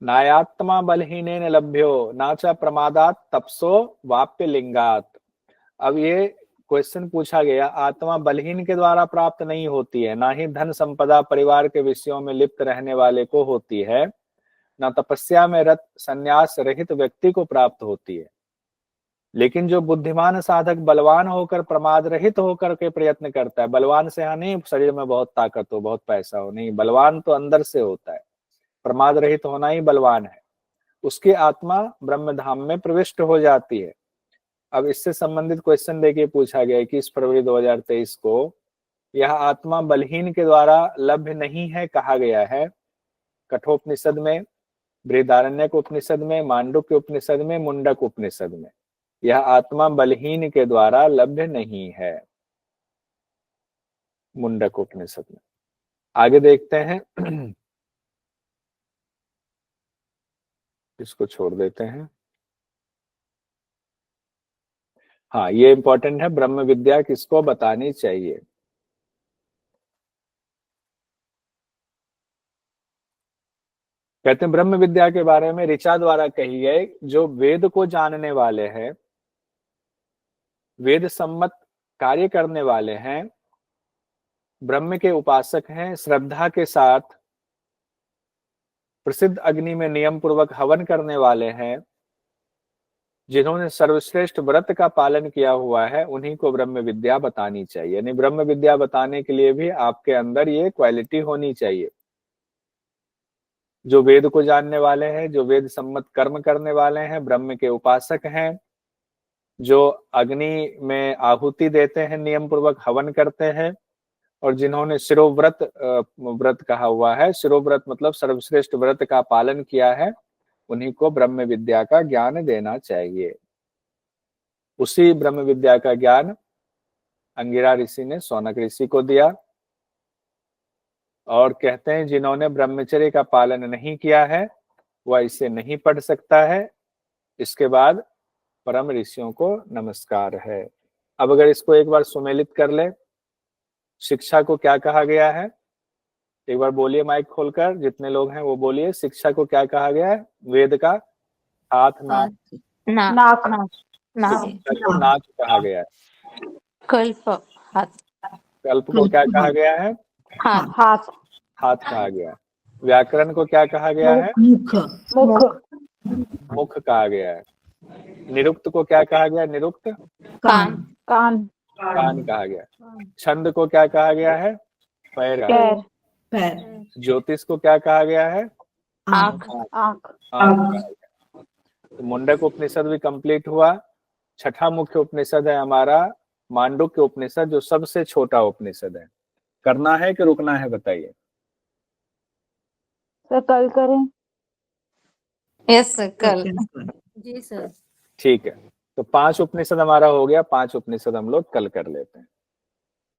नायात्मा बलहीनेन लभ्यो नाचा प्रमादात तपसो वाप्य लिंगात। अब ये क्वेश्चन पूछा गया, आत्मा बलहीन के द्वारा प्राप्त नहीं होती है, ना ही धन संपदा परिवार के विषयों में लिप्त रहने वाले को होती है, ना तपस्या में रत संन्यास रहित व्यक्ति को प्राप्त होती है। लेकिन जो बुद्धिमान साधक बलवान होकर प्रमाद रहित होकर के प्रयत्न करता है, बलवान से यहाँ नहीं शरीर में बहुत ताकत हो, बहुत पैसा हो, नहीं, बलवान तो अंदर से होता है, प्रमाद रहित होना ही बलवान है, उसकी आत्मा ब्रह्म धाम में प्रविष्ट हो जाती है। अब इससे संबंधित क्वेश्चन देखिए पूछा गया है 21 फरवरी 2023 को, यह आत्मा बलहीन के द्वारा लभ्य नहीं है कहा गया है कठोपनिषद में, बृहदारण्यक उपनिषद में, मांडुक्य उपनिषद में, मुंडक उपनिषद में। यह आत्मा बलहीन के द्वारा लभ्य नहीं है, मुंडक उपनिषद में। आगे देखते हैं, इसको छोड़ देते हैं। हाँ, ये इंपॉर्टेंट है, ब्रह्म विद्या किसको बतानी चाहिए। कहते हैं ब्रह्म विद्या के बारे में ऋचा द्वारा कही गई, जो वेद को जानने वाले हैं, वेद सम्मत कार्य करने वाले हैं, ब्रह्म के उपासक हैं, श्रद्धा के साथ प्रसिद्ध अग्नि में नियम पूर्वक हवन करने वाले हैं, जिन्होंने सर्वश्रेष्ठ व्रत का पालन किया हुआ है, उन्हीं को ब्रह्म विद्या बतानी चाहिए। यानी ब्रह्म विद्या बताने के लिए भी आपके अंदर ये क्वालिटी होनी चाहिए, जो वेद को जानने वाले हैं, जो वेद सम्मत कर्म करने वाले हैं, ब्रह्म के उपासक हैं, जो अग्नि में आहुति देते हैं, नियम पूर्वक हवन करते हैं, और जिन्होंने शिरोव्रत व्रत कहा हुआ है, शिरोव्रत मतलब सर्वश्रेष्ठ व्रत का पालन किया है, उन्हीं को ब्रह्म विद्या का ज्ञान देना चाहिए। उसी ब्रह्म विद्या का ज्ञान अंगिरा ऋषि ने शौनक ऋषि को दिया, और कहते हैं जिन्होंने ब्रह्मचर्य का पालन नहीं किया है वह इसे नहीं पढ़ सकता है। इसके बाद परम ऋषियों को नमस्कार है। अब अगर इसको एक बार सुमेलित कर ले, शिक्षा को क्या कहा गया है, एक बार बोलिए माइक खोलकर, जितने लोग हैं वो बोलिए, शिक्षा को क्या कहा गया है। वेद का हाथ नाक शिक्षा को नाक कहा गया है। कल्प हाथ, कल्प को क्या कहा गया है, हाथ हाथ कहा गया है। व्याकरण को क्या कहा गया है, मुख कहा गया है। निरुक्त को क्या कहा गया, निरुक्त कान कहा गया। छंद को क्या कहा गया है, पैर। ज्योतिष को क्या कहा गया है, आँख। तो मुंडक उपनिषद भी कंप्लीट हुआ। छठा मुख्य उपनिषद है हमारा मांडुक्य उपनिषद, जो सबसे छोटा उपनिषद है। करना है कि रुकना है बताइए। सर कल करें। यस सर, कल। जी सर। ठीक है, तो 5 उपनिषद हमारा हो गया, 5 उपनिषद हम लोग कल कर लेते हैं।